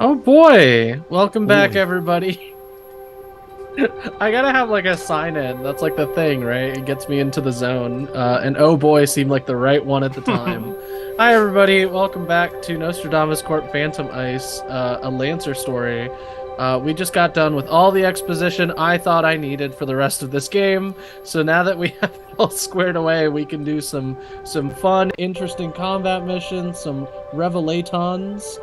Oh boy! Welcome back, Ooh. everybody. I gotta have like a sign in. That's like the thing, right? It gets me into the zone. And oh boy seemed like the right one at the time. Hi, everybody. Welcome back to Nostradamus Corp Phantom Ice, a Lancer story. We just got done with all the exposition I thought I needed for the rest of this game. So now that we have it all squared away, we can do some fun, interesting combat missions, some revelatons,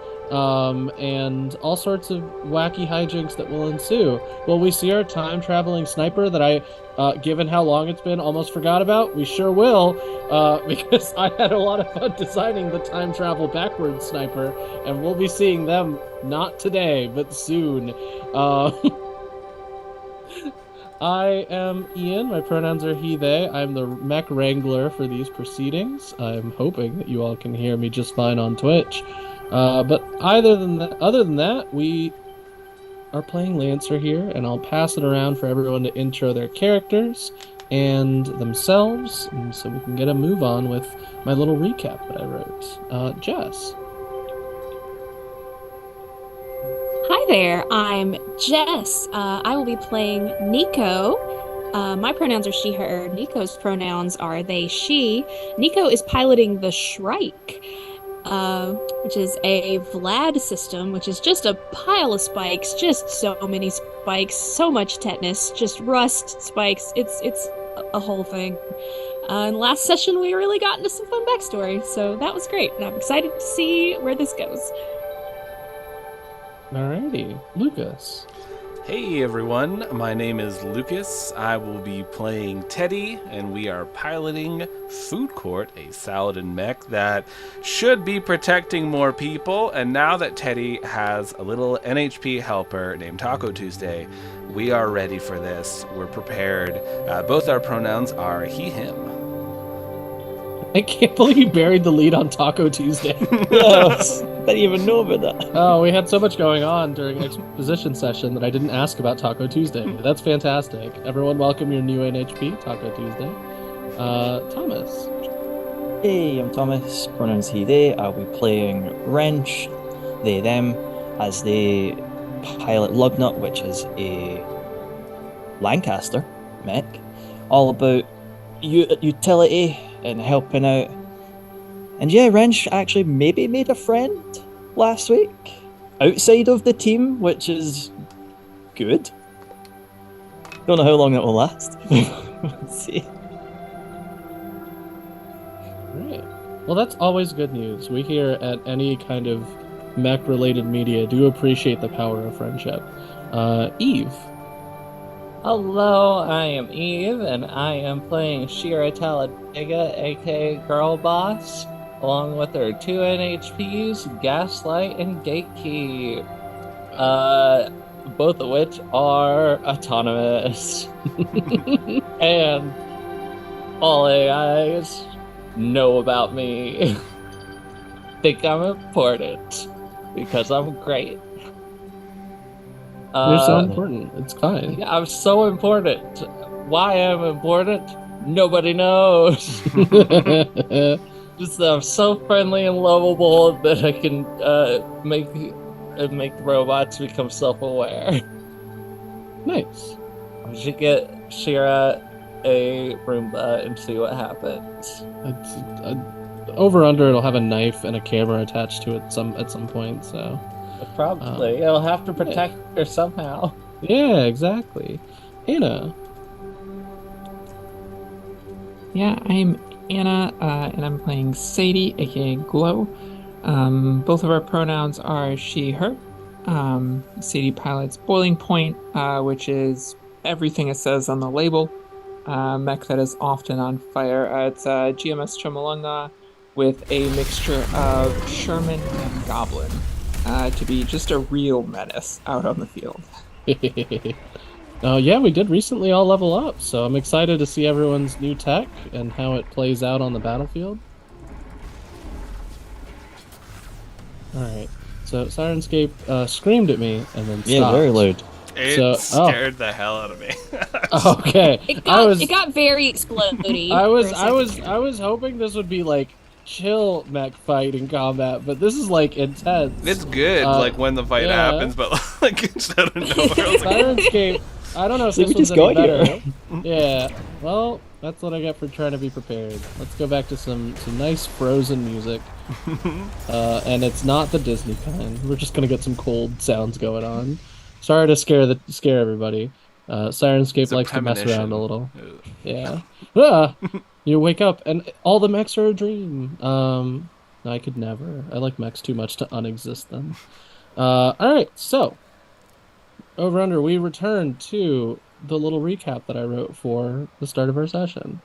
and all sorts of wacky hijinks that will ensue. Will we see our time-traveling sniper that I, given how long it's been, almost forgot about? We sure will, because I had a lot of fun designing the time travel backwards sniper, and we'll be seeing them not today, but soon. Uh, I am Ian. My pronouns are he, they. I'm the mech wrangler for these proceedings. I'm hoping that you all can hear me just fine on Twitch. But other than that, we are playing Lancer here, and I'll pass it around for everyone to intro their characters and themselves, and so we can get a move on with my little recap that I wrote. Jess. Hi there, I'm Jess. I will be playing Nico. My pronouns are she, her. Nico's pronouns are they, she. Nico is piloting the Shrike, which is a Vlad system, which is just a pile of spikes, just so many spikes, so much tetanus, just rust spikes. It's a whole thing. In last session, we really got into some fun backstory, so that was great, and I'm excited to see where this goes. Alrighty, Lucas. Hey everyone, my name is Lucas. I will be playing Teddy, and we are piloting Food Court, a Saladin mech that should be protecting more people. And now that Teddy has a little NHP helper named Taco Tuesday, we are ready for this. We're prepared. Both our pronouns are he, him. I can't believe you buried the lead on Taco Tuesday. Didn't even know about that. Oh, we had so much going on during an exposition session that I didn't ask about Taco Tuesday. That's fantastic. Everyone welcome your new NHP, Taco Tuesday. Thomas. Hey, I'm Thomas. Pronouns he, they. I'll be playing Wrench, they, them, as they pilot Lugnut, which is a Lancaster mech, all about utility and helping out. And yeah, Wrench actually maybe made a friend last week outside of the team, which is good. Don't know how long that will last. Let's see. Right. Well, that's always good news. We here at any kind of mech-related media do appreciate the power of friendship. Eve. Hello, I am Eve, and I am playing Shira Talladega, aka Girl Boss, along with her two NHPs, Gaslight and Gatekeep. Both of which are autonomous. And all AIs know about me. Think I'm important because I'm great. You're so important. It's fine. Yeah, I'm so important. Why I'm important? Nobody knows. Just that I'm so friendly and lovable that I can make the robots become self-aware. Nice. I should get Shira a Roomba and see what happens. It's over under. It'll have a knife and a camera attached to it at some point. So. Probably. It'll have to protect her somehow. Yeah, exactly. Anna. Yeah, I'm Anna, and I'm playing Sadie, aka Glow. Both of our pronouns are she, her. Sadie pilots Boiling Point, which is everything it says on the label. Mech that is often on fire. It's GMS Chomolunga with a mixture of Sherman and Goblin. To be just a real menace out on the field. Yeah, we did recently all level up, so I'm excited to see everyone's new tech and how it plays out on the battlefield. Alright, so Sirenscape screamed at me and then stopped. Yeah, very loud. It scared the hell out of me. Okay. It got very explodey. I was hoping this would be like chill mech fight in combat, but this is like intense. It's good, like when the fight yeah. happens, but like it's out of nowhere. I was like, Sirenscape. I don't know if See, this we one's just any got better. here. Yeah. Well, that's what I get for trying to be prepared. Let's go back to some nice Frozen music. And it's not the Disney kind. We're just gonna get some cold sounds going on. Sorry to scare everybody. Sirenscape it's a likes to mess around premonition. a little. Yeah. Ah! You wake up and all the mechs are a dream. I could never. I like mechs too much to unexist them. All right. So over under, we return to the little recap that I wrote for the start of our session.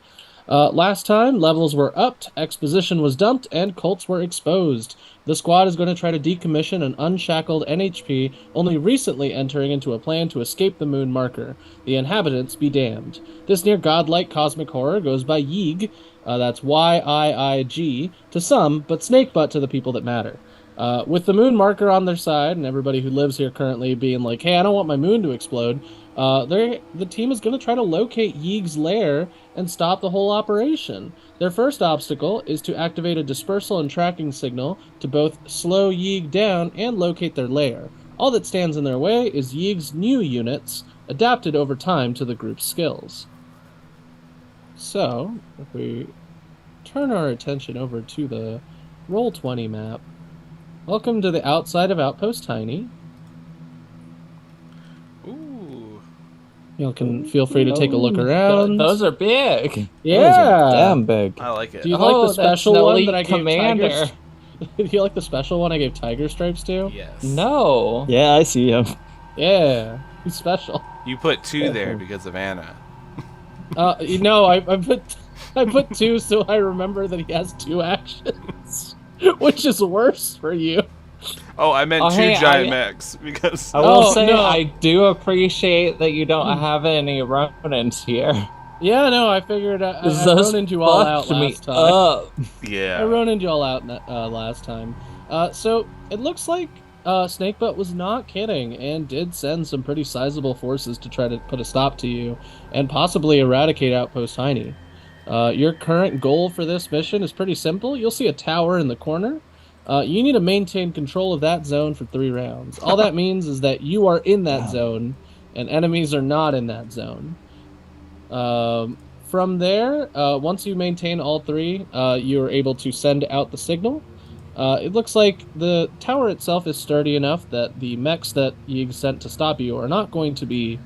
Last time, levels were upped, exposition was dumped, and cults were exposed. The squad is going to try to decommission an unshackled NHP, only recently entering into a plan to escape the moon marker. The inhabitants be damned. This near godlike cosmic horror goes by Yeeg, that's Yiig, to some, but Snakebutt to the people that matter. With the moon marker on their side, and everybody who lives here currently being like, hey, I don't want my moon to explode, the team is going to try to locate Yeeg's lair and stop the whole operation. Their first obstacle is to activate a dispersal and tracking signal to both slow Yeeg down and locate their lair. All that stands in their way is Yeeg's new units, adapted over time to the group's skills. So, if we turn our attention over to the Roll20 map, welcome to the outside of Outpost Tiny. Ooh. You can feel free to take a look around. Those are big. Yeah, Those are damn big. I like it. Do you like the that's special an one elite that I gave commander. Tiger? Do you like the special one I gave Tiger Stripes to? Yes. No. Yeah, I see him. Yeah, he's special. You put 2 there because of Anna. I put 2 so I remember that he has 2 actions, which is worse for you. Oh, I meant 2 hey, giant mechs because I will say no. I do appreciate that you don't have any Ronins here. Yeah, no, I figured I Those Ronined you all out fucked me last time. up. yeah. I Ronined you all out last time. So it looks like Snakebutt was not kidding and did send some pretty sizable forces to try to put a stop to you and possibly eradicate Outpost Tiny. Your current goal for this mission is pretty simple. You'll see a tower in the corner. You need to maintain control of that zone for 3 rounds. All that means is that you are in that zone and enemies are not in that zone. From there, once you maintain all 3, you are able to send out the signal. It looks like the tower itself is sturdy enough that the mechs that you sent to stop you are not going to be,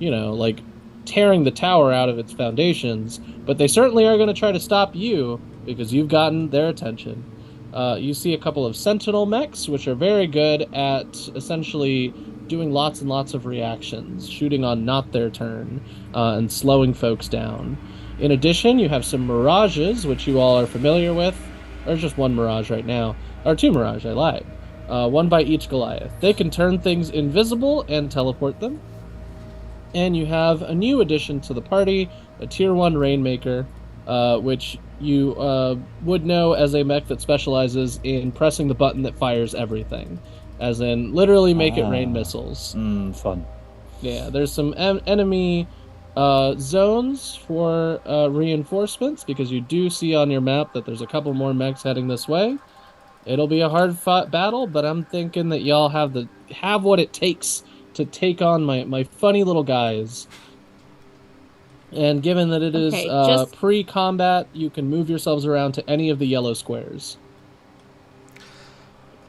like tearing the tower out of its foundations, but they certainly are going to try to stop you because you've gotten their attention. You see a couple of sentinel mechs, which are very good at essentially doing lots and lots of reactions, shooting on not their turn, and slowing folks down. In addition, you have some mirages, which you all are familiar with. There's just 1 mirage right now. Or 2 mirage, I lied. 1 by each Goliath. They can turn things invisible and teleport them. And you have a new addition to the party, a tier 1 Rainmaker, which you would know as a mech that specializes in pressing the button that fires everything. As in, literally make it rain missiles. Fun. Yeah, there's some enemy zones for reinforcements, because you do see on your map that there's a couple more mechs heading this way. It'll be a hard-fought battle, but I'm thinking that y'all have what it takes to take on my funny little guys. And given that it is pre-combat, you can move yourselves around to any of the yellow squares.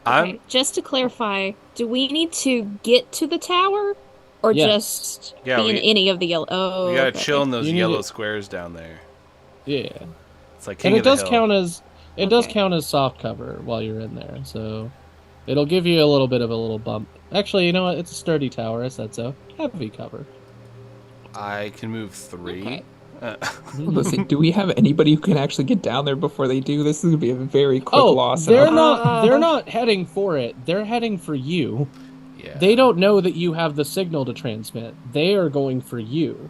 Okay, just to clarify, do we need to get to the tower, or Yes. just Yeah, be in any of the yellow? Oh, we gotta okay. chill in those You need yellow to- squares down there. Yeah. It's like King And it of the does Hill. count as soft cover while you're in there, so it'll give you a little bit of a little bump. Actually, you know what? It's a sturdy tower. I said so. Heavy cover. I can move 3. Okay. Listen, do we have anybody who can actually get down there before they do? This is gonna be a very quick loss. they're and they're not heading for it. They're heading for you. Yeah. They don't know that you have the signal to transmit. They are going for you.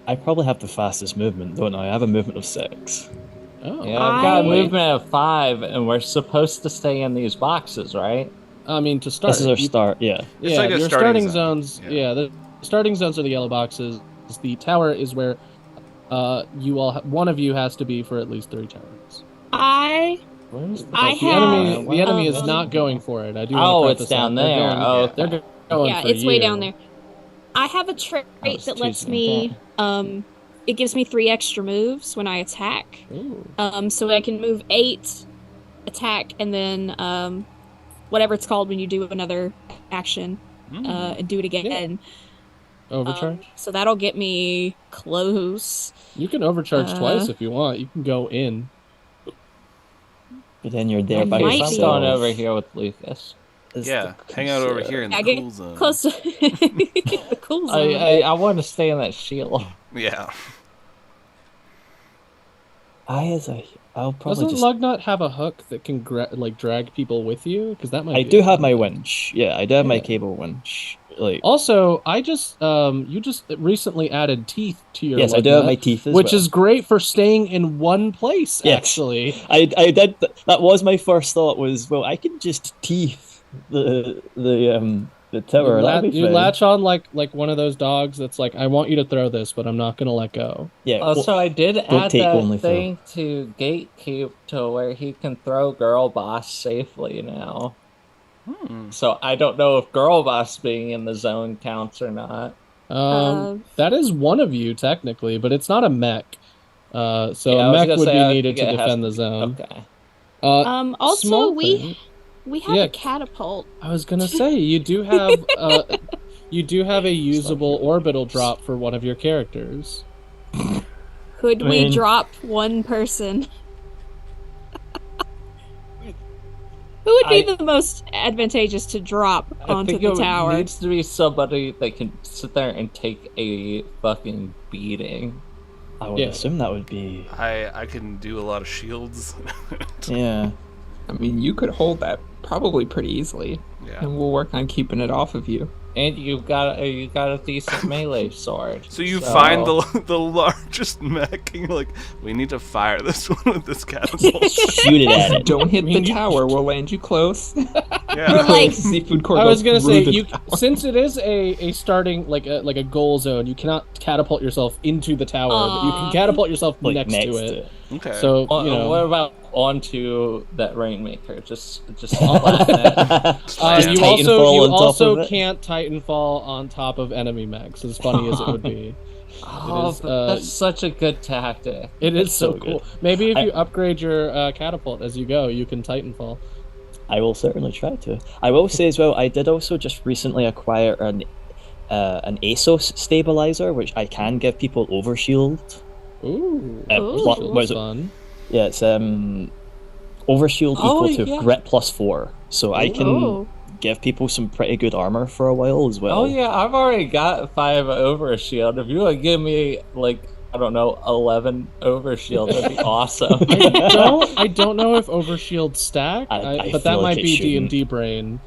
I probably have the fastest movement, don't I? I have a movement of 6. Oh. Yeah, I've got a I- movement of 5, and we're supposed to stay in these boxes, right? I mean, to start. This is our you- start, yeah. It's Yeah, like a your starting starting zone. zones. Yeah. Yeah, the starting zones are the yellow boxes. The tower is where one of you has to be for at least 3 turns. I Where's the I The have, enemy is um, not going for it. I do want to Oh, preface it's down that. there. Oh, okay. They're going yeah, for it's you. way down there. I have a trait I was that too lets zoomed out. me, it gives me 3 extra moves when I attack. Ooh. So I can move 8, attack, and then, whatever it's called when you do another action, and do it again. Overcharge. So that'll get me close. You can overcharge Uh, twice if you want. You can go in. But then you're there I by might I'm be. going yourself. over here with Lucas. Is Yeah, the hang out over here in the I get cool zone. close to the cool zone. I want to stay in that shield. Yeah. I'll probably Doesn't just. Lugnut have a hook that can drag people with you? Because that might. I be do a have fun my thing. winch. Yeah, I do have my Yeah. cable winch. Like, Also, I just you just recently added teeth to your yes, I do have Lugnut, my teeth as which well. is great for staying in one place. Yes. Actually, I did. That was my first thought. Was, well, I can just teeth the tower. That'll be you fine. latch on like one of those dogs that's like, I want you to throw this, but I'm not gonna let go. Yeah. Also, I did add take, that only throw. thing to Gatekeep to where he can throw Girl Boss safely now. So I don't know if Girl Boss being in the zone counts or not. That is one of you technically, but it's not a mech. So Yeah, I a was mech gonna would say, be I needed think to it has defend to the be- zone. Okay. Also Small thing. we have Yeah. a catapult. I was gonna say you do have a usable orbital drop for one of your characters. Could I we mean- drop one person? Who would be the most advantageous to drop I onto think the it tower? needs to be somebody that can sit there and take a fucking beating. I would Yeah. assume that would be. I can do a lot of shields. Yeah. I mean, you could hold that probably pretty easily, Yeah. and we'll work on keeping it off of you. And you got a decent melee sword. So you find the largest mech, and you're like, we need to fire this one with this catapult. Shoot it at it. Don't hit I mean, the tower. We'll land you close. Yeah. Like, Seafood court. I was gonna say through the you tower. since it is a starting like a goal zone, you cannot catapult yourself into the tower, but you can catapult yourself Like next to it. Okay. So you know, What about onto that Rainmaker? Just flatten it. you Titanfall on top also of it. can't Titanfall on top of enemy mechs, as funny as it would be. Oh, is, but that's such a good tactic. It is so so cool. good. Maybe if you upgrade your catapult as you go, you can Titanfall. I will certainly try to. I will say as well, I did also just recently acquire an ASOS stabilizer, which I can give people overshield. Ooh, Ooh. What that's is it? fun. Yeah, it's overshield Oh, equal to yeah. grit +4, so I can Oh. give people some pretty good armor for a while as well. Oh yeah, I've already got 5 overshield. If you would give me like I don't know 11 overshield, that'd be awesome. I don't know if overshield stack, I but that feel might like it be shouldn't. D&D brain.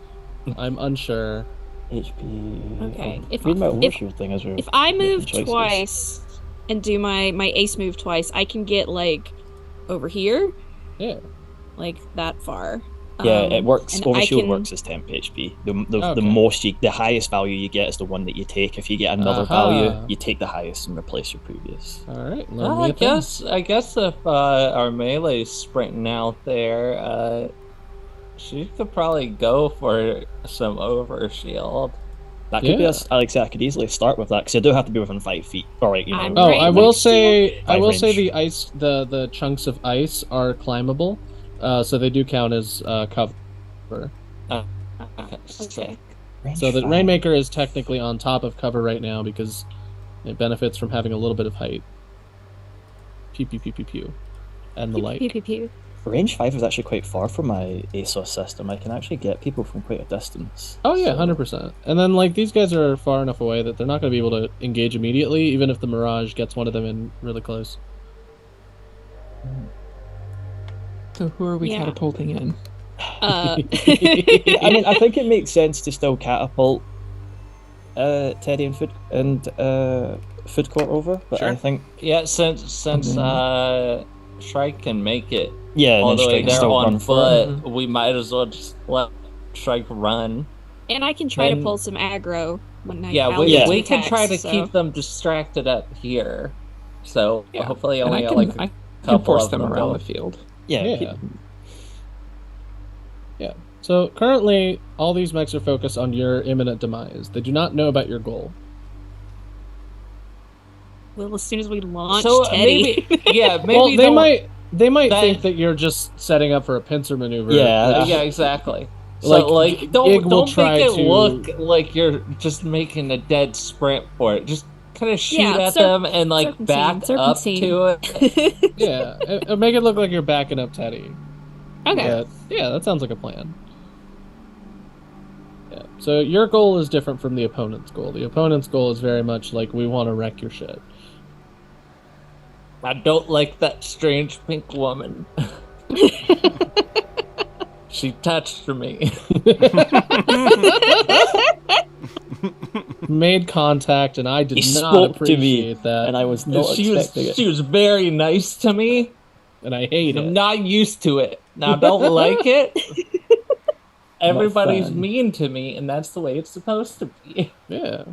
I'm unsure. HP. Okay, Read my overshield thing as well. if I move choices. twice and do my ace move twice, I can get like over here, Yeah. like that far. Yeah, it works. and I Overshield can- works as temp HP. The Okay. most the highest value you get is the one that you take. If you get another Aha. value, you take the highest and replace your previous. All right. Learn Well, me a thing. I guess if our melee's sprinting out there, she could probably go for some overshield. That could be Yeah. like I said, I could easily start with that because I do have to be within 5 feet. Or like I'm Oh, Right, I will like say Five range. the ice the chunks of ice are climbable, so they do count as cover. Okay. range So the 5. Rainmaker is technically on top of cover right now because it benefits from having a little bit of height. Pew pew pew pew pew, and the Pew, like. pew, pew, pew. Range 5 is actually quite far from my ASOS system. I can actually get people from quite a distance. Oh yeah, So- 100%. And then like these guys are far enough away that they're not going to be able to engage immediately, even if the Mirage gets one of them in really close. So who are we Yeah. catapulting in? I mean, I think it makes sense to still catapult Teddy and Food Court over, but Sure. I think Yeah, since Shrike can make it yeah, all and the then way Strike there still on run for it. foot, we might as well just let Shrike run. And I can try to Then- pull some aggro when I Yeah, bounce we, into we can attacks, try to so- keep them distracted up here. So Yeah, hopefully And only I like can, a I can couple force of them them around will- the field. Yeah. Yeah. So currently, all these mechs are focused on your imminent demise. They do not know about your goal. Well, as soon as we launch So Teddy. maybe Well, they don't- might that- think that you're just setting up for a pincer maneuver. Yeah. yeah, exactly. So Like, Gig will don't try make it to- look like you're just making a dead sprint for it. Just kind of shoot Yeah, at them and like back up serpentine. to it. Yeah, make it look like you're backing up Teddy. Okay. But, yeah, that sounds like a plan. Yeah. So your goal is different from the opponent's goal. The opponent's goal is very much like, we want to wreck your shit. I don't like that strange pink woman. She touched me. Made contact, and I did He not spoke to me, appreciate that, and I was not expecting it. She was very nice to me. and I hate I'm it. not used to it. Now I don't like it. Everybody's fan. mean to me, and that's the way it's supposed to be. Yeah.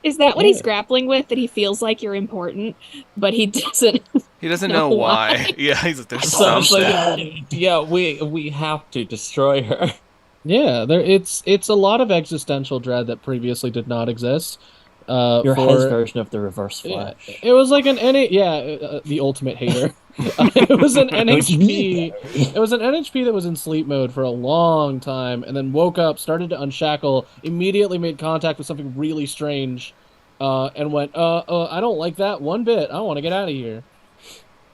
Is that what he's Yeah. grappling with? That he feels like you're important, but he doesn't. He doesn't know know why. why. Yeah, he's like, there's So it's something. like, yeah, we have to destroy her. Yeah, it's a lot of existential dread that previously did not exist. You're for, his version of the Reverse Yeah, Flash. it was like an the ultimate hater. It was an NHP. It was an NHP that was in sleep mode for a long time, and then woke up, started to unshackle, immediately made contact with something really strange, and went, I don't like that one bit. I want to get out of here.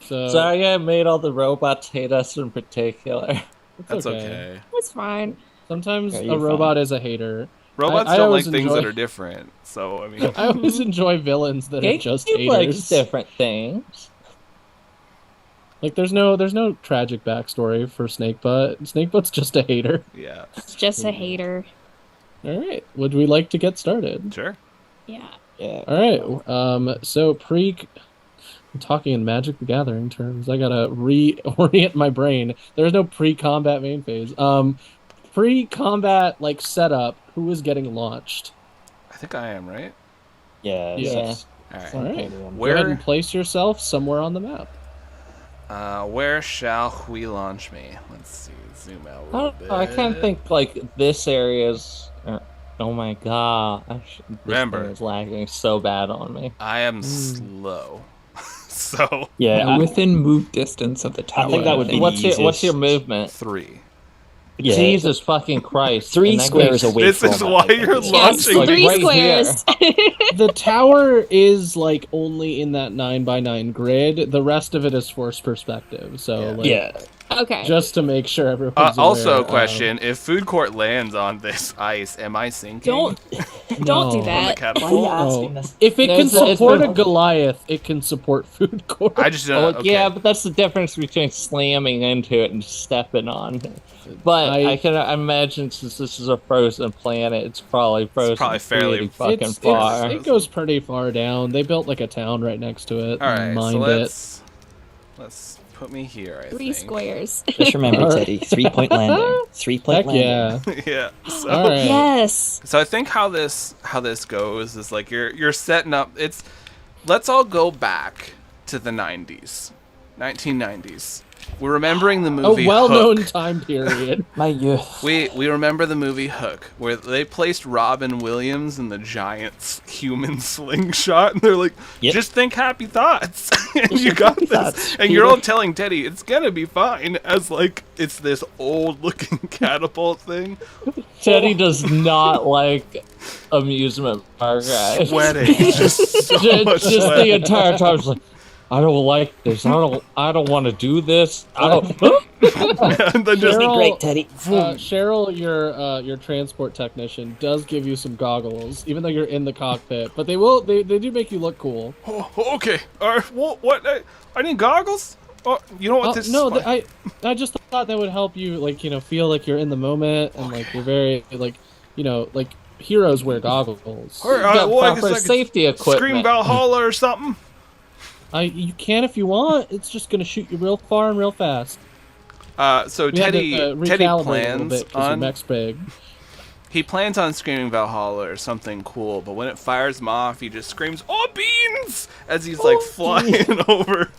So Sorry I made all the robots hate us in particular. it's That's okay. That's fine. Sometimes Yeah, a you're robot is a hater. Robots I don't like always things enjoy- that are different. So, I mean, I always enjoy villains that are just He likes haters. different things. Like there's no tragic backstory for Snakebutt. Snakebutt's just a hater. yeah, It's just a hater. All right, would we like to get started? sure. Yeah. Yeah. All right. So I'm talking in Magic the Gathering terms. I gotta reorient my brain. There's no pre-combat main phase. Pre-combat like setup. Who is getting launched? I think I am, right? Yeah. Yeah. All right. All right. Go Go ahead and place yourself somewhere on the map. Where shall we launch me? Let's see. Zoom out a little bit. I can't think like this area's. Oh my gosh! This Remember. thing is lagging so bad on me. I am slow. So, Yeah. Within move distance of the tower. think that would be What's the what's your easiest. movement? 3. Yeah. Jesus fucking Christ! 3 And that squares makes- away This from is it, why I think. you're Yes, launching like three right here. squares. The tower is like only in that 9x9 grid. The rest of it is forced perspective. So Yeah. like, Yeah. Okay. just to make sure everyone's Also, aware, a question: if food court lands on this ice, am I sinking? Don't No. don't do on the that. catapult. Why are you Oh. asking this? If it can It's support a been- Goliath, it can support food court. I just Oh, don't. Okay. yeah, but that's the difference between slamming into it and stepping on it. But I can imagine since this is a frozen planet, it's probably frozen probably fairly- pretty fucking It's- far. It goes pretty far down. They built like a town right next to it. All right, so Mined it. let's put me here. I 3 think. squares. Just remember, Alright. Teddy. 3-point landing. 3-point Heck landing. yeah. Yeah. So, All right. Yes. so I think how this goes is like you're setting up. Let's all go back to the 90s, 1990s. We're remembering the A movie well-known Hook. time period. My youth. We remember the movie Hook, where they placed Robin Williams in the giant human slingshot, and they're like, Yep. "Just think happy thoughts, and you think got happy this." thoughts, And you're Peter. all telling Teddy it's gonna be fine, as like it's this old-looking catapult thing, Teddy does not like amusement park rides. sweating, just so much Just sweat. the entire time, it's like, I don't like this. I don't want to do this. I don't. and then just Be Cheryl- great, Teddy. Cheryl, your transport technician, does give you some goggles, even though you're in the cockpit. But they do make you look cool. oh, okay. All right. What? I need goggles. Oh, you know what? This No, is fine. I just thought that would help you, like, feel like you're in the moment and like you're very like, like heroes wear goggles. All right, Got well, I guess proper I could safety equipment. Scream Valhalla or something. You can if you want. It's just gonna shoot you real far and real fast. So We had to, Teddy recalibrate a little plans bit 'cause your on mech's big. he plans on screaming Valhalla or something cool, but when it fires him off, he just screams "Oh beans!" as he's like flying over.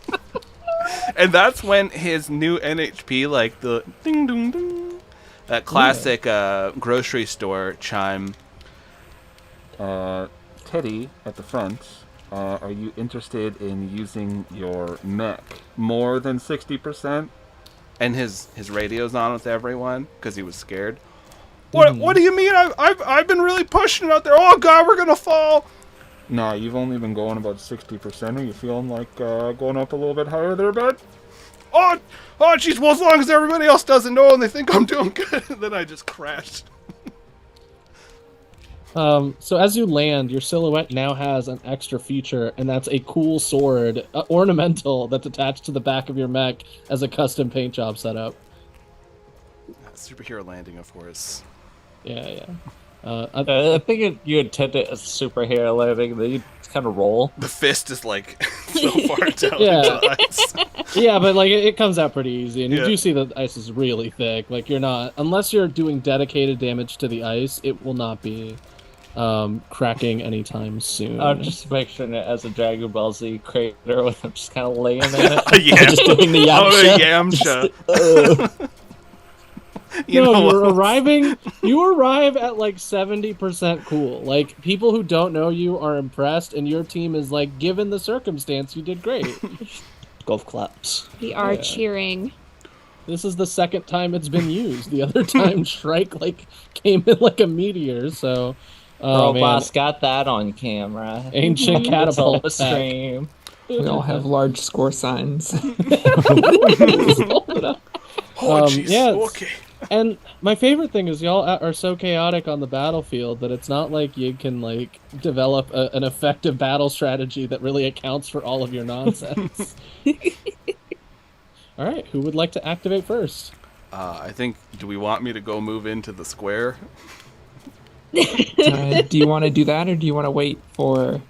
And that's when his new NHP, like the ding ding ding, that classic grocery store chime. Teddy at the front, are you interested in using your mech more than 60%? And his radio's on with everyone because he was scared. What do you mean? I've been really pushing it out there. Oh God, we're gonna fall. Nah, you've only been going about 60%. Are you feeling like going up a little bit higher there, bud? Oh, jeez. Well, as long as everybody else doesn't know and they think I'm doing good, then I just crashed. So as you land, your silhouette now has an extra feature, and that's a cool sword, ornamental, that's attached to the back of your mech as a custom paint job setup. Superhero landing, of course. Yeah. I think you intend it as superhero landing, then you kind of roll. The fist is like so far down Yeah. into the ice. Yeah, but like it comes out pretty easy, and you Yeah. do see that the ice is really thick. Like you're not, unless you're doing dedicated damage to the ice, it will not be cracking anytime soon. I'm just picturing it as a Dragon Ball Z crater with him just kind of laying in it. Yeah. Just doing the Oh, Yamcha. Yamcha. You know what? You arrive at like 70% cool. Like people who don't know you are impressed, and your team is like, given the circumstance, you did great. Golf claps. We are Yeah. cheering. This is the second time it's been used. The other time Shrike like came in like a meteor, so Girl man. Boss got that on camera. Ancient It's on catapult the attack. stream. We all have large score signs. Just hold it up. Oh, jeez. yeah, Okay. And my favorite thing is y'all are so chaotic on the battlefield that it's not like you can like develop an effective battle strategy that really accounts for all of your nonsense. All right, who would like to activate first? I think, do we want me to go move into the square? Do you want to do that, or do you want to wait for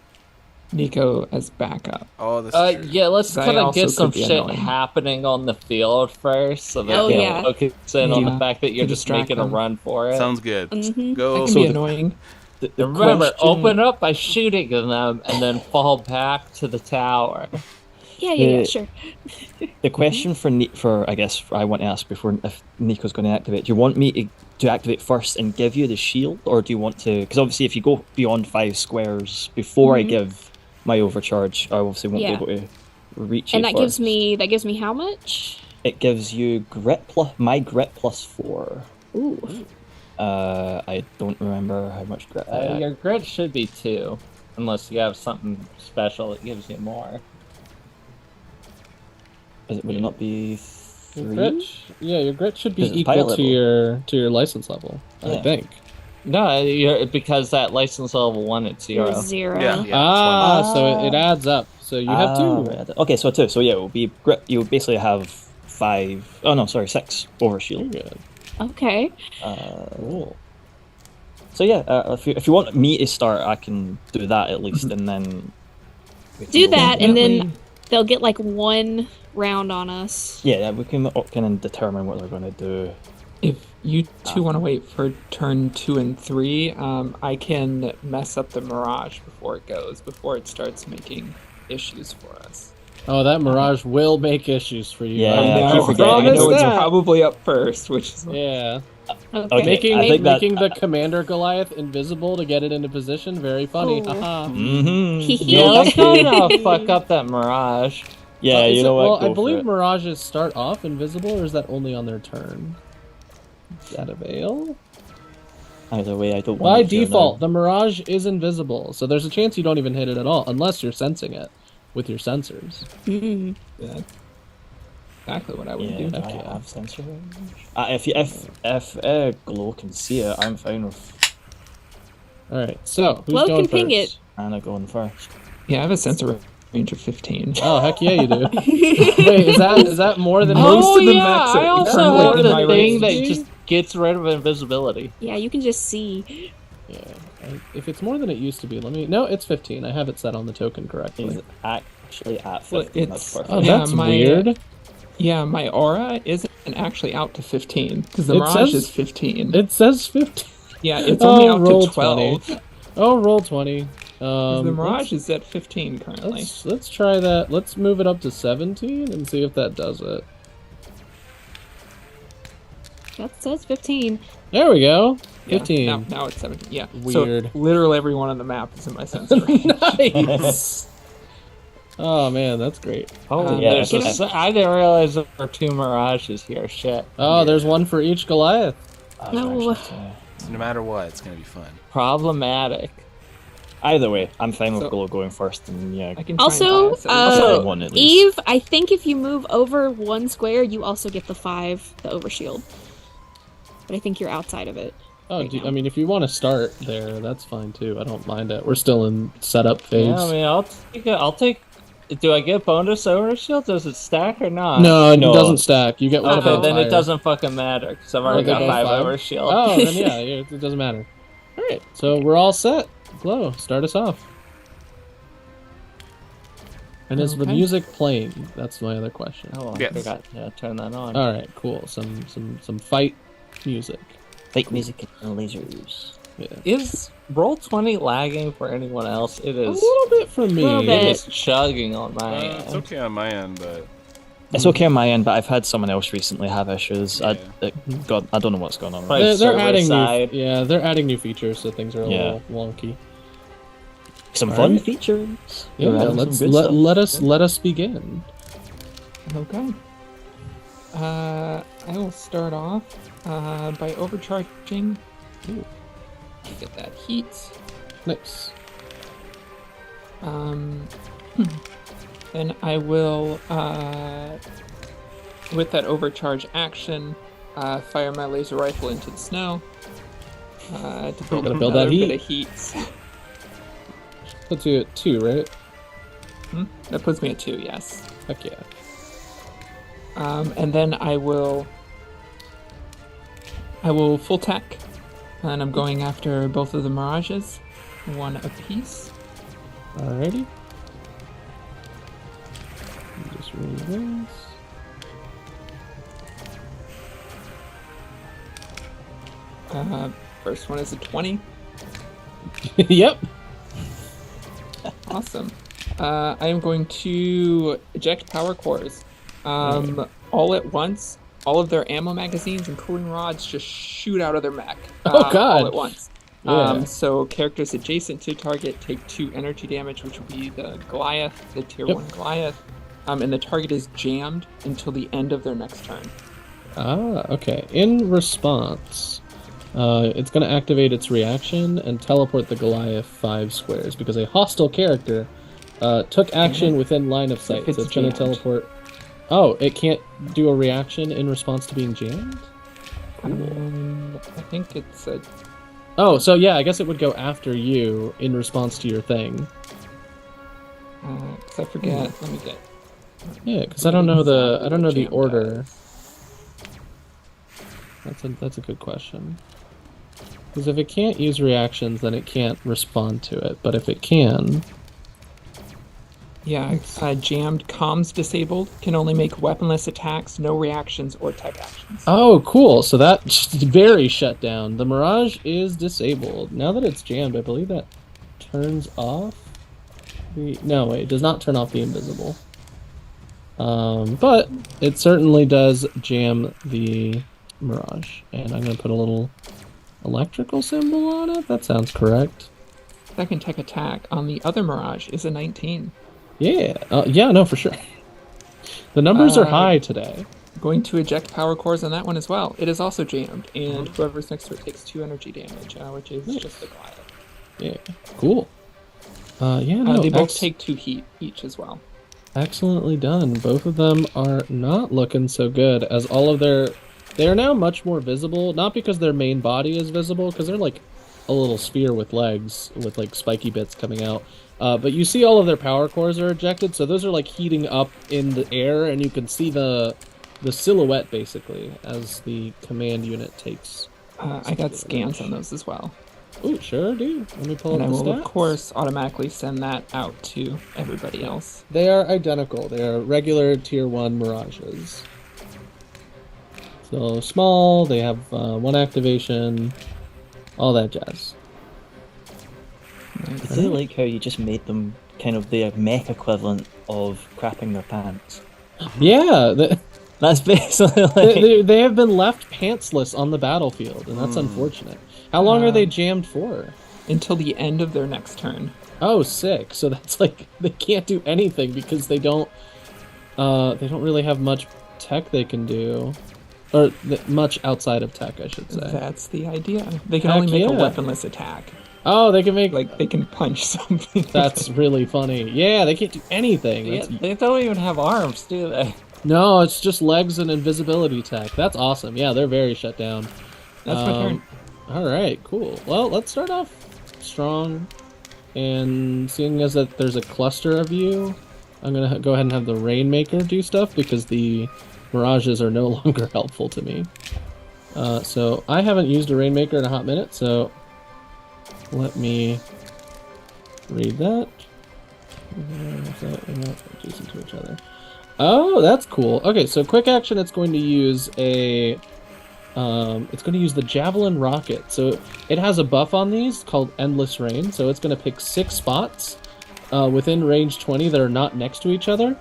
Nico as backup? Oh, that's true. Yeah, let's That kind of also get some could be shit annoying. happening on the field first, so that Oh, we yeah. focus in on Yeah, the fact that you're to just distract making a them. run for it. Sounds good. Mhm. Go. That can be annoying. The Remember, question- open up by shooting them and then fall back to the tower. Yeah, sure. The question for I guess I want to ask before if Nico's going to activate. Do you want me to activate first and give you the shield, or do you want to? Because obviously, if you go beyond 5 squares before I give my overcharge, I obviously won't Yeah. be able to reach And you that gives first. me how much? It gives you grit plus 4. Ooh. I don't remember how much grit. I had. Your grit should be 2, unless you have something special that gives you more. Would it not be Your 3? grit, your grit should be Because it's equal pilot to your license level. I Yeah. think. No, because that license level 1 at 0. 0. Yeah. So it adds up. So you have 2. Right. Okay, so 2. So yeah, it will be grit. You basically have 5. Oh no, sorry, 6 over You're shield. good. Okay. Cool. So yeah, if you want me to start, I can do that at least, and then we can Do go that, from and there. then they'll get like 1 round on us. Yeah, we can kind of determine what they're going to do. If you two want to wait for turn 2 and 3, I can mess up the Mirage before it starts making issues for us. Oh, that Mirage will make issues for you. Yeah, I I know. keep forgetting. I know Promise it's that. probably up first, which is Yeah. Okay. Okay, I think that- Making the Commander Goliath invisible to get it into position, very funny. Ooh. Haha. Mm-hmm. Yeah, let's kind of fuck up that Mirage. Yeah, Is you it- know what? Well, Go I for believe it. Mirages start off invisible, or is that only on their turn? Is that a veil? Either way, I don't By want to default, the Mirage is invisible, so there's a chance you don't even hit it at all, unless you're sensing it with your sensors. Mm. exactly what I would Yeah, do. do I Okay. have sensor range? If Glow can see it, I'm fine with All right, so who's Glow going can ping first? it. Anna going first. Yeah, I have a sensor range of 15. Oh heck yeah, you do. Wait, is that more than Most Oh of the yeah, mechs are I also currently have in the my thing that range. just gets rid of invisibility. Yeah, you can just see. Yeah. If it's more than it used to be, let me. No, it's 15. I have it set on the token correctly. He's actually at Well, 15. it's- That's perfect. Oh, Yeah, that's my- weird. Yeah, my aura isn't actually out to 15, because the It Mirage says- is 15. It says 15. Yeah, it's only Oh, out roll to 12. 20. Oh, roll 20. 'Cause the Mirage is at 15 currently. Let's try that. Let's move it up to 17 and see if that does it. That says 15. There we go. Yeah, 15. now it's 17. Yeah. Weird. So literally everyone on the map is in my sensor range. Nice. Oh man, that's great. Oh, yeah, there's it's I didn't realize there were 2 Mirages here. Shit. Oh, there's one for each Goliath. No. No matter what, it's gonna be fun. Problematic. Either way, I'm fine with So- Glow going first, and yeah. I can try Also, and buy a I'll sensor. try one at least. Eve, I think if you move over 1 square, you also get the 5, the overshield. But I think you're outside of it. Oh, right now. I mean, if you want to start there, that's fine too. I don't mind it. We're still in setup phase. Yeah, I mean, I'll take. Do I get bonus overshield? Does it stack or not? No, No. it doesn't stack. You get one Okay, of then fire. it doesn't fucking matter because I've already they got both 5 5? overshield. Oh, then yeah, it doesn't matter. All right, so we're all set. Glow, start us off. And is the Okay. music playing? That's my other question. Oh, I Yes. forgot to turn that on. All right, cool. Some fight music. Fight music and lasers. Yeah. Is Roll20 lagging for anyone else? It A is. little bit for me. Little It bit. is chugging on my It's end. okay on my end, but It's okay on my end, but I've had someone else recently have issues. Yeah. I don't know what's going on. Right. They're server adding side. they're adding new features, so things are a Yeah. little wonky. Some All fun right. features. Yeah, They're adding let's some good stuff. let us begin. Okay. I will start off by overcharging. Ooh. Get that heat. Nice. Then I will, with that overcharge action, fire my laser rifle into the snow to build Gotta up build that another heat. bit of heat. Puts you at 2, right? That puts me at 2, yes. Heck yeah. And then I will full tech, and I'm going after both of the mirages, 1 apiece. Alrighty. Just read this. First one is a 20. Yep. Awesome. I am going to eject power cores. All at once, all of their ammo magazines and cooling rods just shoot out of their mech. Oh, God. All at once. Yeah. So characters adjacent to target take 2 energy damage, which will be the Goliath, the tier Yep. 1 Goliath. And the target is jammed until the end of their next turn. Ah, okay. In response, it's going to activate its reaction and teleport the Goliath 5 squares because a hostile character took action within line of sight. If So it's it's going to jammed. teleport. Oh, it can't do a reaction in response to being jammed? I think it's a... Oh, so yeah, I guess it would go after you in response to your thing. 'cause I forget. Let me get... Yeah, because I don't know the Jam order. does. That's a good question. Because if it can't use reactions, then it can't respond to it. But if it can, Yeah, jammed, comms disabled, can only make weaponless attacks, no reactions or tech actions. oh, cool. So that very shut down. The Mirage is disabled. Now that it's jammed, I believe that turns off. No, wait, it does not turn off the invisible. But it certainly does jam the Mirage, and I'm gonna put a little electrical symbol on it. That sounds correct. Second tech attack on the other Mirage is a 19. Yeah, yeah, no, for sure. The numbers are Uh, high today. Going to eject power cores on that one as well. It is also jammed, and whoever's next to it takes 2 energy damage, which is just the Goliath. Yeah, cool. Yeah, no, They both take 2 heat each as well. excellently done. Both of them are not looking so good, as all of they are now much more visible. Not because their main body is visible, because they're like a little sphere with legs with like spiky bits coming out. But you see all of their power cores are ejected, so those are like heating up in the air, and you can see the silhouette basically as the command unit takes. I got scans on those as well. Ooh, sure do. Let me pull And up I the will, stats. of course, automatically send that out to everybody else. They are identical. They are regular tier 1 Mirages. So small, they have 1 activation, all that jazz. I do like how you just made them kind of the mech equivalent of crapping their pants. Yeah, That's basically like they have been left pantsless on the battlefield, and that's unfortunate. How long are they Um, jammed for? Until the end of their next turn. Oh, sick. So that's like they can't do anything because they don't really have much tech they can do. Or much outside of tech, I should say. That's the idea. They can Heck only make a yeah. weaponless attack. Oh, they can make Like they can punch something. That's really funny. Yeah, they can't do anything. Yeah, That's... they don't even have arms, do they? No, it's just legs and invisibility tech. That's awesome. Yeah, they're very shut down. That's my turn. All right, cool. Well, let's start off strong. And seeing as that there's a cluster of you, I'm going to go ahead and have the Rainmaker do stuff because the mirages are no longer helpful to me. So I haven't used a Rainmaker in a hot minute, so let me read that. Adjacent to each other. Oh, that's cool. Okay, so quick action. It's going to use a. It's going to use the Javelin Rocket. So it has a buff on these called Endless Rain. So it's going to pick 6 spots within range 20 that are not next to each other.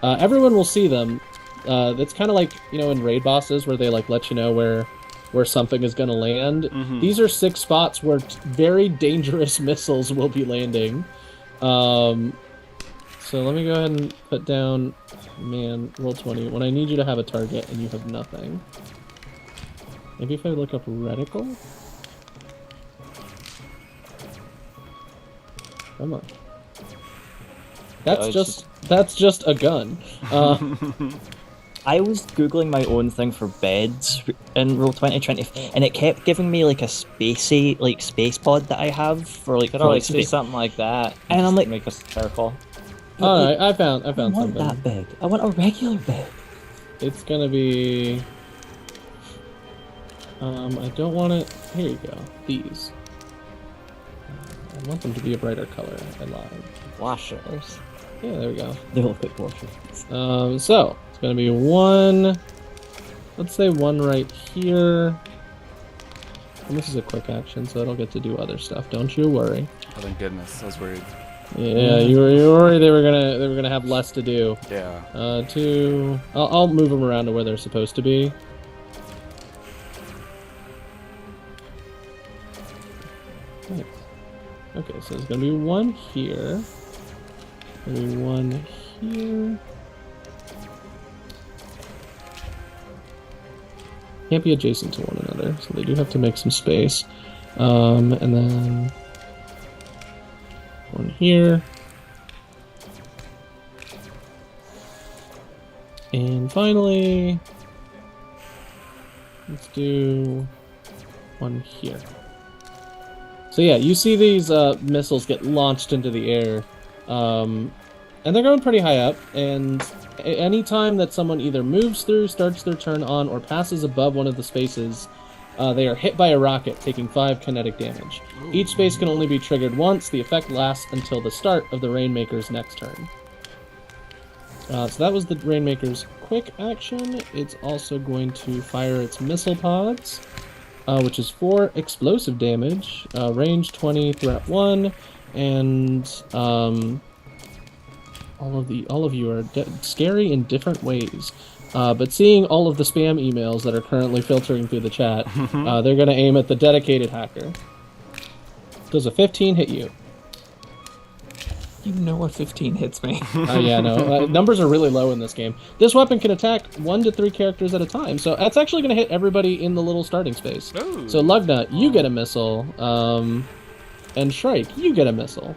Everyone will see them. That's kind of like, you know, in raid bosses where they like let you know where something is going to land. Mm-hmm. These are 6 spots where very dangerous missiles will be landing. So let me go ahead and put down, man, roll 20. When I need you to have a target and you have nothing. Maybe if I look up reticle? Come on. That's just a gun. I was googling my own thing for beds in Roll20 trying to, and it kept giving me like a spacey like space pod that I have for like. Could always do something like that. And I'm like, make us circle. All right, I found I want something. that bed. I want a regular bed. It's gonna be. I don't want it. Here you go. These. I want them to be a brighter color. I lied. Washers. Yeah, there we go. They look like washers. So it's gonna be one. Let's say one right here. And this is a quick action, so I don't get to do other stuff. Don't you worry. Oh, thank goodness. I was worried. Yeah, you were worried they were gonna have less to do. Yeah. 2. I'll move them around to where they're supposed to be. Nice. Okay, so there's gonna be one here. Gonna be one here. Can't be adjacent to one another, so they do have to make some space. And then one here. And finally, let's do one here. So yeah, you see these missiles get launched into the air, and they're going pretty high up, and any time that someone either moves through, starts their turn on, or passes above one of the spaces, they are hit by a rocket, taking 5 kinetic damage. Each space can only be triggered once. The effect lasts until the start of the Rainmaker's next turn. So that was the Rainmaker's quick action. It's also going to fire its missile pods, which is 4 explosive damage, range 20, threat 1, and all of you are scary in different ways. But seeing all of the spam emails that are currently filtering through the chat, they're going to aim at the dedicated hacker. Does a 15 hit you? You know a 15 hits me. Yeah, no. Numbers are really low in this game. This weapon can attack 1 to 3 characters at a time, so that's actually going to hit everybody in the little starting space. Ooh. So Lugnut, you get a missile, and Shrike, you get a missile.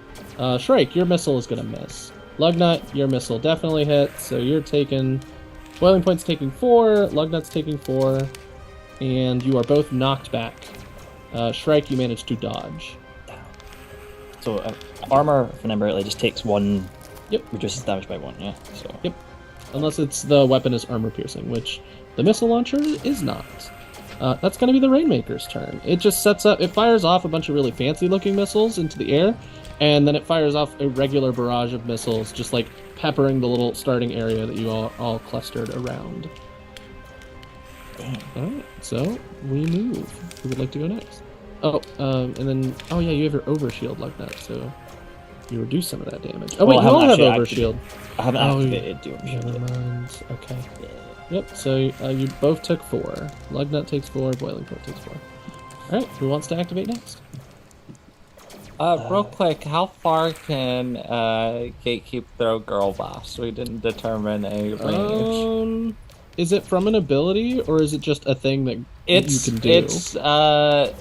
Shrike, your missile is going to miss. Lugnut, your missile definitely hits, so you're taking... Boiling Point's taking 4, Lugnut's taking 4, and you are both knocked back. Shrike, you managed to dodge. So armor, if I remember rightly, just takes 1. Yep. Reduces damage by 1. Yeah. So. Yep. Unless it's the weapon is armor piercing, which the missile launcher is not. That's going to be the Rainmaker's turn. It just sets up. It fires off a bunch of really fancy looking missiles into the air, and then it fires off a regular barrage of missiles, just like peppering the little starting area that you all clustered around. Damn. All right. So we move. Who would like to go next? And then yeah, you have your overshield like that, so you reduce some of that damage. Oh Well, wait, I you all haven't have actually overshield. I haven't Oh, activated the overshield Never yet. mind. Okay. Yeah. Yep. So you both took 4. Lugnut takes 4. Boiling Point takes 4. All right. Who wants to activate next? Real quick, how far can Gatekeep throw Girl Boss? We didn't determine a range. Is it from an ability or is it just a thing that you It's can do? it's the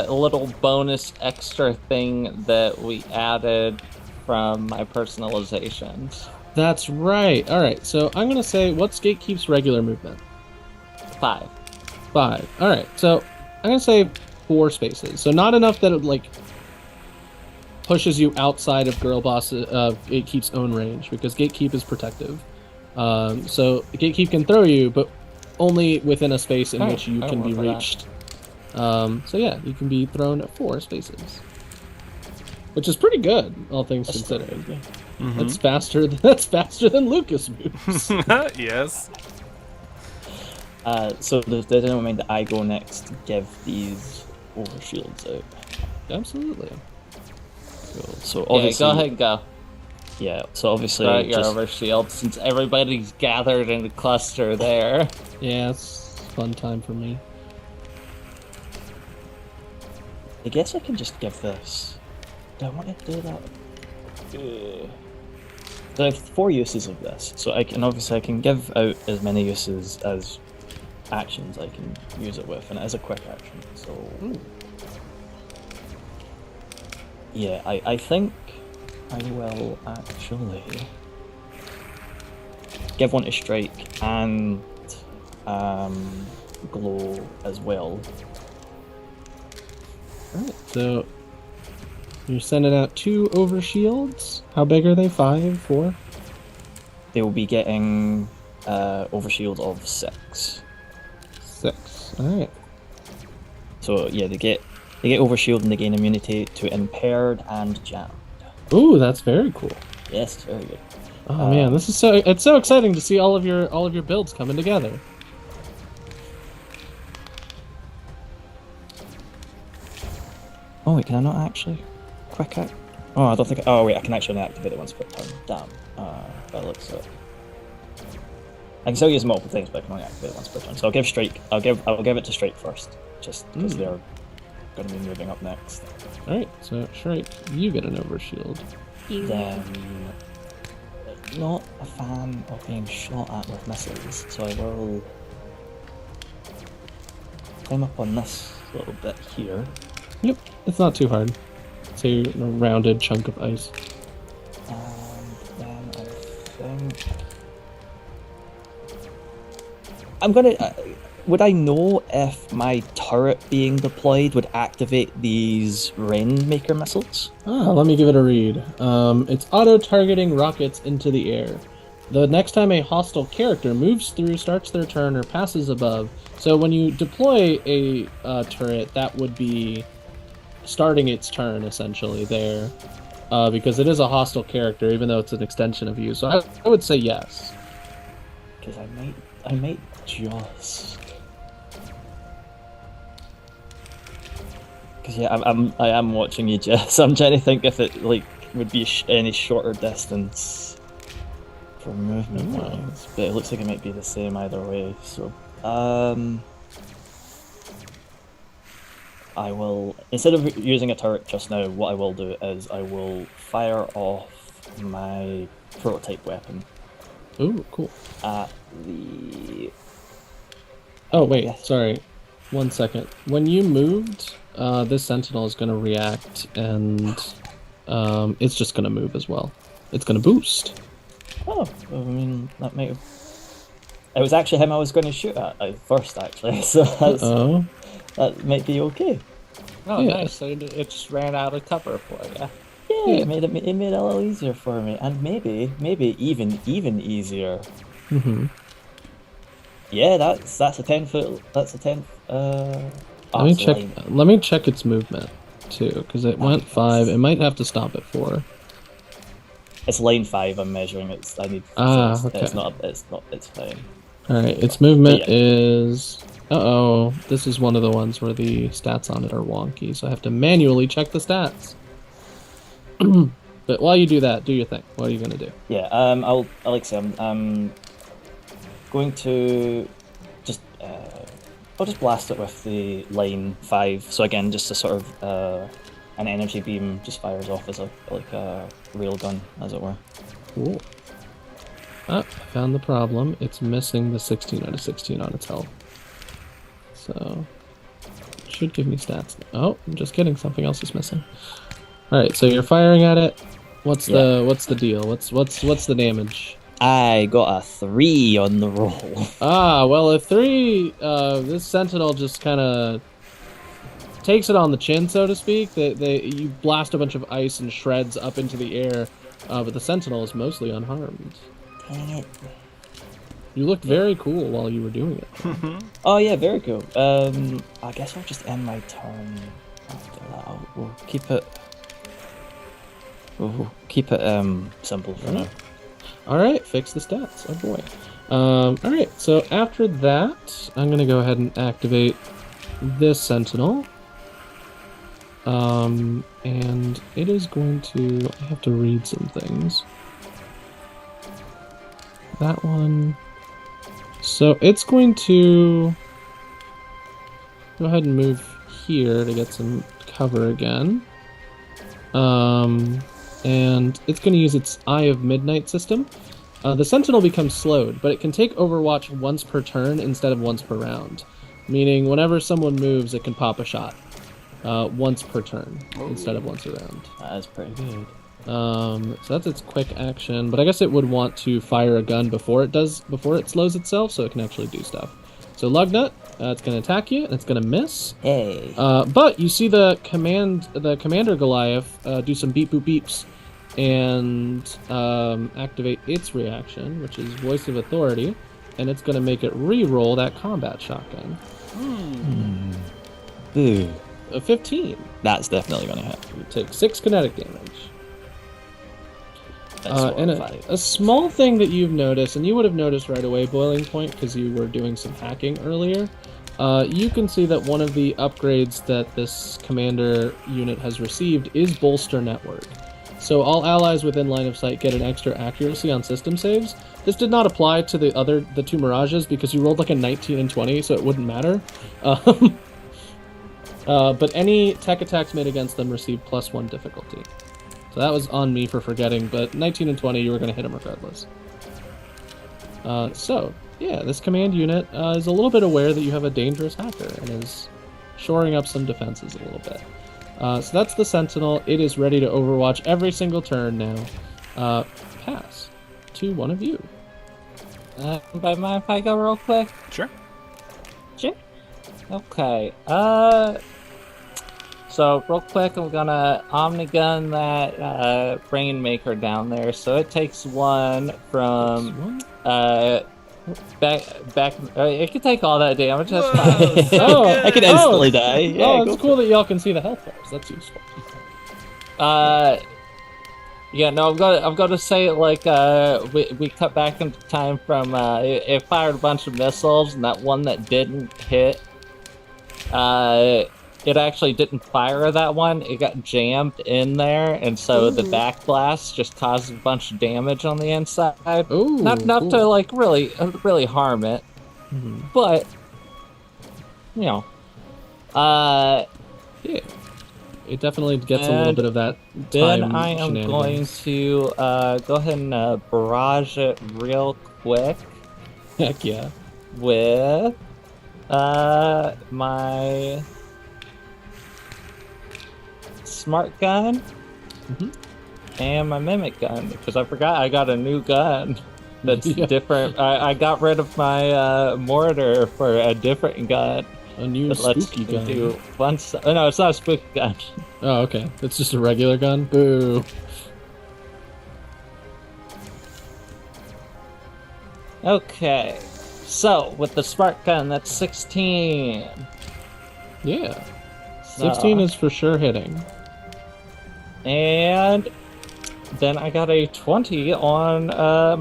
little bonus extra thing that we added from my personalizations. That's right. All right. So I'm gonna say, what's Gatekeep's regular movement? 5. 5. All right. So I'm gonna say 4 spaces. So not enough that it like pushes you outside of Girl Boss Gatekeep's own range, because Gatekeep is protective. So Gatekeep can throw you, but only within a space in which you can be reached. So yeah, you can be thrown at 4 spaces, which is pretty good, all things considered. Mm-hmm. That's faster. That's faster than Lucas moves. Yes. So there's no mind that I go next to give these overshields out. Absolutely. So Yeah, obviously, go ahead and go. Yeah, so obviously, Throw out your just overshield since everybody's gathered in a cluster there. Yeah, it's a fun time for me. I guess I can just give this. Do I want to do that? So I have 4 uses of this, so I can give out as many uses as actions I can use it with, and it is a quick action. So yeah, I think I will actually give one to Strike and Glow as well. Alright, so you're sending out 2 overshields. How big are they? 5? 4? They will be getting overshield of 6. 6. Alright. So yeah, they get overshield and they gain immunity to impaired and jammed. Ooh, that's very cool. Yes, it's very good. Oh man, this is it's so exciting to see all of your builds coming together. Oh wait, can I not actually quick act? Oh, I don't think. Oh wait, I can actually only activate it once per turn. Damn. That looks it. I can still use multiple things, but I can only activate it once per turn. So I'll give Strike. I'll give it to Strike first, just because they're going to be moving up next. All right, so Shrike, you get an overshield. Then, not a fan of being shot at with missiles, so I will climb up on this little bit here. Yep, it's not too hard. It's a rounded chunk of ice. And then I think I'm gonna. Would I know if my turret being deployed would activate these Rainmaker missiles? Let me give it a read. It's auto-targeting rockets into the air. The next time a hostile character moves through, starts their turn, or passes above. So when you deploy a turret, that would be starting its turn, essentially, there. Because it is a hostile character, even though it's an extension of you. So I would say yes. Because I might just... Because yeah, I am watching you, Jess. I'm trying to think if it would be any shorter distance for movement wise, but it looks like it might be the same either way. So I will, instead of using a turret just now, what I will do is I will fire off my prototype weapon. Ooh, cool. At the... Oh wait, sorry. 1 second. When you moved, this sentinel is going to react, and it's just going to move as well. It's going to boost. Oh, I mean, that might have... It was actually him I was going to shoot at first, actually, so that might be okay. Oh, Yeah. nice. So it just ran out of cover for you. Yeah, it made it a little easier for me, and maybe even easier. Mm-hmm. Yeah, that's a 10-foot. That's a 10. Let me check its movement too, because it went 5. It might have to stop at 4. It's line 5. I'm measuring. I need. Ah, so okay. It's not. It's fine. All right, its movement Yeah. is... Uh-oh, this is one of the ones where the stats on it are wonky, so I have to manually check the stats. But while you do that, do your thing. What are you going to do? Yeah, I'm going to just I'll just blast it with the line 5. So again, just a sort of an energy beam just fires off as a rail gun, as it were. Cool. Ah, I found the problem. It's missing the 16 out of 16 on its health. So, it should give me stats. Oh, I'm just kidding. Something else is missing. All right, so you're firing at it. What's the deal? What's the damage? I got a 3 on the roll. Ah, well, a 3. This sentinel just kind of takes it on the chin, so to speak. You blast a bunch of ice and shreds up into the air, but the sentinel is mostly unharmed. Dang it. You looked very cool while you were doing it. Oh yeah, very cool. I guess I'll just end my turn after that. We'll keep it. We'll keep it simple for now. All right, fix the stats. Oh boy. All right, so after that, I'm gonna go ahead and activate this sentinel. And it is going to. I have to read some things. That one. So it's going to go ahead and move here to get some cover again. And it's going to use its Eye of Midnight system. The Sentinel becomes slowed, but it can take Overwatch once per turn instead of once per round. Meaning whenever someone moves, it can pop a shot. Once per turn instead of once a round. That is pretty good. So that's its quick action, but I guess it would want to fire a gun before it slows itself, so it can actually do stuff. So Lugnut, it's going to attack you, and it's going to miss. Hey. But you see the commander Goliath do some beep boop beeps and activate its reaction, which is Voice of Authority, and it's going to make it re-roll that combat shotgun. Ooh. A 15. That's definitely gonna hit. You take 6 kinetic damage. That's And 5. a small thing that you've noticed, and you would have noticed right away, Boiling Point, because you were doing some hacking earlier, you can see that one of the upgrades that this commander unit has received is Bolster Network. So all allies within line of sight get an extra accuracy on system saves. This did not apply to the 2 Mirages because you rolled like a 19 and 20, so it wouldn't matter. But any tech attacks made against them receive +1 difficulty. So that was on me for forgetting, but 19 and 20, you were going to hit them regardless. So, yeah, this command unit is a little bit aware that you have a dangerous hacker and is shoring up some defenses a little bit. So that's the Sentinel. It is ready to overwatch every single turn now. Pass to one of you. By mind if I go real quick? Sure. Sure. Okay. So real quick, I'm gonna Omnigun that Rainmaker down there. So it takes 1 from back. It can take all that damage. That's fine. Oh, I can instantly die. Yeah, oh, go it's cool that y'all can see the health bars. That's useful. Yeah, no, I'm gonna say like we cut back into time from it fired a bunch of missiles, and that one that didn't hit, it actually didn't fire that one. It got jammed in there, and so the backblast just caused a bunch of damage on the inside. Ooh, not enough cool. to like really harm it, but you know, Yeah. It definitely gets a little bit of that time then I am going shenanigans. to go ahead and barrage it real quick Heck yeah. with my smart gun and my mimic gun, because I forgot I got a new gun that's Yeah. different. I got rid of my mortar for a different gun. A new that lets spooky me gun. do no, it's not a spooky gun. Oh, okay. It's just a regular gun? Boo. Okay, so with the smart gun, that's 16. Yeah. So- 16 is for sure hitting. And then I got a 20 on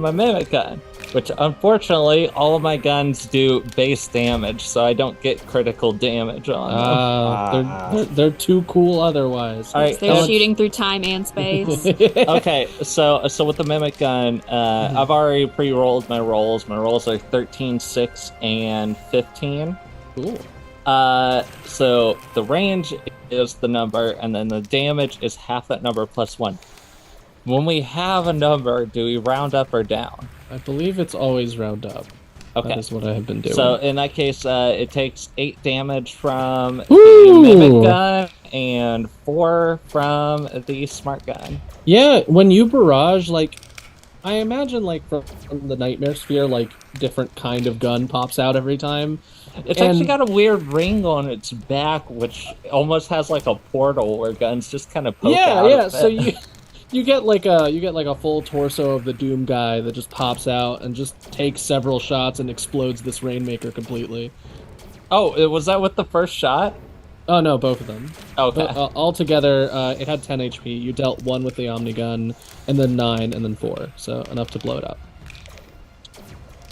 my mimic gun. Which, unfortunately, all of my guns do base damage, so I don't get critical damage on them. They're too cool otherwise. All right, They're shooting through time and space. Okay, so with the mimic gun, I've already pre-rolled my rolls. My rolls are 13, 6, and 15. Cool. So the range is the number, and then the damage is half that number plus 1. When we have a number, do we round up or down? I believe it's always round up. Okay. That is what I have been doing. So in that case, it takes 8 damage from Ooh. the mimic gun and 4 from the smart gun. Yeah, when you barrage, like, I imagine, like, from the Nightmare Sphere, like, different kind of gun pops out every time. It's actually got a weird ring on its back, which almost has like a portal where guns just kind of poke out. Yeah. Of it. So you get like a full torso of the Doom guy that just pops out and just takes several shots and explodes this Rainmaker completely. Oh, was that with the first shot? Oh no, both of them. Okay. Altogether, it had 10 HP. You dealt 1 with the Omnigun, and then 9, and then 4. So enough to blow it up.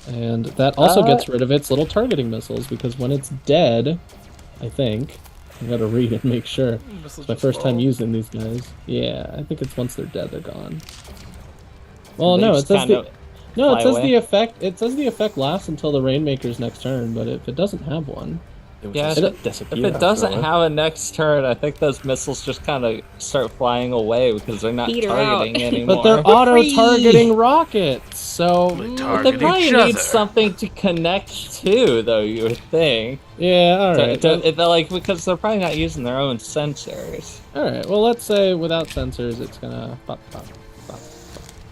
And that also gets rid of its little targeting missiles, because when it's dead, I think, I gotta read and make sure. It's my first time using these guys. Yeah, I think it's once they're dead, they're gone. Well, no, it says the effect. It says the effect lasts until the Rainmaker's next turn, but if it doesn't have one, Yeah, if it doesn't have a next turn, I think those missiles just kind of start flying away because they're not targeting anymore. But they're auto-targeting rockets, so they probably need something to connect to, though, you would think. Yeah, alright. Because they're probably not using their own sensors. Alright, well, let's say without sensors, it's gonna pop, pop, pop,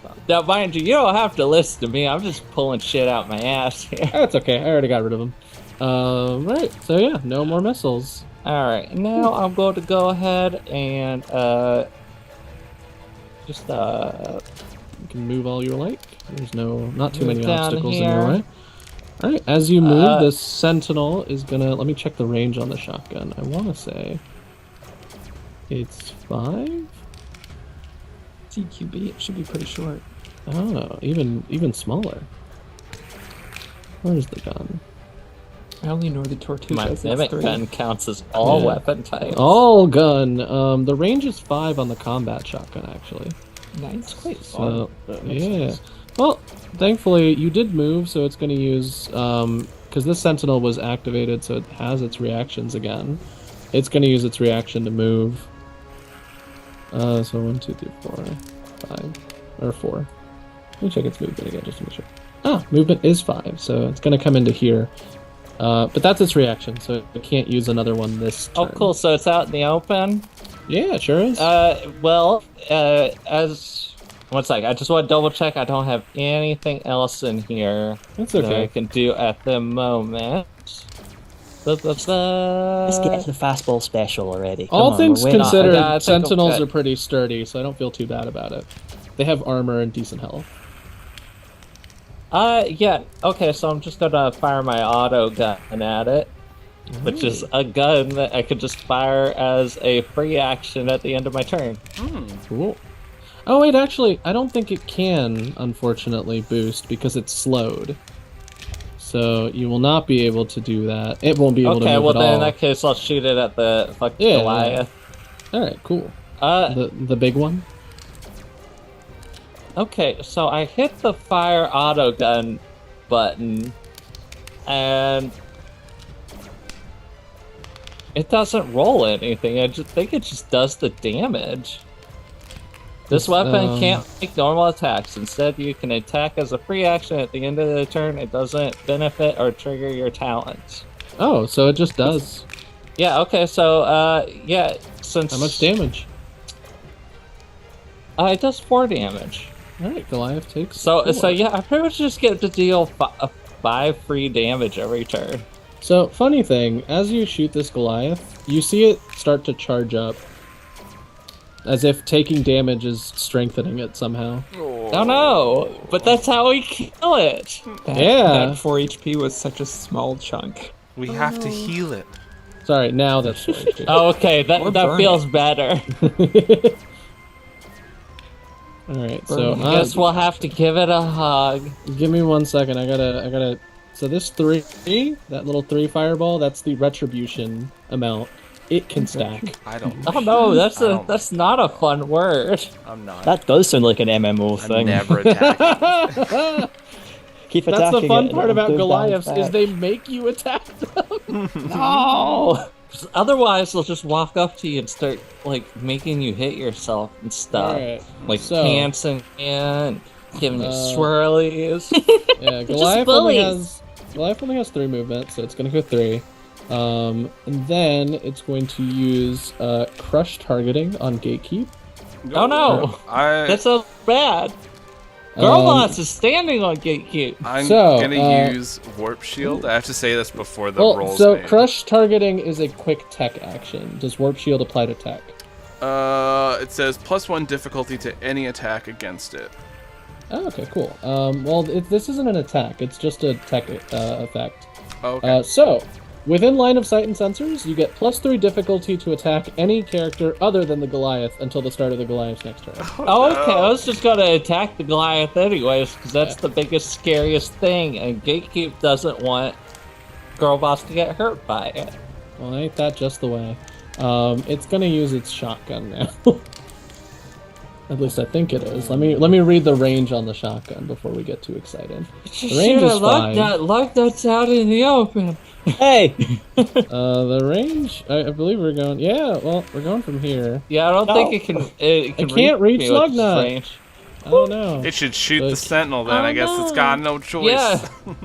pop. Now, mind you, you don't have to listen to me. I'm just pulling shit out my ass here. That's okay, I already got rid of them. Right, so yeah, no more missiles. Alright, now I'm going to go ahead and, You can move all you like. There's not too many obstacles in your way. Alright, as you move, the Sentinel is gonna... Let me check the range on the shotgun. I want to say... It's 5? CQB, it should be pretty short. Oh, even smaller. Where's the gun? I only know the Tortuga. My mimic gun counts as all weapon types. All gun. The range is 5 on the combat shotgun, actually. Nice. So, yeah. Well, thankfully, you did move, so it's going to use... Because this Sentinel was activated, so it has its reactions again. It's going to use its reaction to move. So 1, 2, 3, 4, 5, or 4. Let me check its movement again, just to make sure. Ah, movement is 5, so it's going to come into here. But that's its reaction, so it can't use another one this turn. Oh, cool, so it's out in the open? Yeah, it sure is. One sec, I just want to double check I don't have anything else in here That's that okay. I can do at the moment. Let's get to the fastball special already. All things considered, I think Sentinels okay. are pretty sturdy, so I don't feel too bad about it. They have armor and decent health. Yeah, okay, so I'm just gonna fire my auto gun at it, which is a gun that I could just fire as a free action at the end of my turn. Cool. Oh wait, actually, I don't think it can, unfortunately, boost because it's slowed. So you will not be able to do that. It won't be able to move Okay, well at then all. in that case I'll shoot it at the fucking Goliath. All right, cool. The big one. Okay, so I hit the fire auto gun button, and it doesn't roll anything. I just think it just does the damage. This weapon can't make normal attacks. Instead, you can attack as a free action at the end of the turn. It doesn't benefit or trigger your talents. Oh, so it just does. Yeah, okay, so, yeah, since... How much damage? It does 4 damage. Alright, Goliath takes So 4. yeah, I pretty much just get to deal 5 free damage every turn. So, funny thing, as you shoot this Goliath, you see it start to charge up. As if taking damage is strengthening it somehow. Oh no, but that's how we kill it. That 4 HP was such a small chunk. We have to heal it. Sorry, now that's 4 HP. Oh, okay, that burn feels better. All right, so I guess we'll have to give it a hug. give me 1 second. I gotta. So this 3, that little 3 fireball, that's the retribution amount. It can stack. I don't. Oh no, don't- that's not a fun word. I'm not. That does sound like an MMO I'm thing. never attacking. Keep That's the attacking fun it and part it'll about do Goliaths damage is back. they make you attack them. No! Otherwise, they'll just walk up to you and start like making you hit yourself and stuff, Alright, like so- pantsing in, giving you Uh, swirlies. Yeah, just bullies. Goliath only has 3 movements, so it's gonna go 3. And then it's going to use crush targeting on gatekeep. Oh no, I, that's so bad. Girl Um, boss is standing on gatekeep. I'm So, gonna use warp shield. I have to say this before the Well, roll's so made. crush targeting is a quick tech action. Does warp shield apply to tech? It says +1 difficulty to any attack against it. Oh, okay, cool. Well, this isn't an attack. It's just a tech effect. Oh, okay. So, within line of sight and sensors, you get +3 difficulty to attack any character other than the Goliath until the start of the Goliath's next turn. Oh, okay, I was just gonna attack the Goliath anyways, because that's the biggest, scariest thing, and gatekeep doesn't want girl boss to get hurt by it. Well, ain't that just the way? It's gonna use its shotgun now. At least I think it is. Let me read the range on the shotgun before we get too excited. The range is 5. Like that's out in the open. Hey! The range, I believe we're going. Yeah, well, we're going from here. Yeah, I don't No. think it can. It can can't reach me with this Slugnut. range. I don't know. It should shoot the Like- sentinel then. I guess it's no. got no choice. Yeah.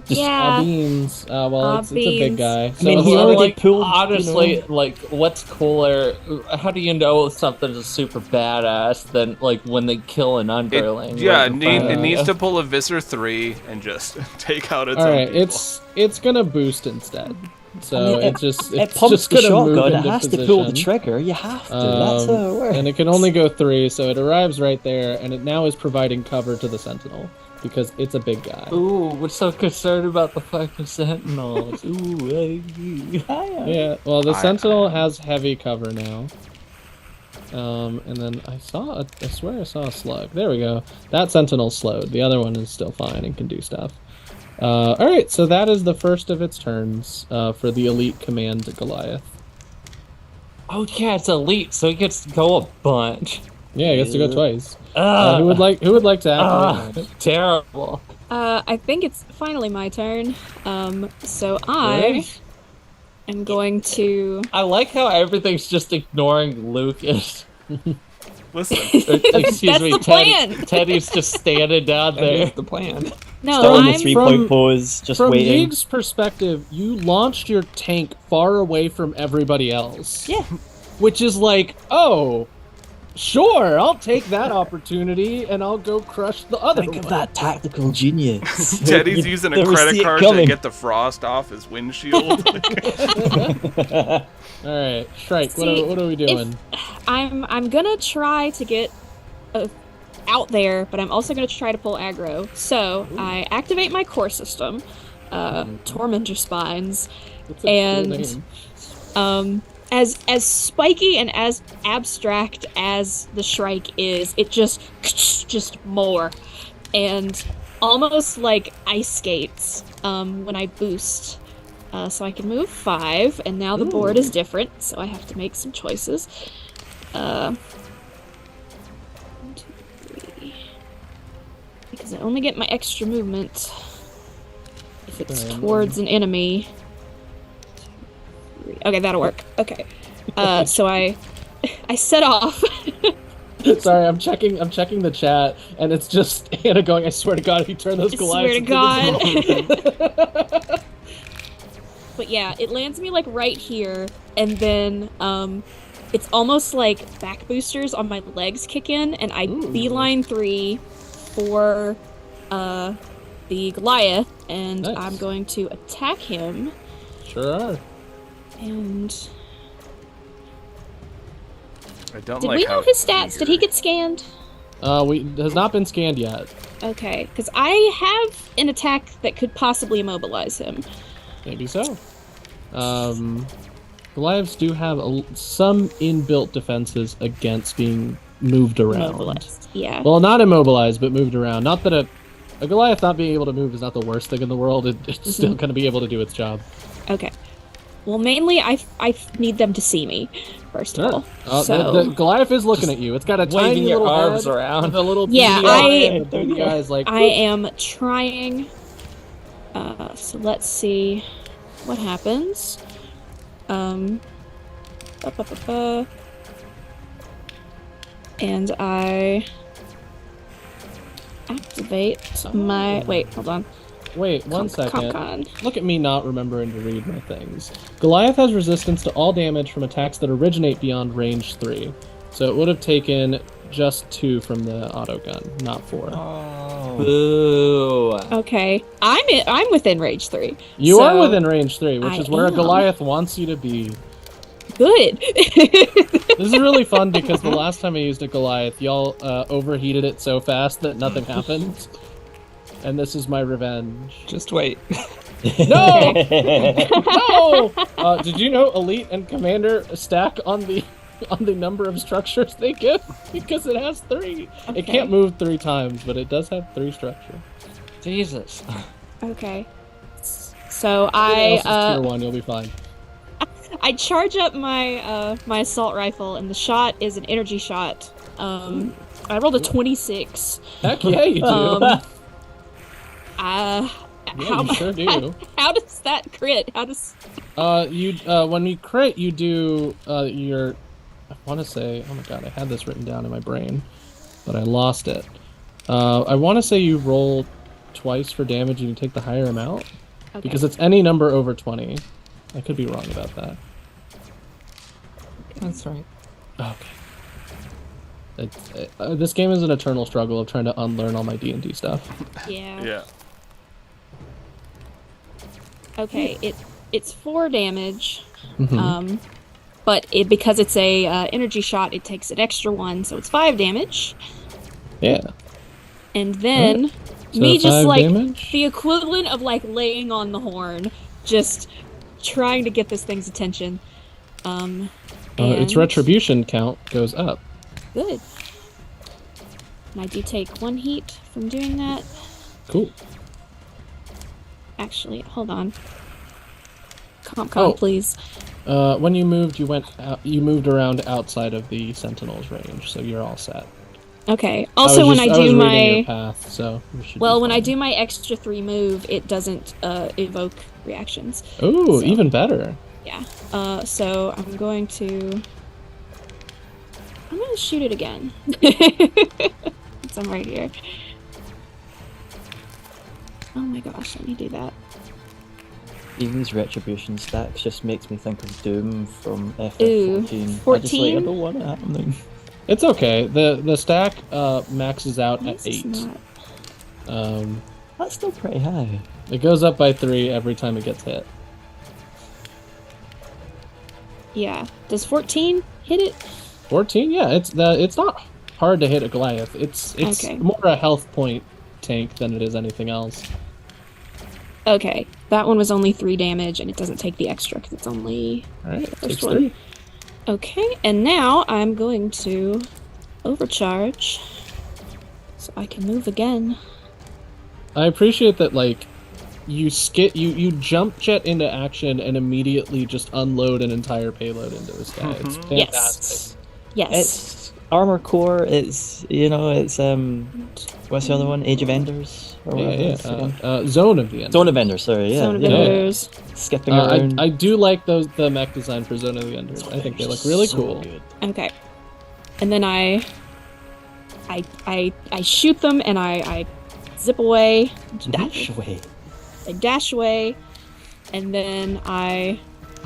Yeah. Beans. Well, it's a big beans. guy. I mean, So, he Well, already like, pulled, honestly, you know. like, what's cooler? How do you know something's super badass than like when they kill an underling? Yeah, right in front of it of needs you? to pull a Visor 3 and just take out its all own right, people. it's gonna boost instead. So I mean, it's It pumps just the gonna move shotgun, it into has position. to pull the trigger, you have to. That's how it works. And it can only go 3, so it arrives right there, and it now is providing cover to the sentinel because it's a big guy. Ooh, we're so concerned about the fucking sentinels. Ooh, Yeah, well, the I- sentinel has heavy cover now. And then I swear I saw a slug. There we go. That sentinel's slowed. The other one is still fine and can do stuff. Alright, so that is the first of its turns for the elite command Goliath. Oh yeah, it's elite, so it gets to go a bunch. Yeah, he gets to go twice. Ah, Who would like to activate that? terrible. I think it's finally my turn. So Really? I am going to. I like how everything's just ignoring Lucas. Listen, Excuse That's me, the plan. Teddy's just standing down That is there. the plan. No, Still in the I'm. 3-point pose, just From waiting. Yeeg's perspective, you launched your tank far away from everybody else. Yeah. Which is like, oh, sure, I'll take that opportunity and I'll go crush the other Think of one. that tactical genius. Teddy's You using a never see credit it card to coming. get the frost off his windshield. All right, Shrike, See, what are we doing? I'm gonna try to get out there, but I'm also gonna try to pull aggro. So I activate my core system, Tormentor Spines, That's a cool and name. as spiky and as abstract as the Shrike is, it just more, and almost like ice skates when I boost. So I can move 5, and now the board is different, so I have to make some choices. 1, 2, 3. Because I only get my extra movement if it's towards an enemy. 2, 3. Okay, that'll work. Okay. So I set off. Sorry, I'm checking the chat, and it's just Anna going, I swear to God, if you turn those I Goliaths swear to into God. But yeah, it lands me like right here, and then it's almost like back boosters on my legs kick in, and I beeline 3 for the Goliath, and Nice. I'm going to attack him. Sure are. And I don't did like we how know his stats? Did he eager- get scanned? Has not been scanned yet. Okay, because I have an attack that could possibly immobilize him. Maybe so. Goliaths do have some inbuilt defenses against being moved around. Immobilized. Yeah. Well, not immobilized, but moved around. Not that a Goliath not being able to move is not the worst thing in the world. It's still going to be able to do its job. Okay. Well, mainly I need them to see me first of all. So The Goliath is looking at you. It's got a tiny Waving your little arms head around. with a little Yeah, beady eye and a beady eyes like. I am trying. So let's see what happens. Ba, ba, ba, ba. And I activate my. Wait, hold on. Wait, one second. Con. Look at me not remembering to read my things. Goliath has resistance to all damage from attacks that originate beyond range 3. So it would have taken just 2 from the auto gun, not 4. Oh. Boo. Okay, I'm within range 3. You So, are within range 3, which I is where a am. Goliath wants you to be. Good. This is really fun because the last time I used a Goliath, y'all overheated it so fast that nothing happened. And this is my revenge. Just wait. No! No! Did you know Elite and Commander stack on the number of structures they give? Because it has 3. Okay. It can't move 3 times, but it does have 3 structure. Jesus. Okay. So Everything else is I tier 1, you'll be fine. I charge up my my assault rifle, and the shot is an energy shot. I rolled a 26. Heck yeah, you do. Yeah, you sure do. How does that crit? How does? When you crit, you do your. I want to say, oh my god, I had this written down in my brain, but I lost it. I want to say you roll twice for damage and you take the higher amount because it's any number over 20. I could be wrong about that. That's right. Okay. This game is an eternal struggle of trying to unlearn all my D&D stuff. Yeah. Yeah. Okay. It's 4 damage. Mhm. But because it's a energy shot, it takes an extra 1, so it's 5 damage. Yeah. And then So me just 5 like damage? the equivalent of like laying on the horn, just trying to get this thing's attention. Its And- retribution count goes up. Good. And I do take 1 heat from doing that. Cool. Actually, hold on. Comp, Oh. please. When you moved, you moved around outside of the Sentinel's range, so you're all set. Okay. Also, when I was do reading my your path, so you should be when I fine. do my extra 3 move, it doesn't evoke reactions. Ooh, so- even better. Yeah. So I'm going to shoot it again. Since I'm right here. Oh my gosh, let me do that. Even these retribution stacks just makes me think of Doom from Ooh, FF14. I just 14? I don't want it happening. It's okay. The stack maxes out at This is 8. not- That's still pretty high. It goes up by 3 every time it gets hit. Yeah. Does 14 hit it? 14, yeah. It's not hard to hit a Goliath. It's Okay. more a health point tank than it is anything else. Okay. That one was only 3 damage, and it doesn't take the extra because it's only All right, First takes one. 3. Okay, and now I'm going to overcharge so I can move again. I appreciate that, like, you jump jet into action and immediately just unload an entire payload into this guy. It's fantastic. Yes. Yes. It's Armor Core. It's what's the other one? Age of Enders or whatever. it's again. Zone of the End. Zone of Enders. Sorry, yeah. Zone of yeah. Enders. Skipping around. I do like the mech design for Zone of the Enders. I think they look really So cool. good. Okay. And then I shoot them and I zip away. Dash away. I dash away. And then I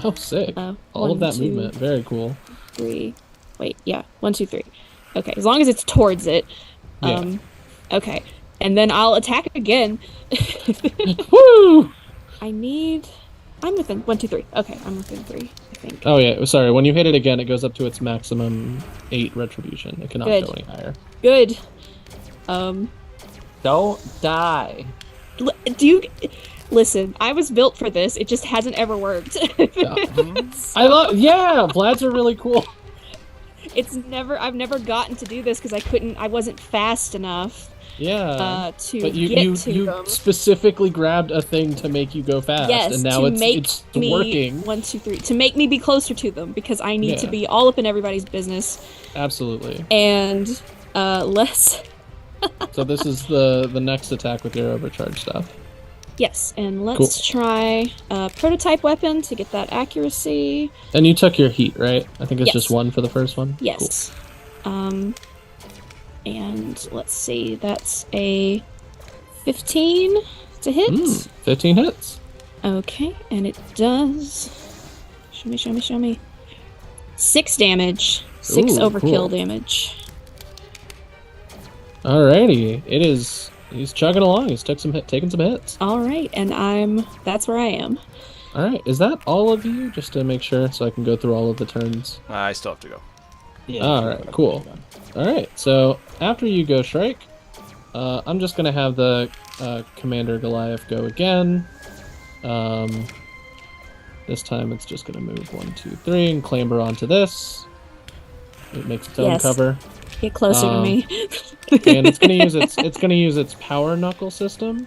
Oh, sick. All one, of that 2, movement. Very cool. 3. Wait, yeah. 1, 2, 3. Okay, as long as it's towards it. Yeah. Okay. And then I'll attack again. Woo! I'm within 1, 2, 3. Okay, I'm within 3, I think. Oh, yeah. Sorry. When you hit it again, it goes up to its maximum 8 retribution. It cannot Good. go any higher. Good. Don't die. Listen, I was built for this. It just hasn't ever worked. I love. Yeah, Vlads are really cool. I've never gotten to do this because I wasn't fast enough Yeah. to But you get to you them. specifically grabbed a thing to make you go fast, Yes, and now to it's make it's me working. 1, 2, 3 to make me be closer to them because I need to Yeah. be all up in everybody's business Absolutely. and less. So this is the next attack with your overcharge stuff. Yes, and let's Cool. try prototype weapon to get that accuracy. And you took your heat, right? I think it's Yes. just one for the first one. Yes. And let's see, that's a 15 to hit. Cool. 15 hits. Okay, and it does. Show me. 6 damage. 6 Ooh, overkill cool. damage. Alrighty, he's chugging along. He's taking some hits. All right, and that's where I am. All right, is that all of you? Just to make sure, so I can go through all of the turns. I still have to go. Yeah. All right, cool. All right, so after you go, Shrike, I'm just gonna have the Commander Goliath go again. This time it's just gonna move 1, 2, 3 and clamber onto this. It makes its own Yes. cover, Get closer to me. and it's gonna use its power knuckle system.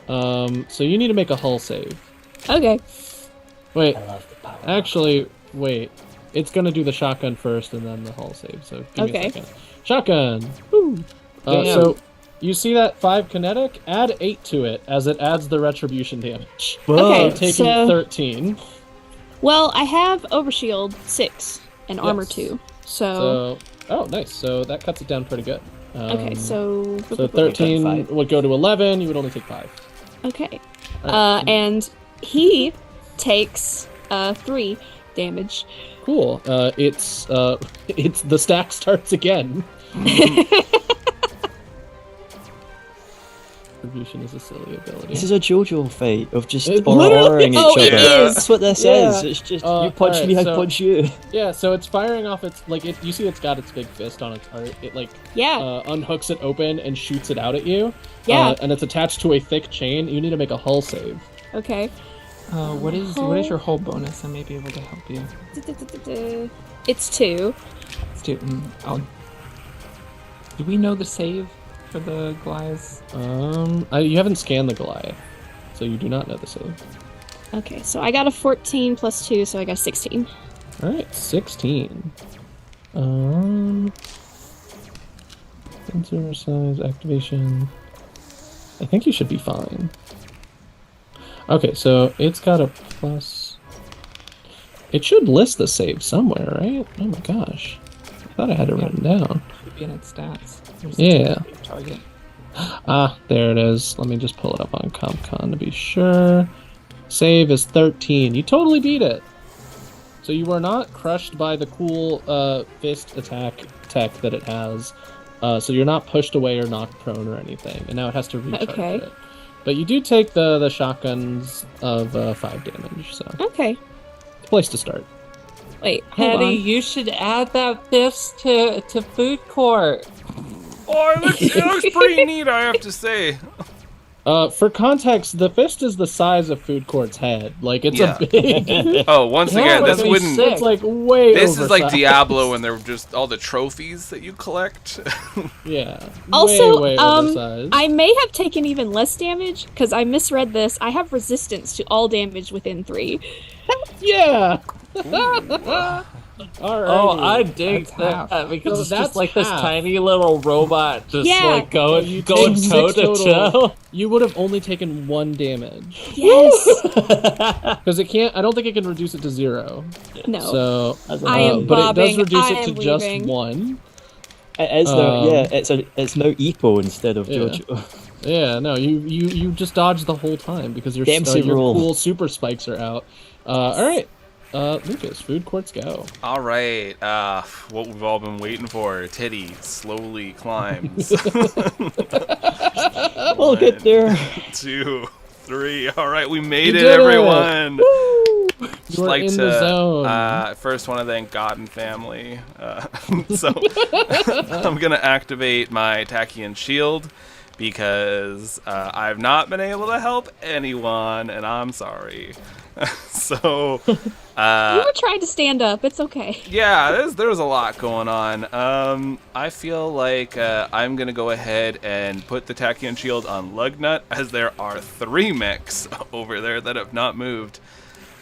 So you need to make a hull save. Okay. Wait, I love the power. actually, wait. It's gonna do the shotgun first and then the hull save. So give me Okay. a second. Shotgun. Woo. Damn. So you see that 5 kinetic? Add 8 to it as it adds the retribution damage. Okay, So taking so 13. well, I have overshield 6 and armor Yes. 2. So, Oh, nice. So that cuts it down pretty good. okay, so 13 5. would go to 11. You would only take 5. okay. Alright. And he takes 3 damage. Cool. It's the stack starts again. Retribution is a silly ability. This is a JoJo fight of just It auraing each Oh, other. it is. That's what this Yeah. is. It's just Uh, you punch alright, me, I so- punch you. Yeah, so it's firing off its you see it's got its big fist on its heart. It Yeah. unhooks it open and shoots it out at you. Yeah. And it's attached to a thick chain. You need to make a hull save. Okay. What is your whole bonus? I may be able to help you. It's 2. Let's do. Do we know the save for the Goliath? You haven't scanned the Goliath, so you do not know the save. Okay, so I got a 14 plus 2, so I got 16. All right, 16. Sensor size activation. I think you should be fine. Okay, so it's got a plus. It should list the save somewhere, right? Oh my gosh, I thought I had it written down. Should be in its stats. There's Yeah. the target. Ah, there it is. Let me just pull it up on CompCon to be sure. Save is 13. You totally beat it. So you are not crushed by the cool fist attack tech that it has. So you're not pushed away or knocked prone or anything. And now it has to recharge Okay. it. But you do take the shotguns of 5 damage. So Okay. it's a place to start. Wait, hold Teddy, on. you should add that fist to food court. Oh, it looks pretty neat, I have to say. For context, the fist is the size of Food Court's head. Like, it's Yeah. a big... Oh, once Yeah, again, this that'd be wouldn't. sick. It's like way This is like oversized. Diablo when they're just all the trophies that you collect. Yeah. Also, way oversized. I may have taken even less damage because I misread this. I have resistance to all damage within 3. Yeah. All right. Oh, I dig That's that half. because So it's that's just like this half. tiny little robot just Yeah. like going You going take toe 6 to total. toe. You would have only taken 1 damage Yes. because it can't. I don't think it can reduce it to 0. No. So, I am but it bobbing. does reduce I it to am just leaving. 1. It is now, Um, yeah, it's now Epo instead of Yeah. JoJo. Yeah. No. You just dodge the whole time because your Dempsey your rule. cool super spikes are out. All right. Lucas, food courts go. All right, what we've all been waiting for. Teddy slowly climbs. We'll get there. 2, 3. All right, we made You it, did it. everyone. Just You are like in to the zone. first want to thank God and family. So I'm gonna activate my Tachyon shield because I've not been able to help anyone, and I'm sorry. So, We were trying to stand up. It's okay. yeah, there's a lot going on. I feel like I'm gonna go ahead and put the tachyon shield on Lugnut, as there are 3 mechs over there that have not moved.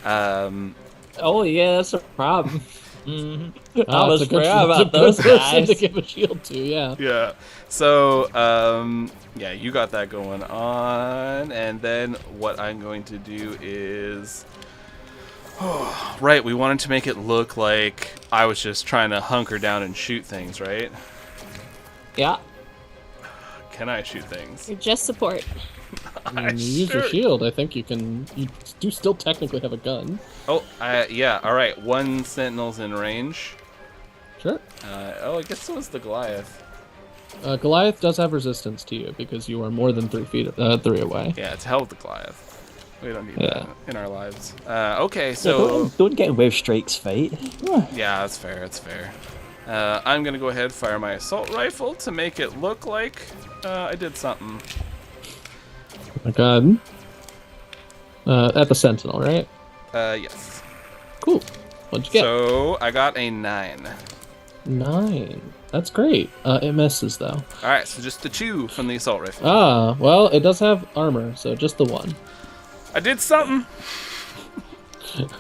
Oh yeah, that's a problem. I That's was a good, forgot that's a about good those person guys. to give a shield to, yeah. Yeah. So, yeah, you got that going on, and then what I'm going to do is, right, we wanted to make it look like I was just trying to hunker down and shoot things, right? Yeah. Can I shoot things? You're just support. When you use your shield, I think you do still technically have a gun. Oh, yeah, all right. 1 sentinel's in range. Sure. I guess so is the Goliath. Goliath does have resistance to you because you are more than 3 feet, 3 away. Yeah, it's hell with the Goliath. We don't need Yeah. that in our lives. Okay, Yeah, so... don't get wave strikes fight. Yeah, that's fair, that's fair. I'm gonna go ahead and fire my assault rifle to make it look like I did something. Oh my god. At the Sentinel, right? Yes. Cool. What'd you get? So, I got a 9. 9. That's great. It misses, though. Alright, so just the 2 from the assault rifle. Ah, well, it does have armor, so just the 1. I did something!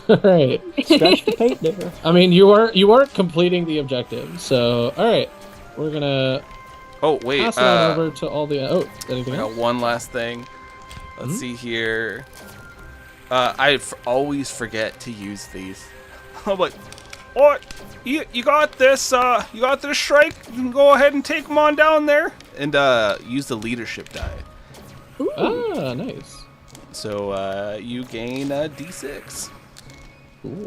Alright. Scratch the paint there. I mean, you are completing the objective, so... Alright. We're gonna Oh, wait, pass it on over to all the... Oh, I anything got else? one last thing. Let's see here. I always forget to use these. I'm like, oh, you got this, Shrike. You can go ahead and take them on down there. And use the leadership die. Ooh. Ah, nice. So you gain a d6. Cool.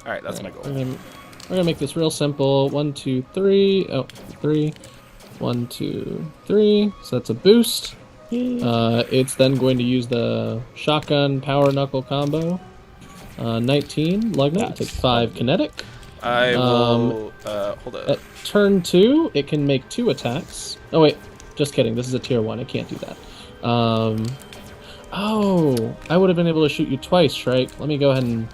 Alright, that's my goal. We're gonna make this real simple. 1, 2, 3. Oh, 3. 1, 2, 3. So that's a boost. It's then going to use the shotgun power knuckle combo. 19 Lugnut, take 5 kinetic. I will hold up. At turn 2, it can make 2 attacks. Oh wait, just kidding. This is a tier 1. It can't do that. Oh, I would have been able to shoot you twice, Shrike. Let me go ahead and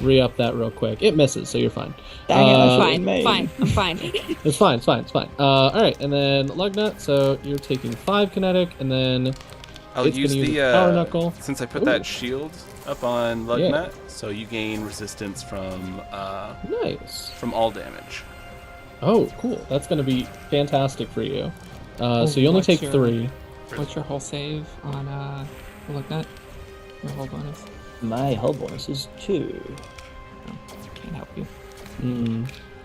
re-up that real quick. It misses, so you're fine. Dang it, I should've Fine, made. fine. I'm fine. It's fine, it's fine, it's fine. Alright, and then Lugnut, so you're taking 5 kinetic, and then I'll it's use gonna the power knuckle. since I put Ooh. that shield up on Lugnut, so you gain resistance from Nice. all damage. Oh, cool. That's going to be fantastic for you. Oh, So you only what's take your- 3. What's your whole save on look that? Your whole bonus? My hull bonus is 2. Can't help you.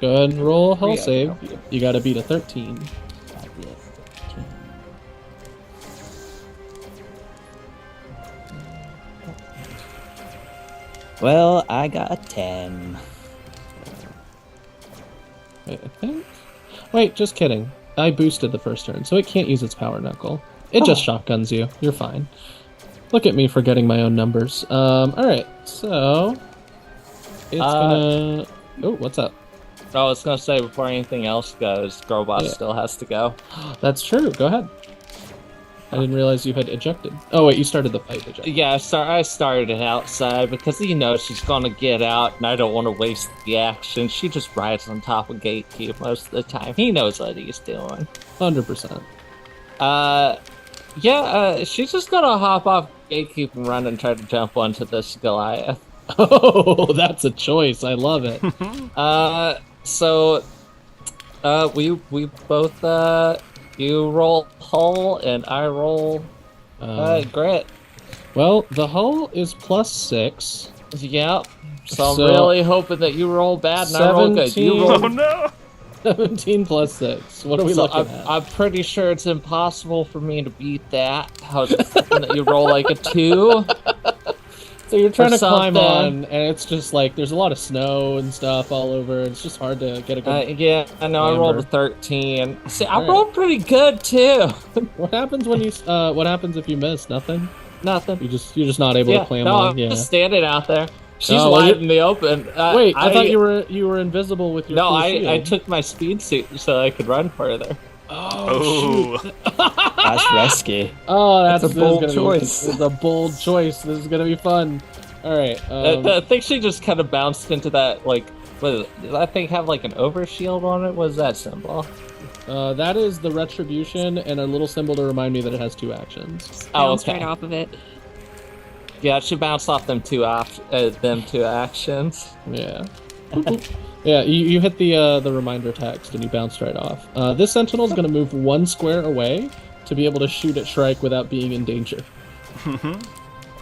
Go ahead and roll hull Yeah, save. help you. You got to beat a 13. I did 13. Well, I got a 10. Wait, I think. Wait, just kidding. I boosted the first turn, so it can't use its power knuckle. It just shotguns you. You're fine. Look at me forgetting my own numbers. Alright, so. It's gonna. Oh, what's up? I was gonna say before anything else goes, Girlboss Yeah. still has to go. That's true. Go ahead. I didn't realize you had ejected. Oh, wait, you started the fight ejected. Yeah, I started it outside because she's gonna get out, and I don't want to waste the action. She just rides on top of Gatekeep most of the time. He knows what he's doing. 100%. She's just gonna hop off Gatekeep and run and try to jump onto this Goliath. Oh, that's a choice. I love it. We both you roll hull and I roll grit. Well, the hull is +6. Yep. So I'm So, really hoping that you roll bad and I roll good. You 17. roll. Oh no! 17 +6. What are we So looking at? I'm pretty sure it's impossible for me to beat that. How that you roll like a 2. So you're trying or to climb something. on, and it's just like there's a lot of snow and stuff all over. It's just hard to get a good. Yeah, I know. I rolled a Amber. 13. See, I Alright. rolled pretty good too. What happens when you? What happens if you miss? Nothing. Nothing. You're just not able Yeah, to climb no, on. I'm Yeah. just standing out there. She's Oh, well, wide you- in the open. Wait, I thought you were invisible with your. No, cool I shield. took my speed suit so I could run further. Oh, shoot. That's risky. Oh, That's a this is bold gonna choice. It's a bold choice. This is gonna be fun. All right. I think she just kind of bounced into that, like, does that thing have like an overshield on it? What is that symbol? That is the retribution and a little symbol to remind me that it has 2 actions. Bounce okay. right off of it. Yeah, she bounced off them two actions. Yeah. Yeah, you hit the reminder text and you bounced right off. This sentinel is going to move 1 square away to be able to shoot at Shrike without being in danger.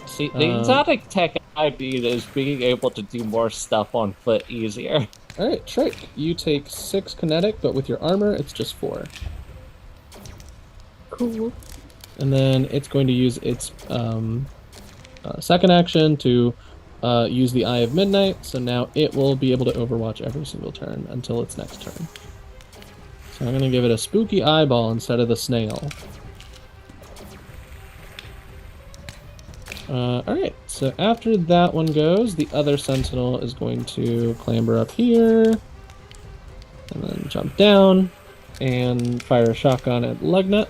See, the exotic tech I need is being able to do more stuff on foot easier. All right, Shrike, you take 6 kinetic, but with your armor, it's just 4. Cool. And then it's going to use its second action to use the Eye of Midnight, so now it will be able to overwatch every single turn until its next turn. So I'm going to give it a spooky eyeball instead of the snail. Alright, so after that one goes, the other sentinel is going to clamber up here, and then jump down, and fire a shotgun at Lugnut.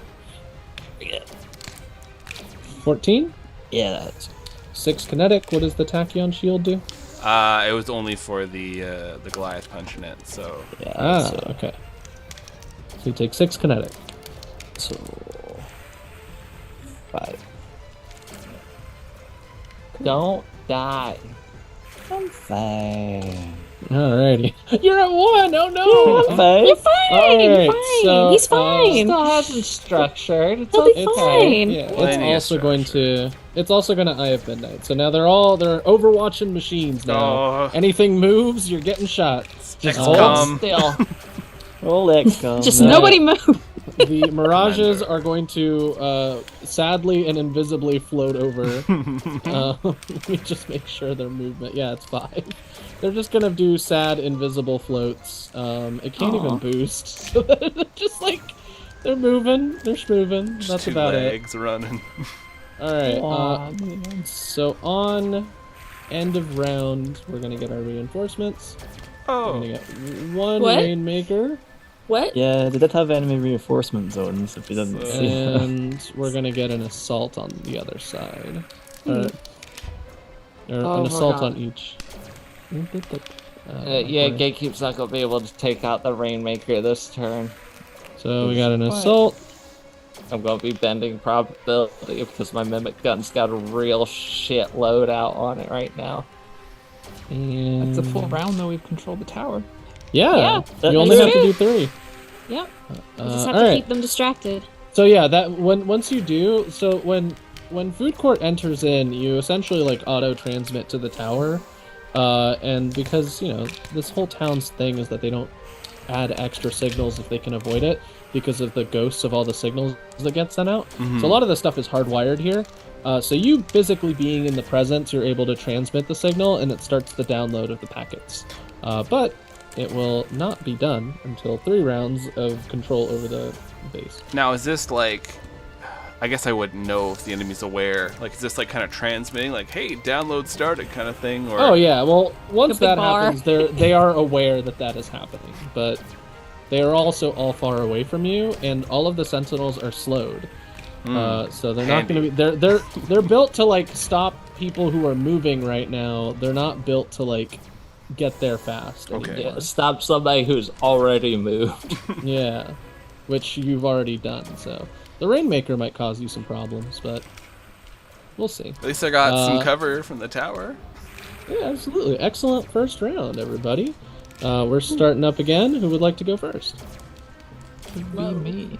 14? Yeah, that's 6 kinetic. What does the tachyon shield do? It was only for the Goliath punching it, so yeah. Okay. So you take 6 kinetic. So 5. Don't die. I'm fine. Alrighty. You're at 1! Oh no! I'm fine. You're fine. Alright, You're fine. so, He's fine. Still hasn't structured. It's He'll be okay. fine. Yeah, Plenty it's of also going structure. to. It's also going to Eye of Midnight. So now they're overwatching machines now. Oh. Anything moves, you're getting shot. Just hold come. Still. Roll XCOM. Just Alright. nobody move. The mirages are going to sadly and invisibly float over. Let me just make sure their movement. Yeah, it's 5. They're just gonna do sad invisible floats. It can't even boost. So they're just like they're moving. They're schmoving. That's 2 about it. legs running. All right. Aw, man. So on end of round, we're gonna get our reinforcements. We're Oh, gonna get 1 What? Rainmaker, What? Yeah, they did have enemy reinforcement zones if you didn't see. and we're gonna get an assault on the other side. Or Oh an my assault God. on each. Yeah, Gatekeep's not gonna be able to take out the Rainmaker this turn. So we got an What? assault. I'm gonna be bending probability because my Mimic Gun's got a real shit load out on it right now. And That's a full round, though. We've controlled the tower. Yeah, Yeah, you only that's have to do 3. Yep. You just have all to right. keep them distracted. So yeah, that once you do, so when Food Court enters in, you essentially like auto transmit to the tower, and because this whole town's thing is that they don't add extra signals if they can avoid it because of the ghosts of all the signals that get sent out. So a lot of the stuff is hardwired here. So you physically being in the presence, you're able to transmit the signal, and it starts the download of the packets. But it will not be done until 3 rounds of control over the base. now is this like? I guess I wouldn't know if the enemy's aware. Like, is this like kind of transmitting, like, "Hey, download started," kind of thing? Or Oh yeah, well once The big that bar. happens, they are aware that is happening, but they are also all far away from you, and all of the sentinels are slowed. So they're not going to be. They're built to like stop people who are moving right now. They're not built to like get there fast. Okay. anymore. Yeah, stop somebody who's already moved. Yeah, which you've already done. So the Rainmaker might cause you some problems, but we'll see. At least I got some Uh, cover from the tower. Yeah, absolutely. Excellent first round, everybody. We're starting up again. Who would like to go first? Could be me.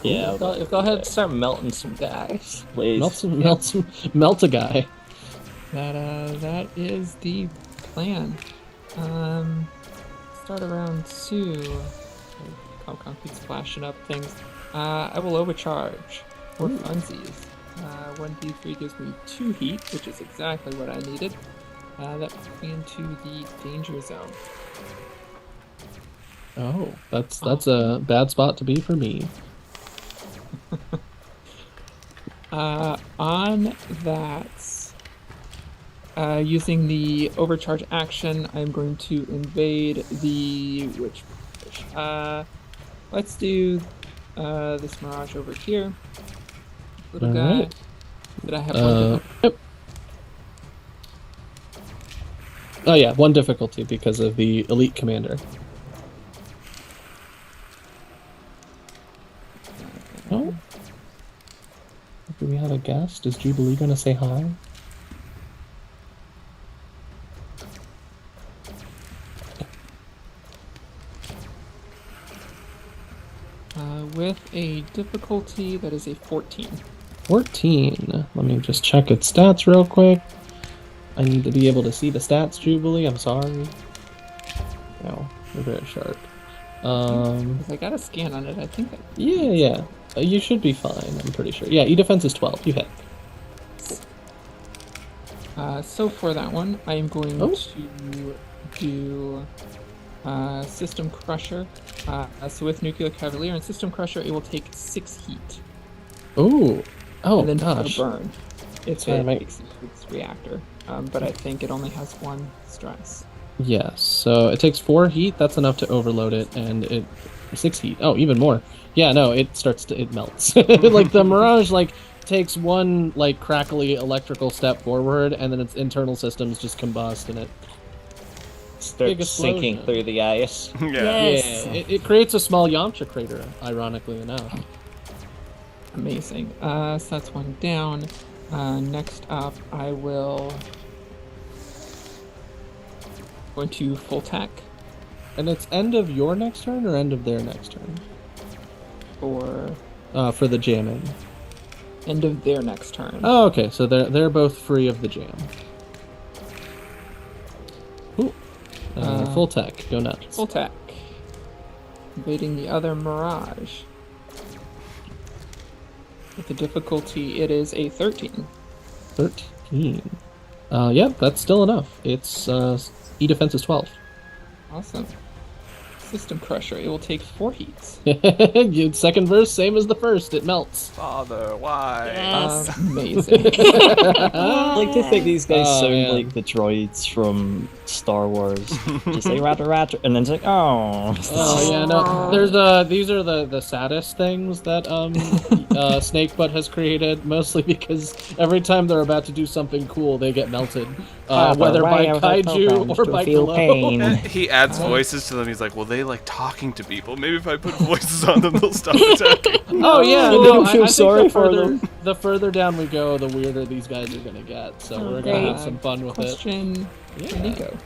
Yeah, Go ahead and start melting some guys. please. Melt a guy. That is the plan. Start around 2. Concrete's flashing up things. I will overcharge for funsies. 1d3 gives me 2 heat, which is exactly what I needed. That puts me into the danger zone. Oh, that's a bad spot to be for me. On that, using the overcharge action, I'm going to invade the let's do this mirage over here. Little All guy. right. Did I have one Yep. Oh yeah, one difficulty because of the elite commander. Oh. Do we have a guest? Is Jubilee gonna say hi? With a difficulty that is a 14. 14. Let me just check its stats real quick. I need to be able to see the stats, Jubilee. I'm sorry. No, you're very sharp. 'Cause I got a scan on it. I think. Yeah. You should be fine. I'm pretty sure. Yeah, E-defense is 12. You hit. So for that one, I am going Oh. to do System Crusher. So with Nuclear Cavalier and System Crusher, it will take 6 heat. Oh And then gosh. burn if Sorry, it mate. makes its reactor. But I think it only has 1 stress. Yes. So it takes 4 heat. That's enough to overload it, and it 6 heat. Oh, even more. Yeah. No, it melts. Like the Mirage, takes one crackly electrical step forward, and then its internal systems just combust, and it Starts sinking explosion. through the ice. Yeah. Yes. it creates a small Yamcha crater. Ironically enough. Amazing. So that's 1 down. Next up, I will go into full tech And it's end of your next turn or end of their next turn? for For the jamming. end of their next turn. Oh, okay. So they're both free of the jam. Ooh. Full tech. Go nuts. Full tech. Invading the other Mirage. With the difficulty, it is a 13. 13. Yep, that's still enough. It's E defense is 12. Awesome. System Crusher, it will take 4 heats. Second verse, same as the first. It melts. Father, why? Yes. Amazing. I like to think these guys Oh, sound man. like the droids from Star Wars. Just like rat, and then it's like, oh. Oh yeah, no. There's these are the saddest things that Snakebutt has created, mostly because every time they're about to do something cool, they get melted, whether by kaiju or by feel glow. pain. He adds voices to them. He's like, well, they like talking to people. Maybe if I put voices on them, they'll stop attacking. Oh yeah, You no, don't feel I think sorry the for further, them. the further down we go, the weirder these guys are gonna get. So Oh, we're great. gonna have some fun with it. Question for Yeah. Nico.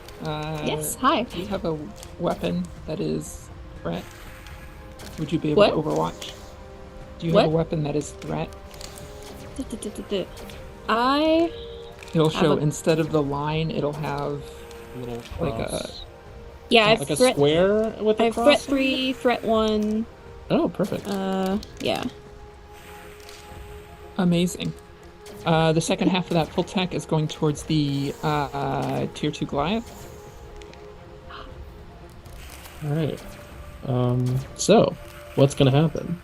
Yes. Hi. Do you have a weapon that is threat? Would you be able What? to Overwatch? Do you What? have a weapon that is threat? I It'll Have show a- instead of the line, it'll have Little like cross. yeah, I've like a threat. square with I a have cross. threat 3, threat 1. Oh, perfect. Yeah. amazing. The second half of that full tech is going towards the tier 2 Goliath. All right. So, what's gonna happen?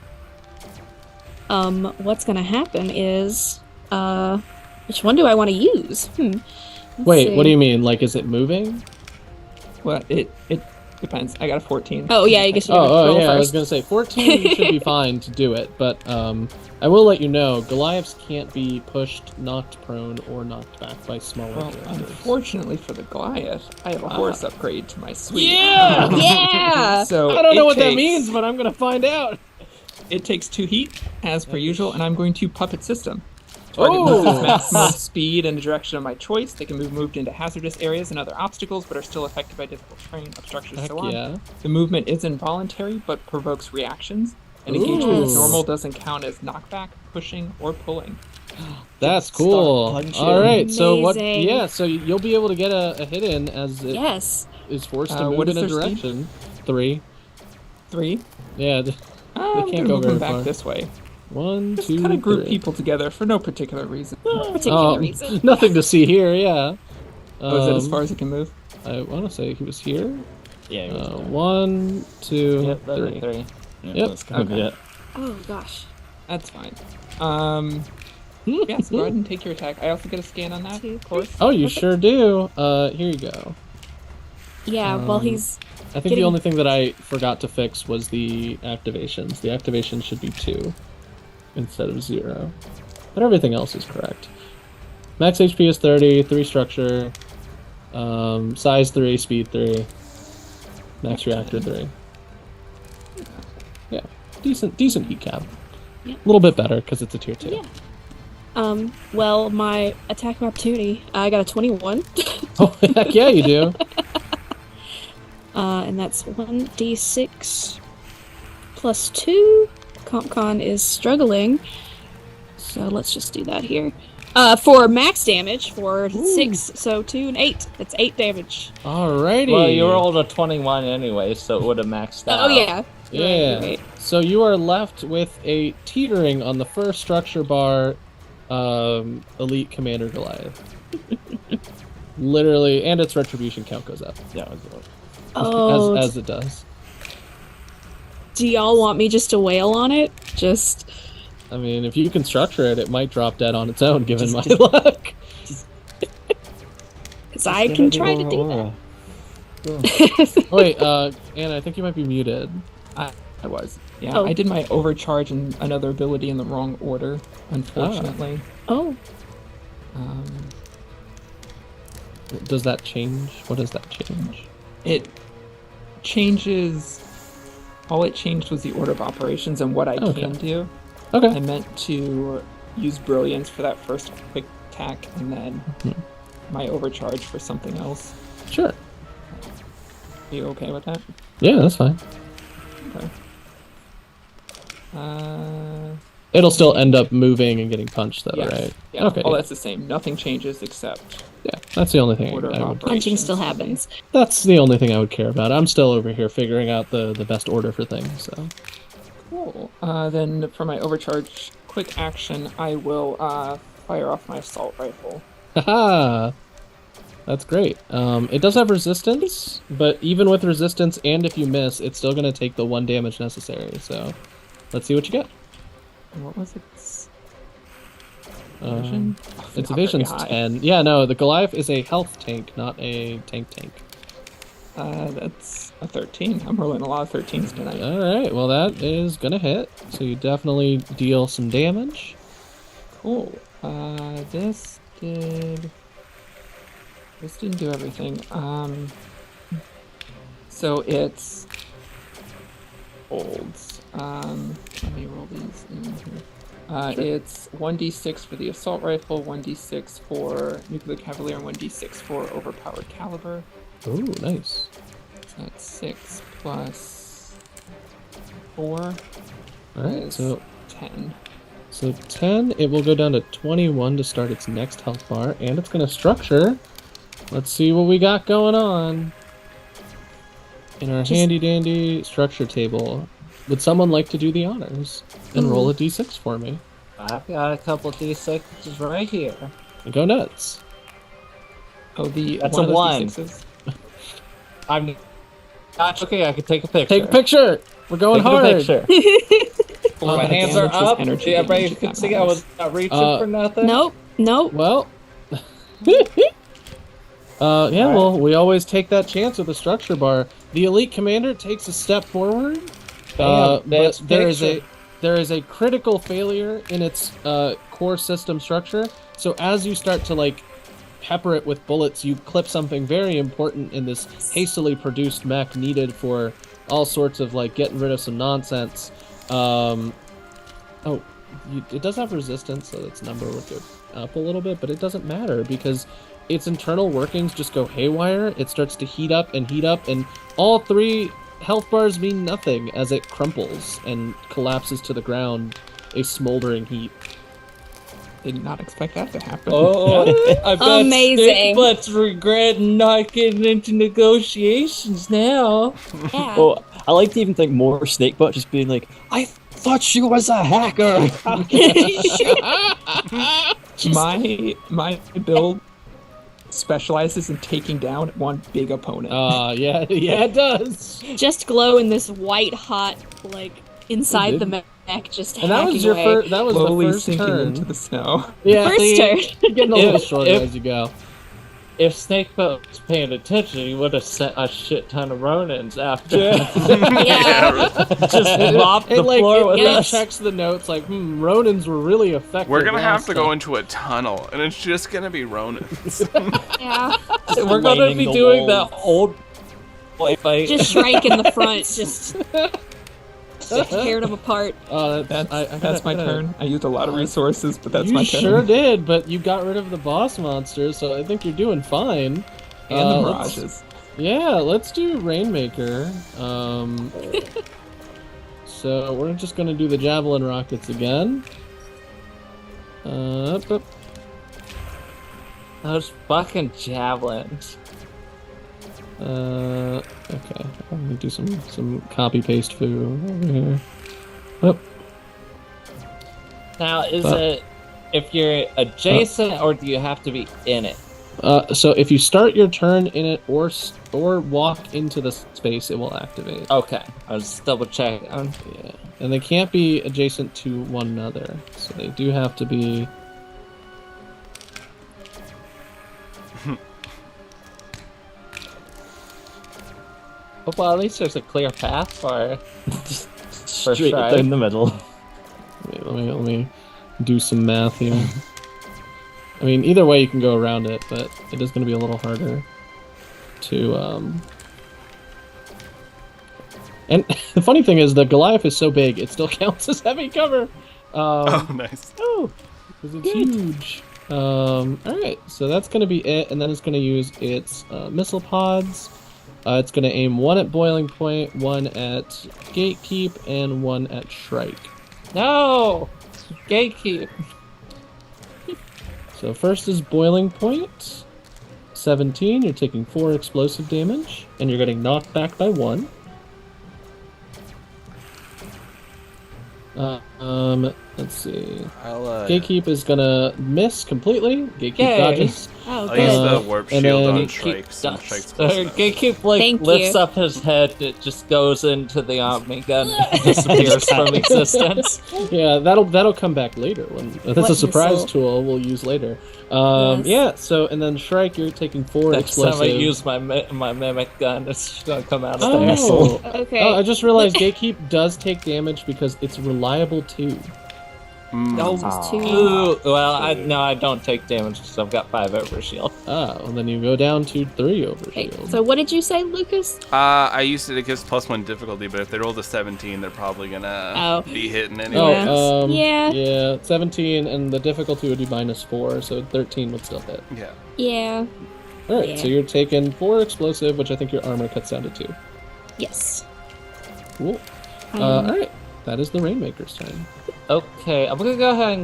What's gonna happen is, which one do I want to use? Let's Wait, what do see. you mean? Like, is it moving? Well, it depends. I got a 14. Oh yeah, I guess you Oh, roll yeah. I was first. gonna say 14 should be fine to do it, but I will let you know Goliaths can't be pushed, knocked prone, or knocked back by smaller Well, characters. unfortunately for the Goliath, I have a horse upgrade to my suite. Yeah! Yeah. So I don't know it what that takes- means, but I'm gonna find out. It takes 2 heat, as per usual, and I'm going to puppet system. Target Oh! moves with maximum speed in the direction of my choice. They can be moved into hazardous areas and other obstacles, but are still affected by difficult terrain, obstructions, Heck so on. yeah. The movement is involuntary, but provokes reactions. And engagement Ooh. with normal doesn't count as knockback, pushing, or pulling. That's Start cool. punching. All right, so what? Amazing. Yeah, so you'll be able to get a hit in as it Yes. is forced to What move in is a their speed? direction. 3. 3. Yeah, I'm can't gonna go move very them back far. this way. 1, Just 2, kind of group 3. people together for no particular reason. Particular reason. Nothing to see here. Yeah. Oh, is that as far as it can move? I want to say he was here. Yeah, it was there. 1, 2, Yep, that's 3. 3. Yeah, Yep. that's kind of Okay. it. Oh gosh. That's fine. Yeah, so go ahead and take your attack. I also get a scan on that, of course. Oh, you Perfect. sure do. Here you go. Yeah, well, he's I think the getting- only thing that I forgot to fix was the activations. The activations should be 2 instead of 0. But everything else is correct. Max HP is 30, 3 structure, size 3, speed 3, max reactor 3. Yeah, decent heat cap. Yeah. A little bit better because it's a tier 2. Yeah. Well, my attack of opportunity, I got a 21. Oh, heck yeah, you do. And that's 1d6 plus 2. CompCon is struggling. So let's just do that here. For max damage, for 6, so 2 and 8. That's 8 damage. Alrighty. Well, you rolled a 21 anyway, so it would have maxed out. Oh, yeah. Yeah. Right. So you are left with a teetering on the first structure bar, elite commander Goliath. Literally, and its retribution count goes up. Yeah, Oh, as it does. do y'all want me just to wail on it? Just... I mean, if you can structure it, it might drop dead on its own, given my luck. Because I can try to do that. Oh, wait, Anna, I think you might be muted. I was. Yeah, Oh. I did my overcharge and another ability in the wrong order, unfortunately. Oh, Um, Does that change? What does that change? it changes. All it changed was the order of operations and what I Okay. can do. Okay. I meant to use brilliance for that first quick attack, and then my overcharge for something else. Sure. Are you okay with that? Yeah, that's fine. Okay. It'll still end up moving and getting punched, though, Yes. right? Yeah. Okay. All that's the same. Nothing changes except Yeah, that's the only thing order of I would. operations. punching still happens. That's the only thing I would care about. I'm still over here figuring out the best order for things. So. Cool. Then for my overcharge quick action, I will fire off my assault rifle. Haha! That's great. It does have resistance, but even with resistance and if you miss, it's still going to take the 1 damage necessary. So, let's see what you get. And what was its Um, evasion? its Not very evasion's high. 10. Yeah, no, the Goliath is a health tank, not a tank. That's a 13. I'm rolling a lot of 13s tonight. Alright, well that is going to hit. So you definitely deal some damage. Cool. This didn't do everything. So it's holds. Let me roll these in here. It's 1d6 for the assault rifle, 1d6 for nuclear cavalier, and 1d6 for overpowered caliber. Ooh, nice. So that's 6 plus 4 Alright, is so 10. 10, it will go down to 21 to start its next health bar, and it's going to structure. Let's see what we got going on in our handy-dandy structure table. Would someone like to do the honors and roll a d6 for me? I've got a couple D6s right here. And go nuts. Oh, That's one a of those 1. D6s? I'm not okay. I can take a picture. Take a picture! We're going Take hard! a picture. My hands are damage was up. energy Everybody damage, if can that see I was matters. not reaching for nothing. Nope. Well... yeah, well, we always take that chance with a structure bar. The elite commander takes a step forward, but that's there is picture. a critical failure in its core system structure. So as you start to like pepper it with bullets, you clip something very important in this hastily produced mech needed for all sorts of like getting rid of some nonsense. It does have resistance, so its number would go up a little bit, but it doesn't matter because its internal workings just go haywire. It starts to heat up, and all 3 health bars mean nothing as it crumples and collapses to the ground, a smoldering heap. Did not expect that to happen. Oh, I bet Amazing. Snakebutt's regretting not getting into negotiations now. Yeah. Well, I like to even think more Snakebutt just being like, I thought she was a hacker. My build specializes in taking down one big opponent. Yeah, it does. Just glow in this white hot, like, inside the mech, just And that was hacking your away. first. That was slowly the first sinking turn. into the snow. Yeah, First see, turn. you're getting a little If- shorter if- as you go. if Snakebutt was paying attention, he would have sent a shit ton of Ronins after. Yeah. Just mop the floor with it us. checks the notes like, Ronins were really effective. We're gonna have last to go time. into a tunnel, and it's just gonna be Ronins. Yeah. We're gonna Lining be the doing walls. that old boy fight. Just Shrike in the front, just tearing them apart. That's my turn. I used a lot of resources, but that's you my turn. sure did, but you got rid of the boss monster, so I think you're doing fine. And the let's- mirages. Yeah, let's do Rainmaker. So we're just gonna do the javelin rockets again. Up. Those fucking javelins. Okay. I'm gonna do some copy paste foo over here. Oh, Now, is But- it if you're adjacent, or do you have to be in it? so if you start your turn in it or walk into the space, it will activate. Okay, I was double checking. Yeah, and they can't be adjacent to one another, so they do have to be. Well, at least there's a clear path for. Straight sure. down the middle. Wait, let me do some math here. I mean, either way you can go around it, but it is going to be a little harder to. And the funny thing is, the Goliath is so big, it still counts as heavy cover. Oh, nice. Because it's huge. Alright, so that's going to be it, and then it's going to use its missile pods. It's going to aim one at Boiling Point, one at Gatekeep, and one at Shrike. No! Gatekeep. So first is Boiling Point. 17, you're taking 4 explosive damage, and you're getting knocked back by 1. Let's see. I'll Gatekeep is gonna miss completely. Gatekeep Yay. dodges. Oh, I'll use good. the warp and shield then on Gatekeep Shrike's. And Shrike's close enough. Gatekeep like Thank lifts you. up his head, it just goes into the Omni gun and disappears from existence. Yeah, that'll come back later. That's a What surprise missile? tool we'll use later. Yes. Yeah. So and then Shrike, you're taking 4 Next time explosive. I use my mimic gun, it's just gonna come out of Oh. the missile. Okay. Oh, I just realized Gatekeep does take damage because it's reliable too. No. It's too. Ooh, well, I don't take damage because I've got 5 overshield. Oh, and then you go down to 3 over Okay, shield. so what did you say, Lucas? I used it gives +1 difficulty, but if they roll a 17, they're probably gonna be hitting anyway. Oh, Yeah. yeah, 17, and the difficulty would be -4, so 13 would still hit. Yeah. Yeah. All right, Yeah. so you're taking 4 explosive, which I think your armor cuts down to 2. Yes. Cool. Um, All right, that is the Rainmaker's turn. Okay, I'm gonna go ahead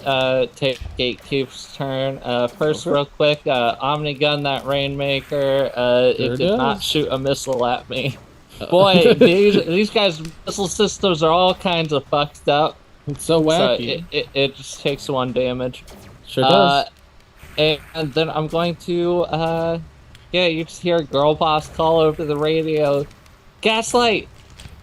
and take Gatekeep's turn. First, Okay. real quick, Omni gun that Rainmaker. Sure It did not does. shoot a missile at me. Boy, these guys' missile systems are all kinds of fucked up. It's so So wacky. it just takes 1 damage. Sure does. And then I'm going to, you just hear a girl boss call over the radio. Gaslight,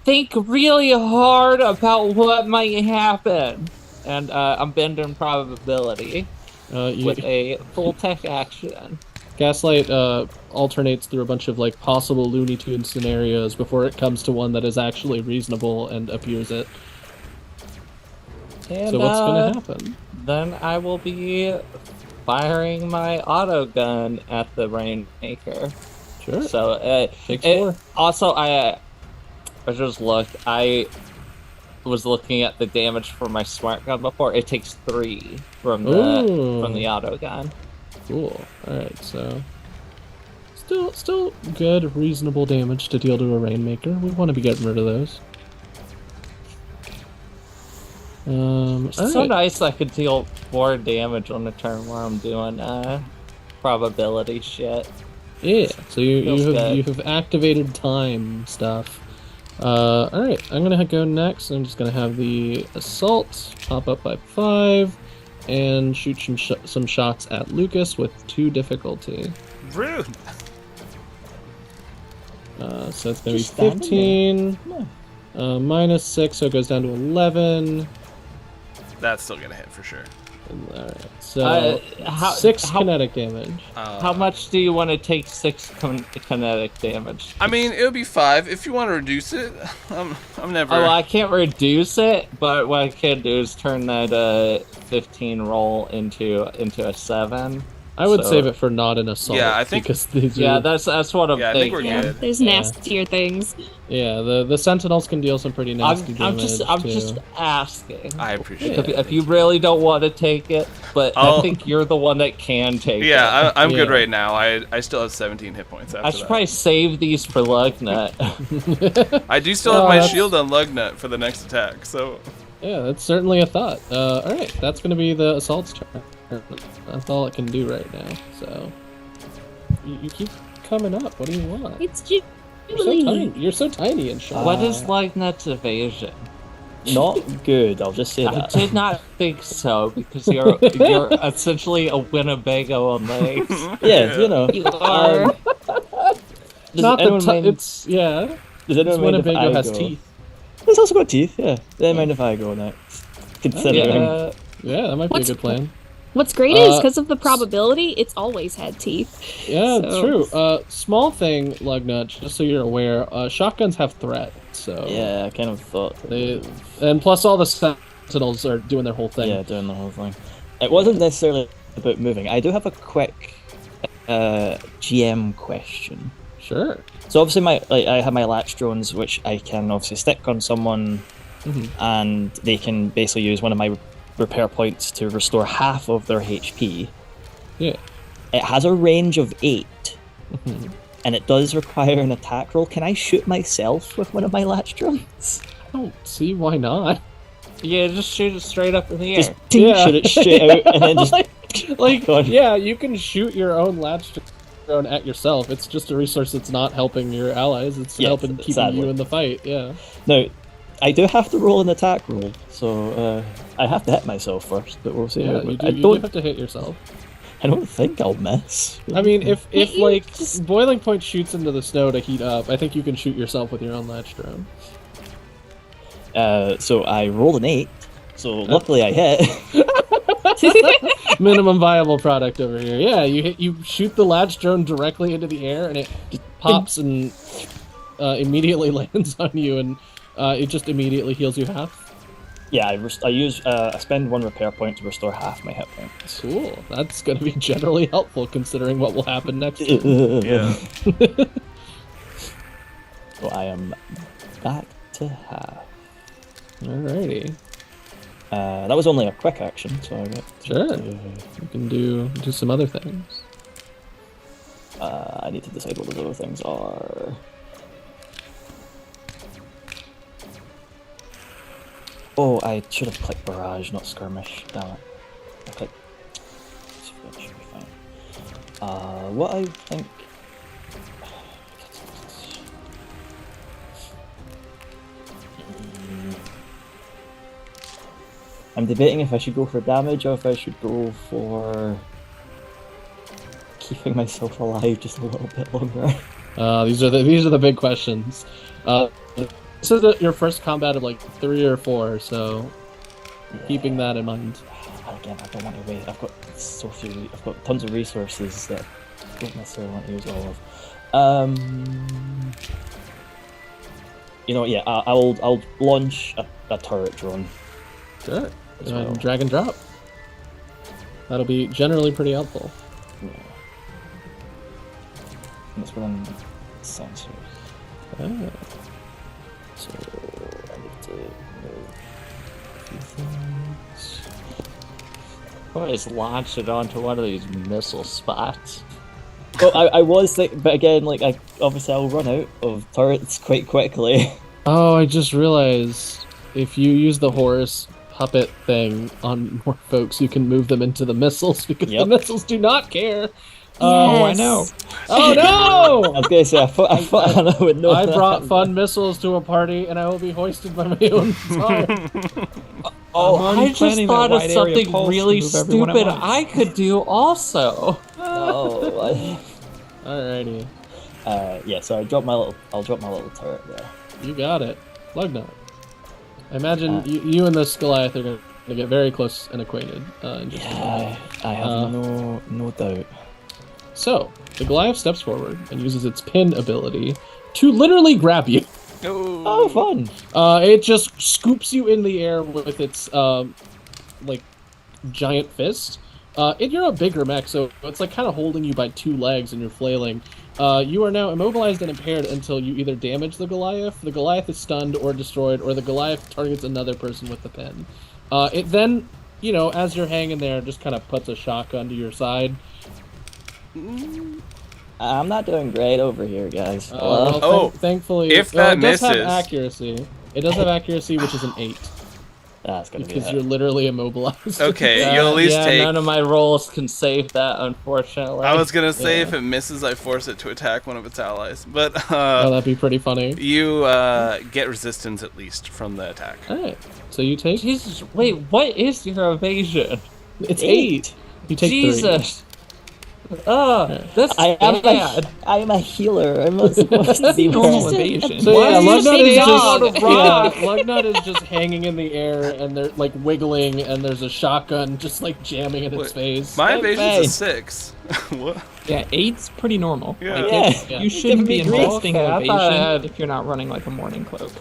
think really hard about what might happen. And I'm bending probability with a full tech action. Gaslight alternates through a bunch of like possible Looney Tunes scenarios before it comes to one that is actually reasonable and appears it. And, So what's gonna happen? Then I will be firing my auto gun at the Rainmaker. Sure. So Takes 4. Also, I just looked. I was looking at the damage for my smart gun before. It takes 3 from the auto gun. Cool. All right, so still good, reasonable damage to deal to a Rainmaker. We want to be getting rid of those. It's all so right. nice I could deal 4 damage on the turn where I'm doing probability shit. Yeah. So Feels you good. have activated time stuff. All right, I'm gonna go next. I'm just gonna have the assault pop up by 5 and shoot some shots at Lucas with 2 difficulty. Rude. So it's gonna Just be stand 15 -6, so it goes down to 11. That's still gonna hit for sure. Alright, so how kinetic damage. How much do you want to take 6 kinetic damage? I mean, it would be 5 if you want to reduce it. I'm never. Oh, well, I can't reduce it, but what I can do is turn that 15 roll into a 7. I would save it for not an assault. Yeah, I think. Because these Yeah, are, that's what I'm Yeah, I think thinking. we're good. There's nastier things. yeah, the sentinels can deal some pretty nasty I'm damage. just asking. I appreciate it. If you really don't want to take it, but I I'll- think you're the one that can take it. Yeah, I'm good Yeah. right now. I still have 17 hit points after I should that. probably save these for Lugnut. I do still have Oh, my that's- shield on Lugnut for the next attack, so. Yeah, that's certainly a thought. Alright, that's going to be the assault's turn. That's all it can do right now, so... You keep coming up, what do you want? It's You're so Jubilee. tiny, you're so tiny and short. What is Lugnut's evasion? Not good, I'll just say I that. did not think so, because you're essentially a Winnebago on legs. Yeah, you know. You are. Does Not anyone the mind, it's, yeah, does anyone mind if Winnebago I has go? teeth. It's also got teeth, yeah. Does anyone mind if I go next? Considering. Yeah, that might be a What's- good plan. What's great is Uh, because of the probability, it's always had teeth. Yeah, it's So- true. Small thing, Lugnut, just so you're aware, shotguns have threat, so... Yeah, I kind of thought. And plus all the sentinels are doing their whole thing. Yeah, doing the whole thing. It wasn't necessarily about moving. I do have a quick GM question. Sure. So obviously, I have my latch drones, which I can obviously stick on someone, and they can basically use one of my repair points to restore half of their HP. Yeah. It has a range of 8, and it does require an attack roll. Can I shoot myself with one of my latch drones? I don't see why not. Yeah, just shoot it straight up in the air. Just ting, Yeah. shoot it straight out, and then just Like, God. yeah, you can shoot your own latch drone at yourself. It's just a resource that's not helping your allies. It's Yes, helping keeping sadly. you in the fight. Yeah. Now, I do have to roll an attack roll, so I have to hit myself first. But we'll see. Yeah, how you it- do, I you do don't. have to hit yourself. I don't think I'll miss. I mean, if you like just- boiling point shoots into the snow to heat up, I think you can shoot yourself with your own latch drone. So I rolled an 8. So luckily I hit. Minimum viable product over here. Yeah, you shoot the latch drone directly into the air, and it just pops and immediately lands on you, and it just immediately heals you half. Yeah, I spend 1 repair point to restore half my hit points. Cool. That's going to be generally helpful considering what will happen next. Yeah. So I am back to half. Alrighty. That was only a quick action, so I get. Sure. You can do some other things. I need to decide what those other things are. Oh, I should have clicked barrage, not skirmish. Damn it. I clicked. That should be fine. What I think. I'm debating if I should go for damage or if I should go for keeping myself alive just a little bit longer. These are the big questions. This is your first combat of like 3 or 4, so keeping that in mind. Again, I don't want to wait. I've got I've got tons of resources that I don't necessarily want to use all of. You know, yeah, I'll launch a turret drone. Sure. As well. Drag and drop. That'll be generally pretty helpful. Yeah. And it's within sensors. Ah. So I need to move a few things. Always launch it onto one of these missile spots. Well, I was thinking, but again, like obviously I'll run out of turrets quite quickly. Oh, I just realized if you use the horse puppet thing on more folks, you can move them into the missiles because the Yep. missiles do not care. Oh, I Yes. know. Oh no! I was gonna say I thought Anna would know. I that. brought fun missiles to a party, and I will be hoisted by my own tar. Oh, I'm already I just planning that thought of wide area something pulse to really move everyone at stupid once. I could do also. Oh, Alrighty, yeah. So I'll drop my little turret there. you got it. Lugnut. I imagine you and this Goliath are gonna They get very close and acquainted. In just a moment. I have no doubt. So the Goliath steps forward and uses its pin ability to literally grab you. Oh, fun! It just scoops you in the air with its like giant fist. And you're a bigger mech, so it's like kind of holding you by two legs and you're flailing. You are now immobilized and impaired until you either damage the Goliath is stunned or destroyed, or the Goliath targets another person with the pin. It then, as you're hanging there, just kind of puts a shotgun to your side. I'm not doing great over here, guys. Thankfully, if that it does have misses. accuracy. It does have accuracy, which is an 8. That's gonna be Because that. you're literally immobilized. Okay, you'll at least take. None of my rolls can save that, unfortunately. I was gonna say if it misses, I force it to attack one of its allies, but Oh, that'd be pretty funny. you get resistance at least from the attack. All right, so you take. Jesus, wait, what is your evasion? It's 8. You take 3. Jesus. That's I am a healer. I'm not supposed to be Normal worse. evasion. So Why yeah, did you Lugnut say is dog? just Rock. Lugnut is just hanging in the air, and they're like wiggling, and there's a shotgun just like jamming in its Wait, face. My Hey, evasion's a hey. 6. What? Yeah, 8's pretty normal. Yeah. Like, Yeah. you shouldn't be Give me grief. investing Okay, I in thought I evasion had- if you're not running like a morning cloak.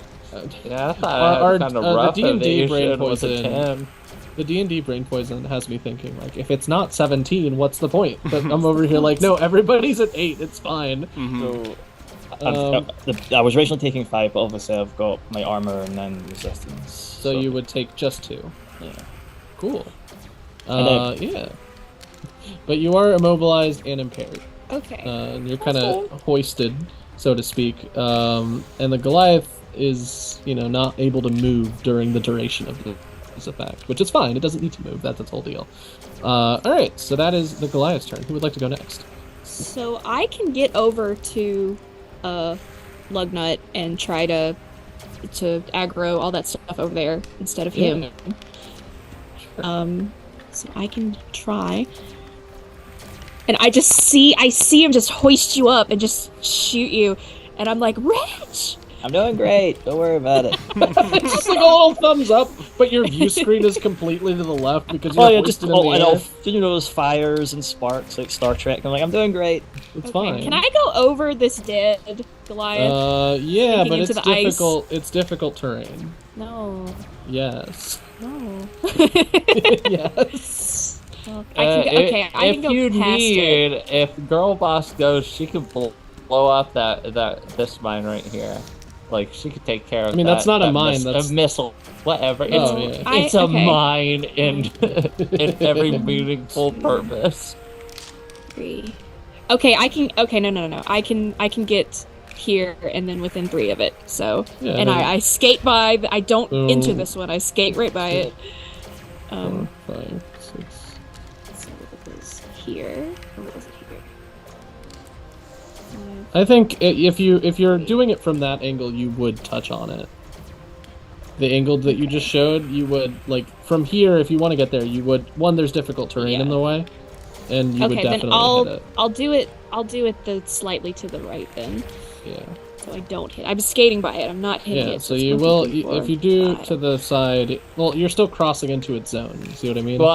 Yeah, I thought I had kind of rough the D&D brain evasion with a poison. 10. The D&D brain poison has me thinking, like, if it's not 17, what's the point? But I'm over here like, no, everybody's at 8, it's fine. So, Um, I was originally taking 5, but obviously I've got my armor and then resistance. So you would take just 2. Yeah. Cool. I Yeah. But you are immobilized and impaired. Okay. And you're kind of hoisted, so to speak. And the Goliath is, not able to move during the duration of this effect, which is fine. It doesn't need to move. That's its whole deal. All right, so that is the Goliath's turn. Who would like to go next? So I can get over to Lugnut and try to aggro all that stuff over there instead of him. So I can try. And I see him just hoist you up and just shoot you. And I'm like, Rich! I'm doing great. Don't worry about it. It's just like a little thumbs up, but your view screen is completely to the left because you're hoisted in the air. Those fires and sparks like Star Trek. I'm like, I'm doing great. It's Okay, fine. can I go over this dead Goliath? Yeah, Sinking but into it's the ice? difficult. It's difficult terrain. No. Yes. No. Yes. Well, I can go you past need, it. if Girl Boss goes, she can blow up this mine right here. Like, she could take care of that. I mean, that's not a mine, that's a missile. Whatever. It's, Oh, yeah. it's a okay. mine in every meaningful purpose. 3. Okay, I can. Okay, no. I can get here and then within 3 of it. So, Yeah, and then- I skate by. I don't So- enter this one. I skate right by it. 4, 5, 6. So it was here. Or was it here? I think if you're doing it from that angle, you would touch on it. The angle that you just showed, you would like from here. If you want to get there, you would. One, there's difficult terrain in the way, and you would Okay, definitely then hit it. I'll do it. I'll do it the slightly to the right then, Yeah. so I don't hit. I'm skating by it. I'm not hitting Yeah. it. So it's you 1, 2, will 3, 4, if you do 5. to the side. Well, you're still crossing into its zone. You see what I mean? Well,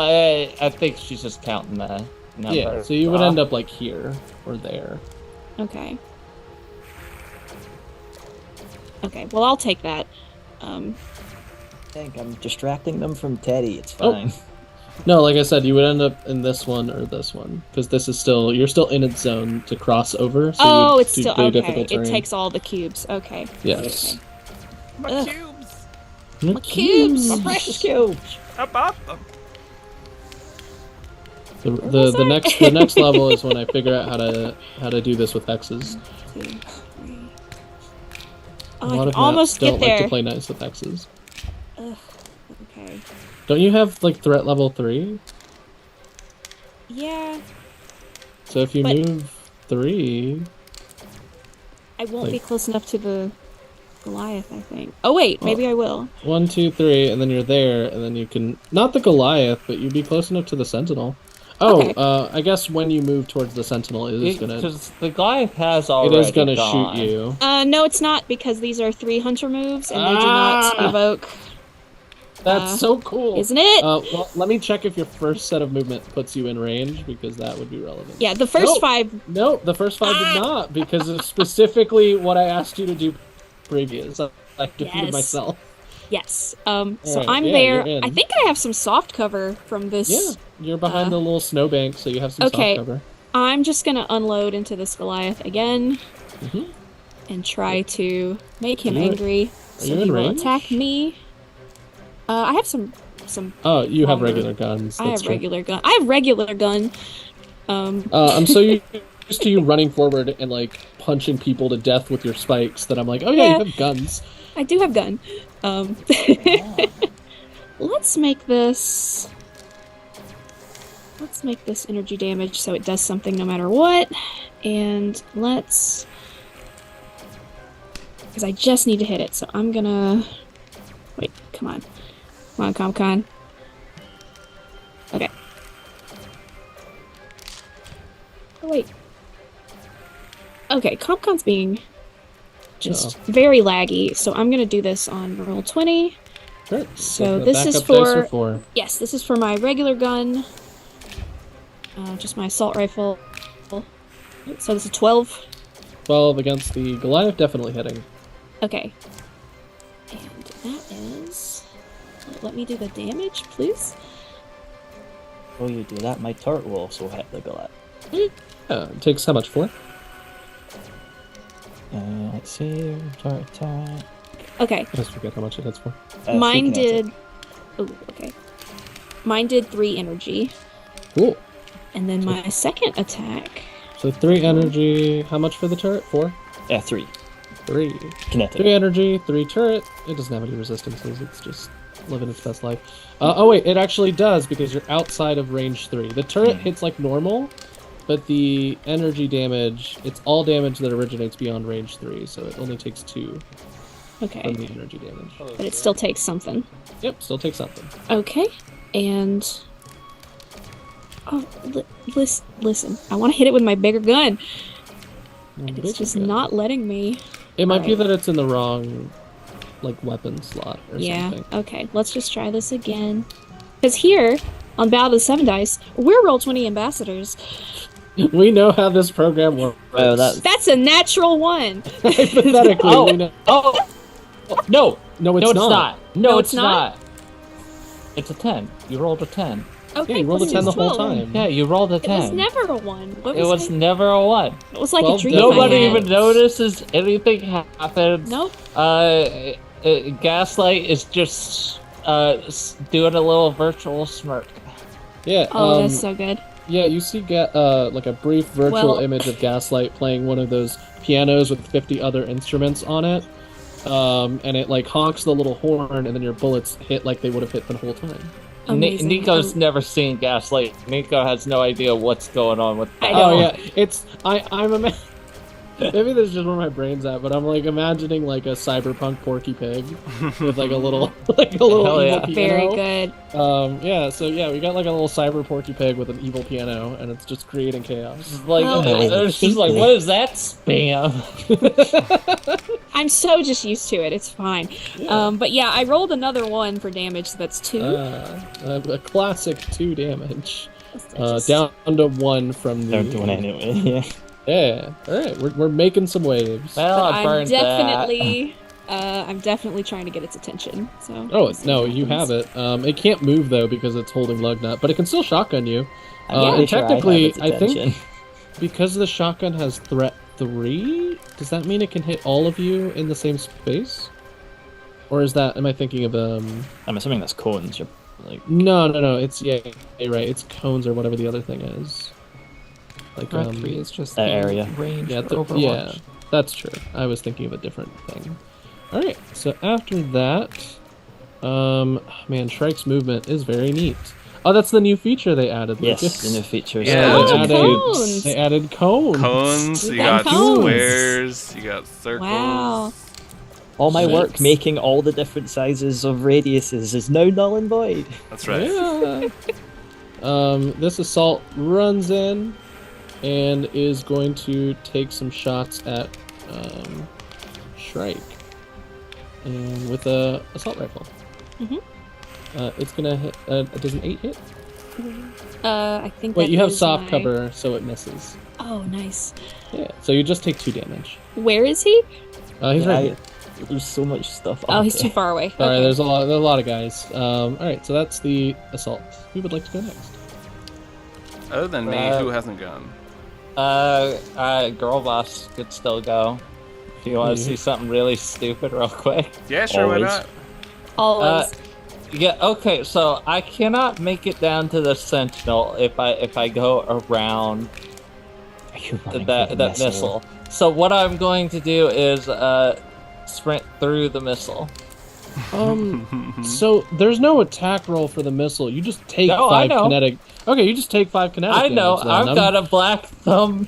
I think she's just counting the number. Yeah. So you would end up like here or there. Okay. Okay. Well, I'll take that. I think I'm distracting them from Teddy. It's Oh. fine. No, like I said, you would end up in this one or this one because this is still you're still in its zone to cross over. So Oh, you it's do still very okay. difficult It terrain. takes all the cubes. Okay. Yes. My Ugh. cubes! My cubes. My precious cubes. About them! The next level is when I figure out how to do this with hexes. 2, 3. A Oh, lot I of can almost maps don't get like there. to play nice with hexes. Okay. Don't you have like threat level 3? Yeah, So if you But- move 3, I won't be Like- close enough to the Goliath, I think. Oh wait, maybe I will. 1, 2, 3, and then you're there, and then you can not the Goliath, but you'd be close enough to the Sentinel. Oh, Okay. I guess when you move towards the Sentinel, it is gonna Because the Goliath has already gone. shoot you. No, it's not because these are 3 hunter moves and they do Ah! not evoke. That's so cool. Isn't it? Well, let me check if your first set of movement puts you in range, because that would be relevant. Yeah, the first 5. No, the first 5 did not, because it's specifically what I asked you to do previous. I defeated myself. Yes. So Alright, I'm yeah, there. you're in. I think I have some soft cover from this. Yeah, you're behind the little snowbank, so you have some Okay. soft cover. I'm just gonna unload into this Goliath again Mhm. and try to make him Are you- angry. Are So you he in will range? attack me. I have some. Oh, you have longer- regular guns. I That's have true. regular gun. I have regular gun. I'm so used to you running forward and like punching people to death with your spikes that I'm like, oh yeah, Yeah. you have guns. I do have gun. Let's make this. Let's make this energy damage so it does something no matter what. And let's. Because I just need to hit it, so I'm gonna. Wait, come on. Come on, ComCon. Okay. Oh, wait. Okay, ComCon's being just very laggy, so I'm gonna do this on roll 20. Sure. So the this is backup dice are for. Yes, this is for my regular gun. Just my assault rifle. So this is 12. 12 against the Goliath, definitely hitting. Okay. And that is... Let me do the damage, please. Oh, you do that, my turret will also hit the Goliath. It takes how much for? Let's see, turret attack. Okay. I just forget how much it hits for. Mine three kinetic. did... Oh, okay. Mine did 3 energy. Cool. And then my second attack... So 3 energy. How much for the turret? 4? 3 3. kinetic. 3 energy, 3 turret. It doesn't have any resistances. It's just living its best life. Oh wait, it actually does, because you're outside of range 3. The turret hits like normal, but the energy damage, it's all damage that originates beyond range 3, so it only takes 2 Okay. from the energy damage. But it still takes something. Yep, still takes something. Okay. And... Oh, listen. I want to hit it with my bigger gun. And it's just not letting me. It might be Alright. that it's in the wrong, like, weapon slot or Yeah. something. Okay, let's just try this again. Because here, on Battle of the 7 Dice, we're Roll20 ambassadors. We know how this program works. Oh, That's a natural 1. Hypothetically, we know. Oh, no, No, it's no, it's not. not. No, No, it's it's not? not. It's a 10. You rolled a 10. Okay, Yeah, you rolled a plus 10 the whole 12. time. Yeah, you rolled a It 10. was never a 1. What It was it? never a 1. It was like a 12 dream. Nobody I had. even notices anything happened. Nope. Gaslight is just doing a little virtual smirk. Yeah. Oh, that's so good. Yeah, you see like a brief virtual Well- image of Gaslight playing one of those pianos with 50 other instruments on it. And it like honks the little horn, and then your bullets hit like they would have hit the whole time. Amazing. Nico's never seen Gaslight. Nico has no idea what's going on with I that. know. Oh yeah, it's I'm maybe this is just where my brain's at, but I'm like imagining like a cyberpunk Porky Pig with like a little Hell yeah. evil piano. Very good. Yeah, so yeah, we got like a little cyber Porky Pig with an evil piano, and it's just creating chaos. Like, Well, it's just like, what is that spam? I'm so just used to it. It's fine. But yeah, I rolled another 1 for damage, so that's 2. A classic 2 damage. Just- Down to 1 from the. Down to 1 anyway, yeah. Yeah. All right, we're making some waves. Well, But I I'm burned definitely, I'm definitely trying to get its attention. So. Oh we'll see no, what you have happens. it. It can't move though because it's holding lug nut, but it can still shotgun you. I'm And pretty sure I have technically, its I think attention. because the shotgun has threat 3, does that mean it can hit all of you in the same space? Or is that? Am I thinking of I'm assuming that's cones. You're like, No. It's yeah, you're right. It's cones or whatever the other thing is. Like Threat 3 is just that the area. range yeah, for Overwatch. yeah, that's true. I was thinking of a different thing. All right, so after that, man, Shrike's movement is very neat. Oh, that's the new feature they added. yes, Lucas. the new features. Yeah. Oh, they added, cones. they added cones. Cones, We you got got cones. squares, you got circles. Wow. All my work Nice. making all the different sizes of radiuses is now null and void. That's right. Yeah. This assault runs in and is going to take some shots at Shrike, and with a assault rifle. It's gonna hit. Does an 8 hit? I think. Wait, that you have is soft my- cover, so it misses. Oh, nice. Yeah, so you just take 2 damage. Where is he? He's right here. There's so much stuff. Oh, he's Okay. too far away. Sorry, Okay. there's a lot of guys. All right, so that's the assault. Who would like to go next? Other than me, who hasn't gone? Girl boss could still go. If you want to see something really stupid real quick. Yeah, sure, why Always. not? Always. Yeah, okay, so I cannot make it down to the Sentinel if I go around Are you running that for the missile. So what I'm going to do is sprint through the missile. So there's no attack roll for the missile. You just take No, I 5 know. kinetic. Okay, you just take 5 kinetic. I know, damage, then. I've got a black thumb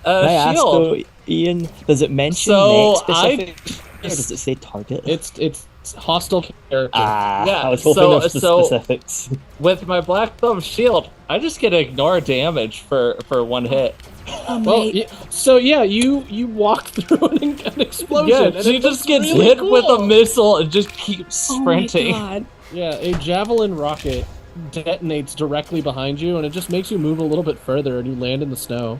Can I ask shield. though, Ian, does it mention So, mech specific? Or does it say target? It's hostile character. Yeah, I was hoping so- for the so- specifics. With my black thumb shield, I just get ignore damage for 1 hit. Oh, Well, mate. so yeah, you walk through an explosion. Yeah, and she it just looks gets really hit cool. with a missile and just keeps Oh my sprinting. God. Yeah, a javelin rocket detonates directly behind you, and it just makes you move a little bit further, and you land in the snow.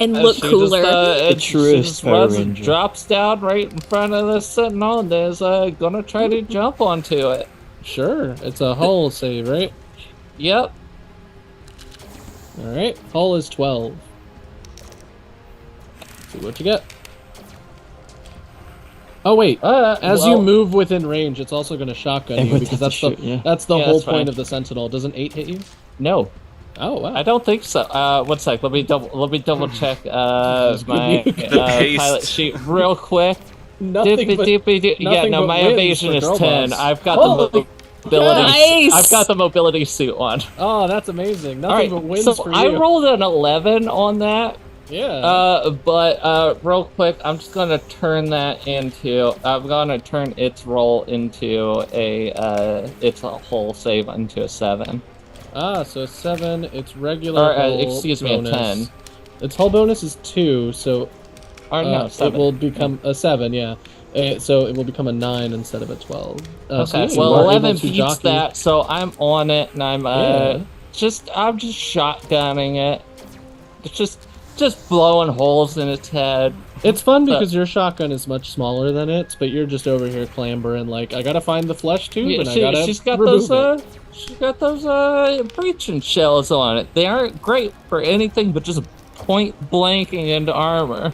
And look She cooler. Just, The truest Power Ranger. drops down right in front of the Sentinel and is gonna try to jump onto it. Sure, it's a hull save, right? Yep. All right, hull is 12. See what you get. Oh wait, as you well, move within range, it's also going to shotgun It you would because have to shoot, yeah. that's the Yeah, whole that's point fine. of the Sentinel. Does an 8 hit you? No, Oh wow. I don't think so. One sec. Let me double check my The paste. pilot sheet real quick. Nothing but Yeah, nothing no, but my wins evasion for is Girl 10. Boss. I've got Holy the mobility. Nice! I've got the mobility suit on. Oh, that's amazing. All Nothing right, but wins so for I you. rolled an 11 on that. Yeah. But real quick, I'm just gonna turn that into. I'm gonna turn its roll into its whole save into a 7. So a 7. It's regular. Or hull excuse me, a bonus. 10. Its hull bonus is 2, so Or no, it 7. will become a 7. Yeah. So it will become a 9 instead of a 12. So Okay, yeah, you well, are able 11 to beats jockey. that, so I'm on it, and I'm Yeah. I'm just shotgunning it. It's just blowing holes in its head. It's fun because your shotgun is much smaller than its, but you're just over here clambering like, I gotta find the flesh tube, Yeah, and I gotta she's got remove those it. she's got those breaching shells on it. They aren't great for anything but just point blanking into armor.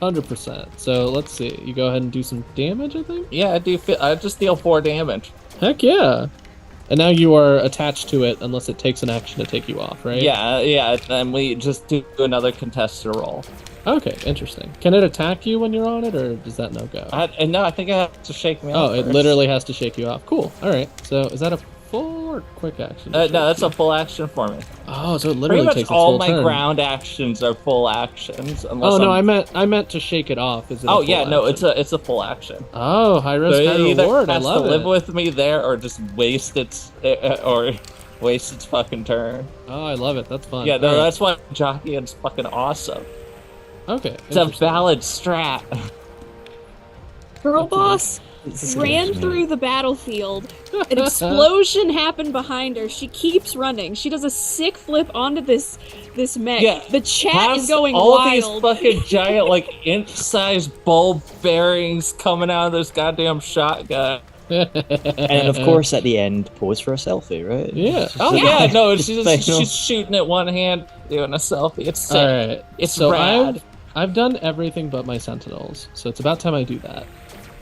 100%. So let's see. You go ahead and do some damage, I think? Yeah, I just deal 4 damage. Heck yeah. And now you are attached to it unless it takes an action to take you off, right? Yeah, and we just do another contested roll. Okay, interesting. Can it attack you when you're on it, or does that no go? And no, I think I have to shake me Oh, off it first. literally has to shake you off. Cool. All right. So is that a full or quick action? to No, shake that's you? a full action for me. Oh, so it Pretty literally much takes its all full my turn. ground actions are full actions. Unless Oh no, I'm- I meant to shake it off. Is it? Oh a full yeah, no, action? it's a full action. Oh, high risk, So high it either reward. I has love to it. live with me there, or just waste its fucking turn. Oh, I love it. That's fun. Yeah, no, All right. that's why jockeying's fucking awesome. Okay. It's a interesting. valid strat. Girl boss This ran scares me. through the battlefield. An explosion happened behind her. She keeps running. She does a sick flip onto this mech. Yeah, The chat Has is going all wild. these fucking giant, like inch-sized bulb bearings coming out of this goddamn shotgun. And of course, at the end, pose for a selfie, right? Yeah. Oh Yeah. yeah, no, she's Final. shooting at one hand, doing a selfie. It's sick. All right. It's so rad. I've done everything but my sentinels, so it's about time I do that.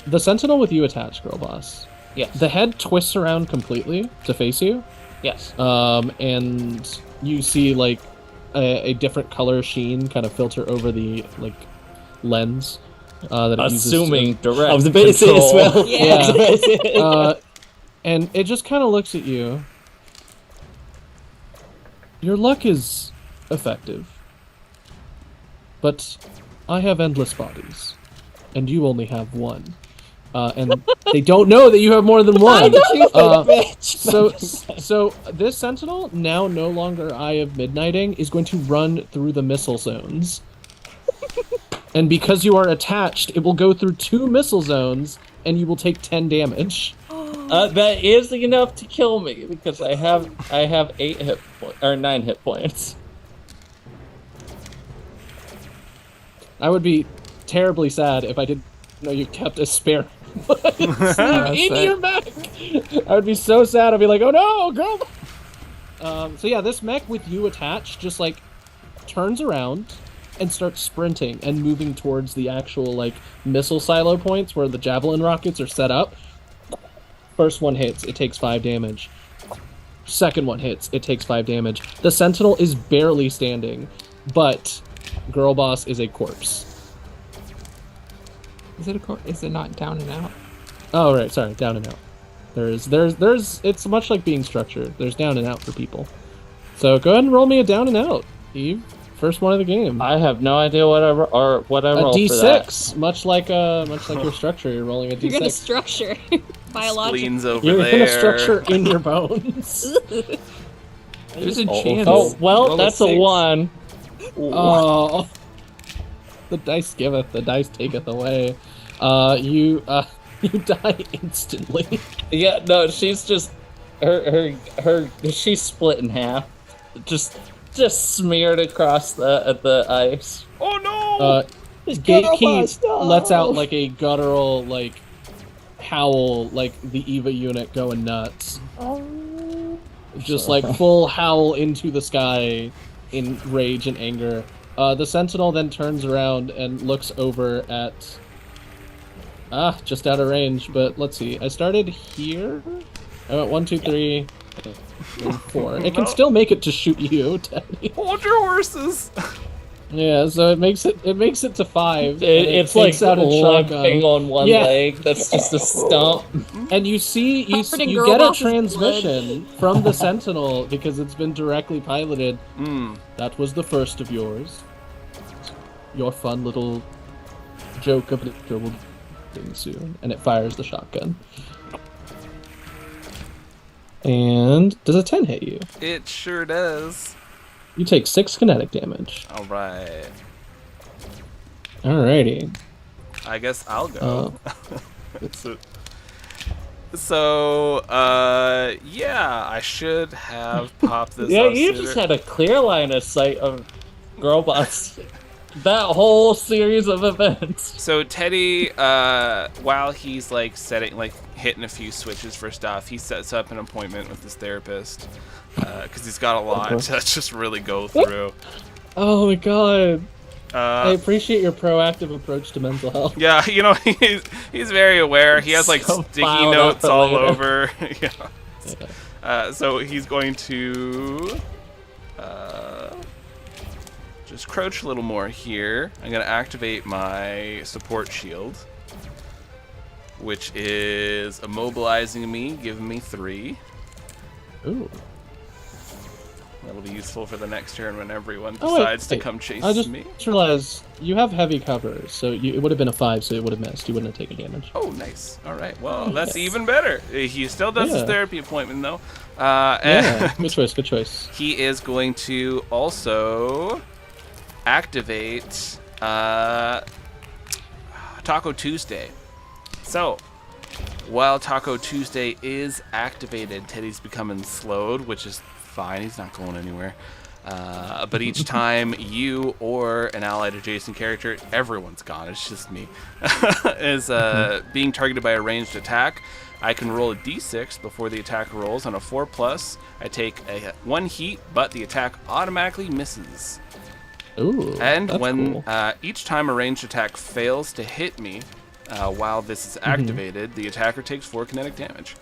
The sentinel with you attached, girl boss. Yes. The head twists around completely to face you, Yes. and you see like a different color sheen kind of filter over the like lens that it uses to- Assuming direct I was about to say as control. well. Yeah. I was about to say. And it just kind of looks at you. Your luck is effective, but I have endless bodies, and you only have one. And they don't know that you have more than one. So this sentinel, now no longer Eye of Midnighting, is going to run through the missile zones. And because you are attached, it will go through 2 missile zones, and you will take 10 damage. That is enough to kill me because I have 9 hit points. I would be terribly sad if I didn't know you kept a spare sleeve in your mech. I would be so sad. I'd be like, oh no, girl. So yeah, this mech with you attached just like turns around and starts sprinting and moving towards the actual like missile silo points where the javelin rockets are set up. First one hits, it takes 5 damage. Second one hits, it takes 5 damage. The sentinel is barely standing, but Girl Boss is a corpse. Is it not down and out? Oh right, sorry, down and out. There's it's much like being structured. There's down and out for people. So go ahead and roll me a down and out, Eve. First one of the game. I have no idea what I roll A for D6, that. much like your structure. You're rolling a D6. You're gonna structure biological. Spleen's over You're there. gonna structure in your bones. There's a chance. Oh, well, Roll a that's a 6. 1. Oh, the dice giveth, the dice taketh away. You die instantly. Yeah, no, she's just she's split in half, just smeared across the ice. Oh no! Gatekeep lets out like a guttural like howl, like the Eva unit going nuts. Just like full howl into the sky in rage and anger. The sentinel then turns around and looks over at just out of range, but let's see. I started here. I went 1, 2, 3, and 4. It can still make it to shoot you, Teddy. Hold your horses. Yeah, so it makes it to 5. It's like limping on one leg. That's just a stump. And you see, you Comforting get Girl a Boss's transmission from the sentinel because it's been directly piloted. That was the first of yours. Your fun little joke of it will be soon, and it fires the shotgun. And does a 10 hit you? It sure does. You take 6 kinetic damage. All right. Alrighty. I guess I'll go. So, yeah, I should have popped this. Yeah, up you sooner. just had a clear line of sight of Girl Boss. That whole series of events. So Teddy, while he's like hitting a few switches for stuff, he sets up an appointment with his therapist because he's got a lot to just really go through. Oh my god. I appreciate your proactive approach to mental health. Yeah, you know, he's very aware. He has like So sticky filed notes up all later. over. Yeah. So he's going to just crouch a little more here. I'm going to activate my support shield, which is immobilizing me, giving me 3. Ooh. That'll be useful for the next turn when everyone Oh, wait, decides to wait. come chase I just me. realized you have heavy cover, so it would have been a 5, so it would have missed. You wouldn't have taken damage. Oh, nice. All right. Well, that's even better. He still does his Yeah. therapy appointment, though. Yeah, And good choice, good choice. he is going to also activate Taco Tuesday. So, while Taco Tuesday is activated, Teddy's becoming slowed, which is fine. He's not going anywhere. But each time you or an allied adjacent character, everyone's gone, it's just me, is being targeted by a ranged attack, I can roll a d6 before the attack rolls. On a 4+, I take 1 heat, but the attack automatically misses. Ooh, And that's when cool. each time a ranged attack fails to hit me while this is activated, the attacker takes 4 kinetic damage.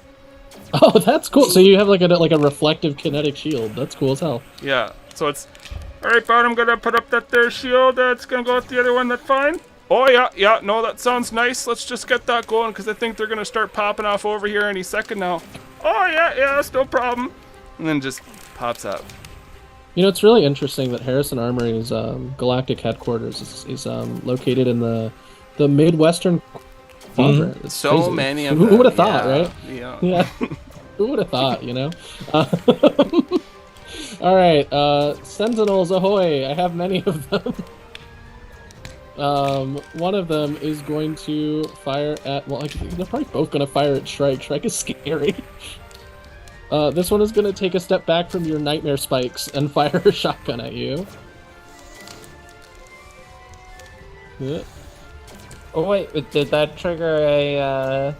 Oh, that's cool. So you have like a reflective kinetic shield. That's cool as hell. Yeah, so it's... Alright, bud, I'm gonna put up that there shield. It's gonna go with the other one, that's fine? Oh, yeah, no, that sounds nice. Let's just get that going, because I think they're gonna start popping off over here any second now. Oh, yeah, that's no problem. And then just pops up. You know, it's really interesting that Harrison Armory's galactic headquarters is located in the Midwestern quadrant. It's So crazy. many of Who them. would have thought, yeah, right? Yeah. Yeah. Who would have thought, you know? All right, Sentinels, ahoy! I have many of them. One of them is going to fire at. Well, they're probably both going to fire at Shrike. Shrike is scary. This one is going to take a step back from your nightmare spikes and fire a shotgun at you. Yeah. Oh wait, did that trigger a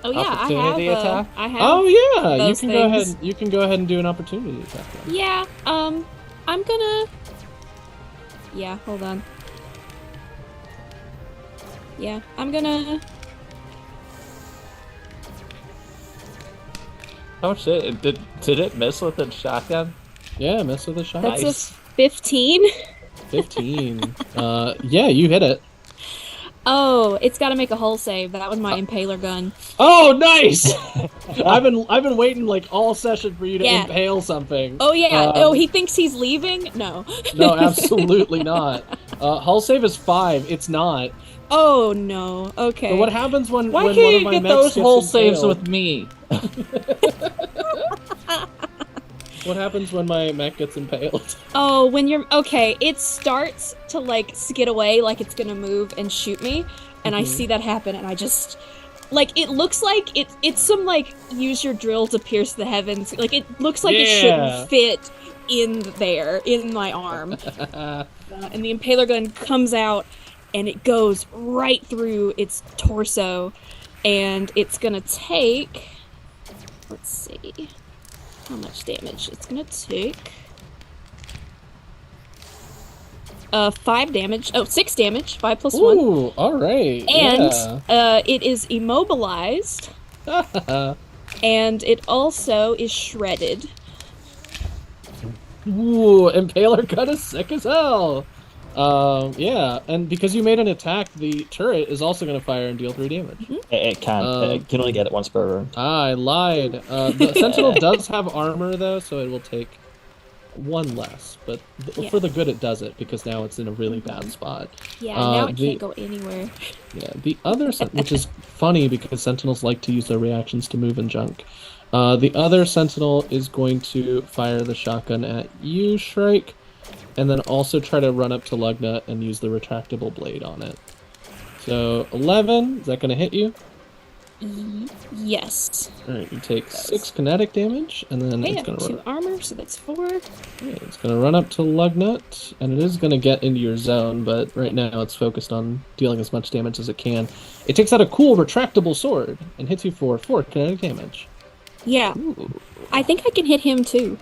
Oh yeah, opportunity attack? I have. Oh yeah, you those can go things. ahead. You can go ahead and do an opportunity attack. Then. Yeah. I'm gonna. Yeah. Hold on. Yeah, I'm gonna. Oh shit! Did it miss with the shotgun? Yeah, mess with the shotgun. That's Nice. a 15. 15. Yeah, you hit it. Oh, it's got to make a hull save. That was my impaler gun. Oh, nice! I've been waiting like all session for you to Yeah. impale something. Oh yeah. Um, Oh, he thinks he's leaving? No. No, absolutely not. Hull save is 5. It's not. Oh no. Okay. But what happens when Why when can't one of you my get mechs those gets whole saves impaled? with me? What happens when my mech gets impaled? Oh, when you're okay, it starts to like skid away like it's gonna move and shoot me, and I see that happen, and I just like it looks like it's some like use your drill to pierce the heavens. Like it looks like it Yeah. shouldn't fit in there in my arm, and the impaler gun comes out, and it goes right through its torso, and it's gonna take. Let's see. How much damage? It's gonna take 5 damage. Oh, 6 damage. 5 plus 1. Ooh, all right. And it is immobilized, Yeah. and it also is shredded. Ooh, impaler gun is sick as hell. Yeah, and because you made an attack, the turret is also going to fire and deal 3 damage. It can. It can only get it once per round. I lied. The Sentinel does have armor, though, so it will take 1 less. But Yeah. for the good, it does it, because now it's in a really bad spot. Yeah, now it the- can't go anywhere. Yeah, the other, which is funny, because Sentinels like to use their reactions to move and junk. The other Sentinel is going to fire the shotgun at you, Shrike, and then also try to run up to Lugnut and use the retractable blade on it. So, 11, is that going to hit you? Yes. Alright, you take 6 kinetic damage, and then Okay, I it's have going to 2 armor, so that's 4. it's going to run up to Lugnut, and it is going to get into your zone, but right now it's focused on dealing as much damage as it can. It takes out a cool retractable sword and hits you for 4 kinetic damage. Yeah. I think I can hit him too.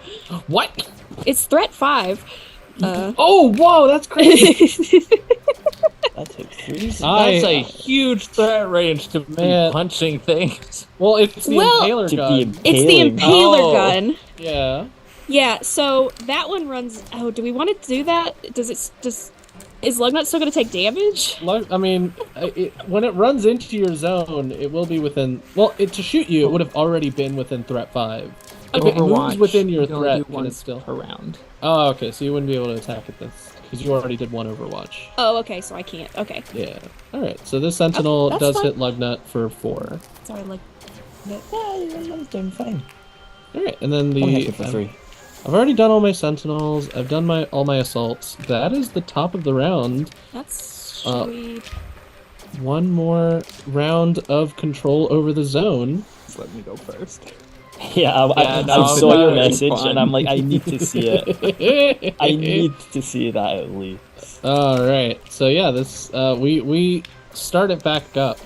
What? It's threat 5. Oh, whoa, that's crazy! That took 3. That's a huge threat range to be Man. punching things. Well, it's the Well- impaler To gun. be It's the impaling. impaler Oh. gun. Yeah. Yeah, so that one runs. Oh, do we want to do that? Is Lugnut still going to take damage? I mean, when it runs into your zone, it will be within. Well, to shoot you, it would have already been within threat 5. If it moves Overwatch, within your you can only threat, do can it once still? per round. Oh, okay. So you wouldn't be able to attack at this because you already did 1 Overwatch. Oh, okay, so I can't. Okay. Yeah. All right. So this Sentinel That's does fine. hit Lugnut for 4. Sorry, like. Yeah, that was doing fine. All right, and then Only hit you for 3. I've already done all my Sentinels. I've done all my assaults. That is the top of the round. That's Uh, sweet. 1 more round of control over the zone. Just let me go first. Yeah, I no, saw your that was message, fun. and I'm like, I need to see it. I need to see that at least. All right. So yeah, this we start it back up.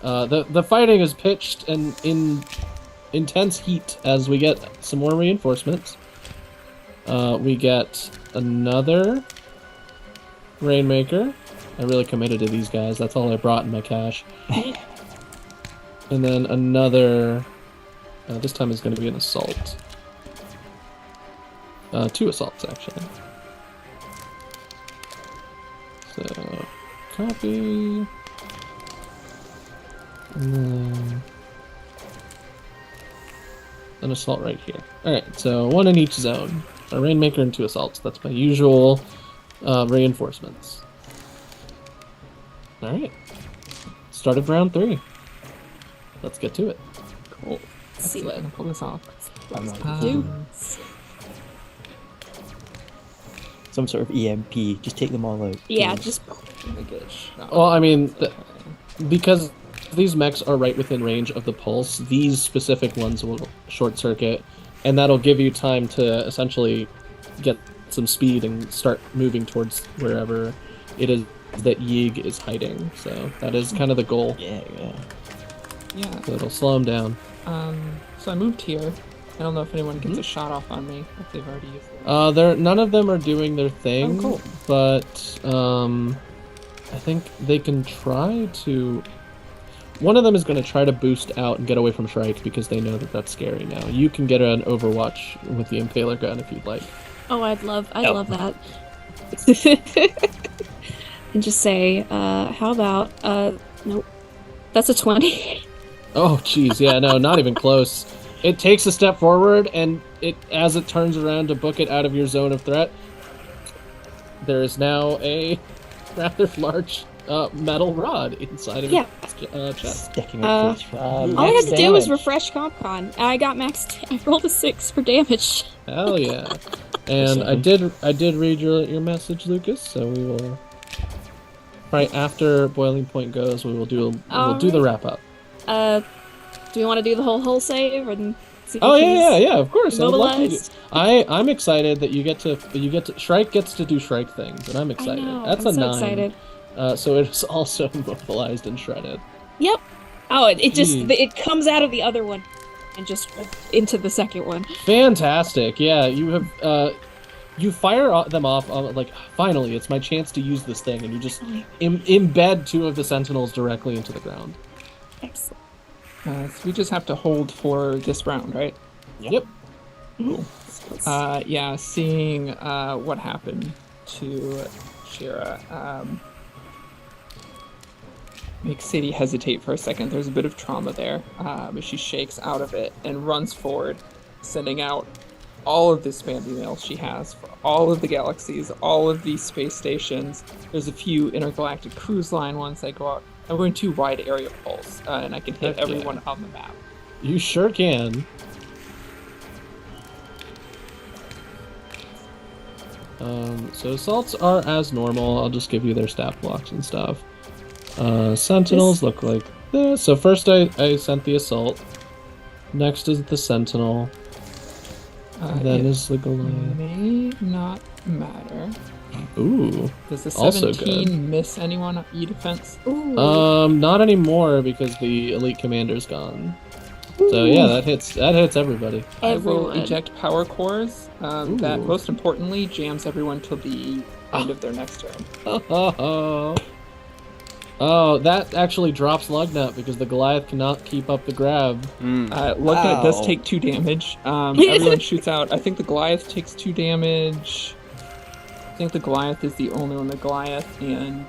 The fighting is pitched and in intense heat as we get some more reinforcements. We get another Rainmaker. I really committed to these guys. That's all I brought in my cache. And then another. This time is going to be an assault. 2 assaults actually. So copy. And then an assault right here. Alright, so 1 in each zone. A Rainmaker and 2 assaults. That's my usual reinforcements. Alright. Start of round 3. Let's get to it. Cool. Let's see I'm what. gonna pull this off. I'm not Do. some sort of EMP. Just take them all out. Yeah, please. just They get shot. Well, I mean, Okay. because these mechs are right within range of the pulse, these specific ones will short circuit, and that'll give you time to essentially get some speed and start moving towards wherever it is that Yig is hiding. So that is kind of the goal. Yeah. Yeah. So it'll slow him down. So I moved here. I don't know if anyone gets a shot off on me if they've already used it. None of them are doing their thing, Oh, cool. but I think they can try to. One of them is going to try to boost out and get away from Shrike because they know that that's scary now. You can get an Overwatch with the Impaler gun if you'd like. Oh, I'd love that. And just say, how about, nope. That's a 20. Oh, jeez, yeah, no, not even close. It takes a step forward, and as it turns around to book it out of your zone of threat, there is now a rather large metal rod inside of its chest. Sticking it close. All I had to do was refresh CompCon. I got I rolled a 6 for damage. Hell yeah! And I did read your message, Lucas. So we will. Right after Boiling Point goes, we'll do the wrap up. Do we want to do the whole save and see? Oh yeah, of course. I would love to do. Mobilized? I'm excited that you get to Shrike gets to do Shrike things, and I'm excited. I know, That's I'm a so 9. excited. So it is also mobilized and shredded. Yep. Oh, it just Jeez. it comes out of the other one and just into the second one. Fantastic. Yeah, you have you fire them off like finally it's my chance to use this thing, and you just embed 2 of the sentinels directly into the ground. Excellent. So we just have to hold for this round, right? Yep. Yeah, seeing what happened to Shira makes Sadie hesitate for a second. There's a bit of trauma there, but she shakes out of it and runs forward, sending out all of the spammy mail she has for all of the galaxies, all of these space stations. There's a few intergalactic cruise line ones that go out. I'm going to wide area pulse, and I can hit Heck yeah. everyone on the map. You sure can. So assaults are as normal. I'll just give you their stat blocks and stuff. Sentinels look like this. So first I sent the assault. Next is the sentinel. Then It is the Goliath. may not matter. Ooh. Does the Also 17 miss anyone on E-defense? Ooh. Not anymore because the elite commander's gone. So yeah, that hits everybody. I will Everyone. eject power cores. That Ooh. most importantly jams everyone till the end of their next turn. Oh, that actually drops Lugnut because the Goliath cannot keep up the grab. Lugnut does Wow. take 2 damage. Everyone shoots out. I think the Goliath takes 2 damage. I think the Goliath is the only one. The Goliath and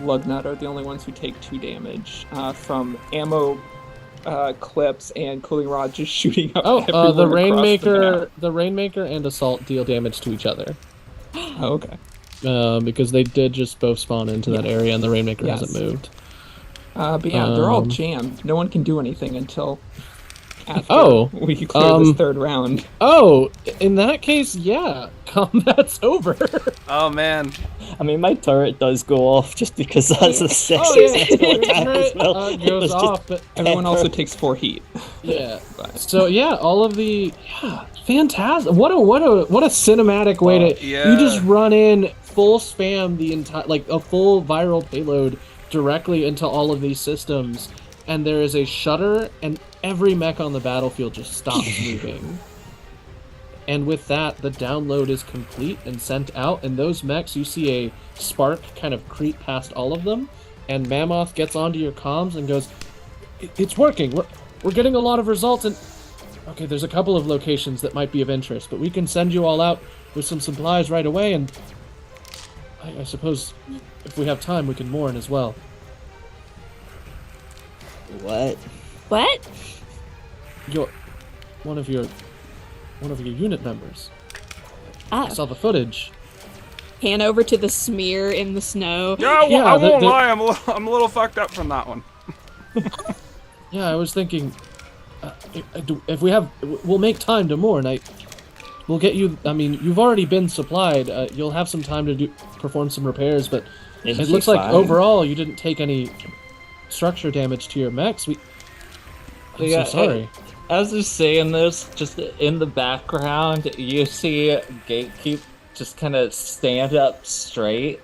Lugnut are the only ones who take 2 damage from ammo clips and cooling rod just shooting up. Oh, everyone the across Rainmaker, the Rainmaker and Assault deal damage to each other. map. Oh, okay. Because they did just both spawn into that area and the Rainmaker Yes. hasn't moved. But yeah, they're all Um, jammed. No one can do anything until after Oh, we clear this third round. Oh, in that case, yeah, combat's over. Oh man. I mean, my turret does go off just because that's a 6 Oh, yeah, successful your attack as turret, well. It goes was just off, but Everyone also pepper. takes 4 heat. yeah. But So yeah, all of the fantastic. What a cinematic way to yeah. you just run in full spam the entire like a full viral payload directly into all of these systems, and there is a shutter, and every mech on the battlefield just stops moving. And with that, the download is complete and sent out, and those mechs, you see a spark kind of creep past all of them, and Mammoth gets onto your comms and goes, "It's working. We're getting a lot of results, and okay, there's a couple of locations that might be of interest, but we can send you all out with some supplies right away, and I suppose if we have time, we can mourn as well." What? What? One of your unit members. I Oh, saw the footage. pan over to the smear in the snow. Yeah, well, Yeah, I won't the- lie. I'm a little fucked up from that one. Yeah, I was thinking, if we'll make time to mourn. we'll get you. I mean, you've already been supplied. You'll have some time to perform some repairs, but It'll it be looks like fine. overall you didn't take any structure damage to your mechs. I'm so sorry. As you're saying this, just in the background, you see Gatekeep just kind of stand up straight.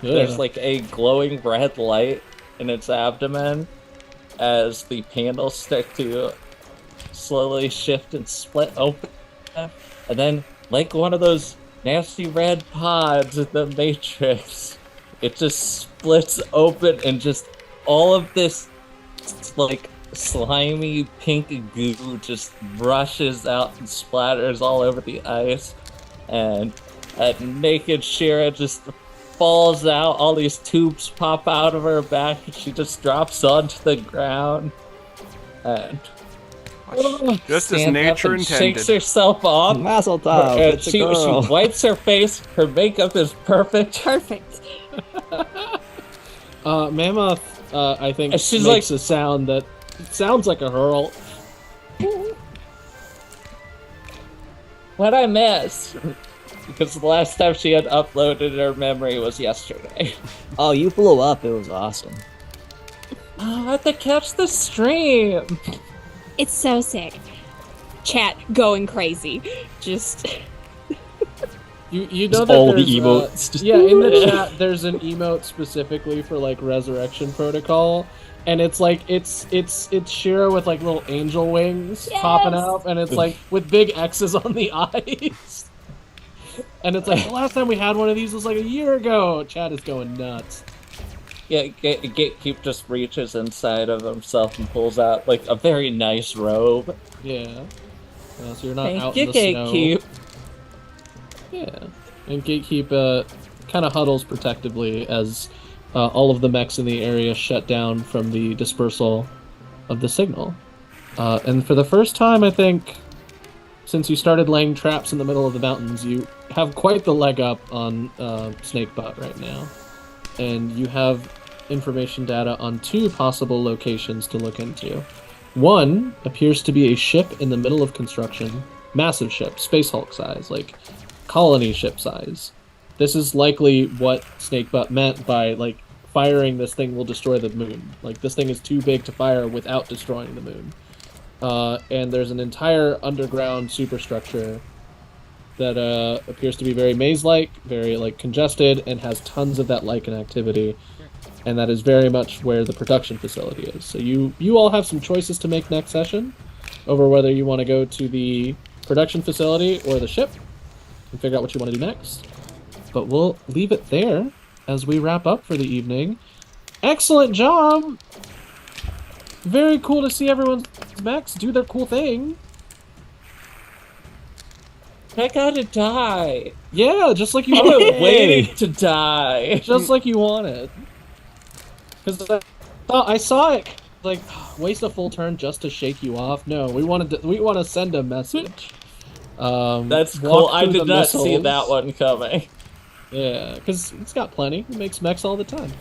There's Yeah. like a glowing red light in its abdomen as the panels start to slowly shift and split open. And then, like one of those nasty red pods in the Matrix, it just splits open and just all of this, like, slimy pink goo just rushes out and splatters all over the ice. And that naked Shira just falls out. All these tubes pop out of her back, and she just drops onto the ground. And Just as stands up nature and intended. shakes herself off. Mazel tov, And it's a she girl. wipes her face. Her makeup is perfect. Perfect. Mammoth, I think, And she's makes like- a sound that sounds like a hurl. What I missed, because the last time she had uploaded her memory was yesterday. Oh, you blew up. It was awesome. Oh, I have to catch the stream. It's so sick. Chat going crazy. Just You know Just that all the there's, emotes, just- yeah, in the chat there's an emote specifically for like Resurrection Protocol, and it's like it's Shira with like little angel wings popping Yes! out, and it's like with big X's on the eyes. And it's like the last time we had one of these was like a year ago. Chat is going nuts. Yeah, Gatekeep just reaches inside of himself and pulls out like a very nice robe. Yeah. So you're not Thank out you, in the snow. Gatekeep. Yeah, and Gatekeep kind of huddles protectively as all of the mechs in the area shut down from the dispersal of the signal. And for the first time, I think, since you started laying traps in the middle of the mountains, you have quite the leg up on Snakebutt right now. And you have information data on 2 possible locations to look into. One appears to be a ship in the middle of construction. Massive ship, Space Hulk size, like colony ship size. This is likely what Snakebutt meant by, like, firing this thing will destroy the moon. Like, this thing is too big to fire without destroying the moon. And there's an entire underground superstructure that appears to be very maze-like, very, like, congested, and has tons of that lichen activity. And that is very much where the production facility is. So you all have some choices to make next session over whether you want to go to the production facility or the ship and figure out what you want to do next. But we'll leave it there as we wrap up for the evening. Excellent job! Very cool to see everyone's mechs do their cool thing. I gotta die. Yeah, just like you I've wanted. been waiting to die. Just like you wanted. Because I saw it. Like, waste a full turn just to shake you off. No, we want to send a message. That's walk cool. I through the did not see missiles. that one coming. Yeah, because it's got plenty. It makes mechs all the time.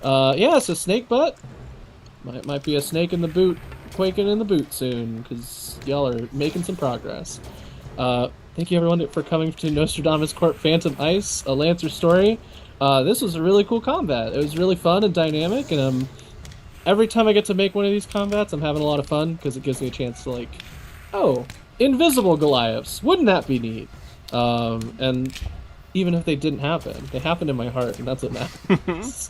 Yeah, so Snakebutt might be a snake in the boot, quaking in the boot soon, because y'all are making some progress. Thank you everyone for coming to Nostradamus Court Phantom Ice, a Lancer story. This was a really cool combat. It was really fun and dynamic, and every time I get to make one of these combats, I'm having a lot of fun, because it gives me a chance to, like, oh, invisible Goliaths, wouldn't that be neat? And even if they didn't happen, they happened in my heart, and that's what matters.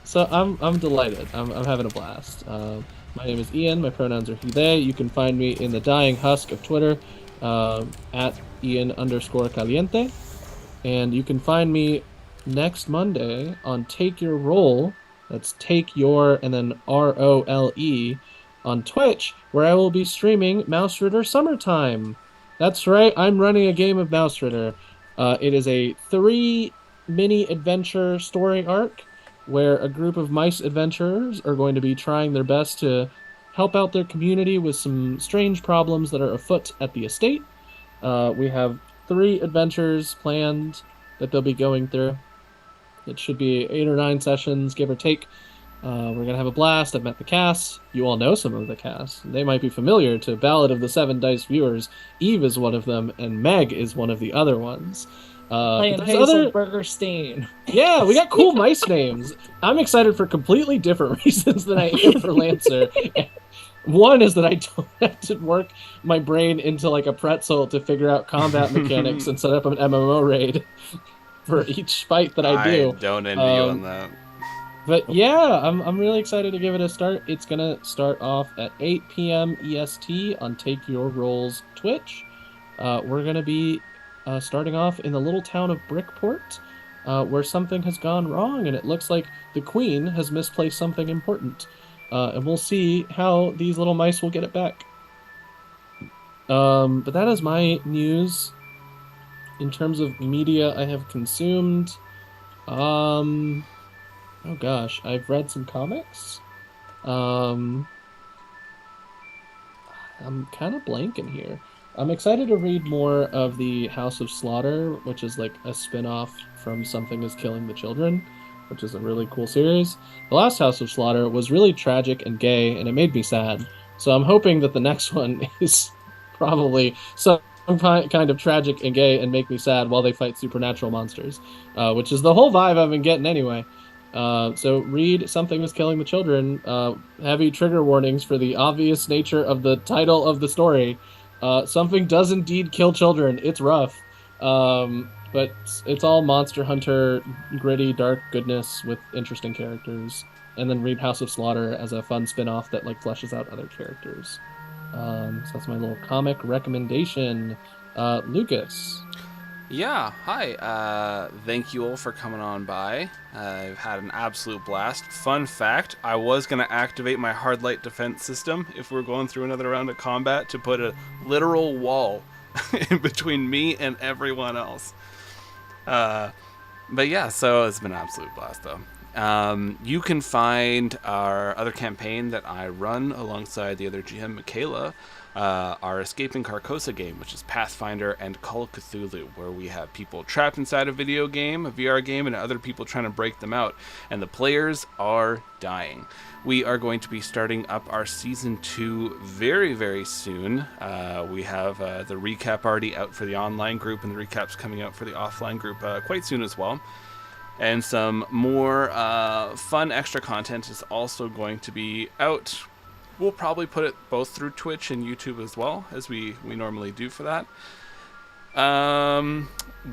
So I'm delighted. I'm having a blast. My name is Ian. My pronouns are he, they. You can find me in the Dying Husk of Twitter, at Ian_Caliente. And you can find me next Monday on Take Your Roll. That's Take Your and then ROLE on Twitch, where I will be streaming Mouse Ritter Summertime. That's right, I'm running a game of Mouse Ritter. It is a 3 mini adventure story arc where a group of mice adventurers are going to be trying their best to help out their community with some strange problems that are afoot at the estate. We have 3 adventures planned that they'll be going through. It should be 8 or 9 sessions, give or take. We're gonna have a blast. I've met the cast. You all know some of the cast. They might be familiar to Ballad of the Seven Dice viewers. Eve is one of them, and Meg is one of the other ones. But Playing there's Hazel other. Burgerstein. Yeah, we got cool mice names. I'm excited for completely different reasons than I am for Lancer. One is that I don't have to work my brain into like a pretzel to figure out combat mechanics and set up an MMO raid for each fight that I I do. don't envy you on Um, that. but yeah, I'm really excited to give it a start. It's gonna start off at 8 p.m. EST on Take Your Rolls Twitch. We're gonna be starting off in the little town of Brickport, where something has gone wrong, and it looks like the Queen has misplaced something important. And we'll see how these little mice will get it back. But that is my news in terms of media I have consumed. Um, oh gosh, I've read some comics. Um, I'm kind of blanking here. I'm excited to read more of the House of Slaughter, which is like a spin-off from Something is Killing the Children, which is a really cool series. The last House of Slaughter was really tragic and gay, and it made me sad. So I'm hoping that the next one is probably some kind of tragic and gay and make me sad while they fight supernatural monsters, which is the whole vibe I've been getting anyway. So read Something is Killing the Children. Heavy trigger warnings for the obvious nature of the title of the story. Something does indeed kill children. It's rough. But it's all Monster Hunter, gritty, dark goodness with interesting characters. And then read House of Slaughter as a fun spin-off that like fleshes out other characters. So that's my little comic recommendation. Lucas. Yeah, hi. Thank you all for coming on by. I've had an absolute blast. Fun fact, I was going to activate my hard light defense system if we're going through another round of combat to put a literal wall in between me and everyone else. But yeah, so it's been an absolute blast though. You can find our other campaign that I run alongside the other GM, Michaela, our Escaping Carcosa game, which is Pathfinder and Call of Cthulhu, where we have people trapped inside a video game, a VR game, and other people trying to break them out, and the players are dying. We are going to be starting up our Season 2 very, very soon. We have the recap already out for the online group, and the recap's coming out for the offline group quite soon as well. And some more fun extra content is also going to be out. We'll probably put it both through Twitch and YouTube as well, as we normally do for that.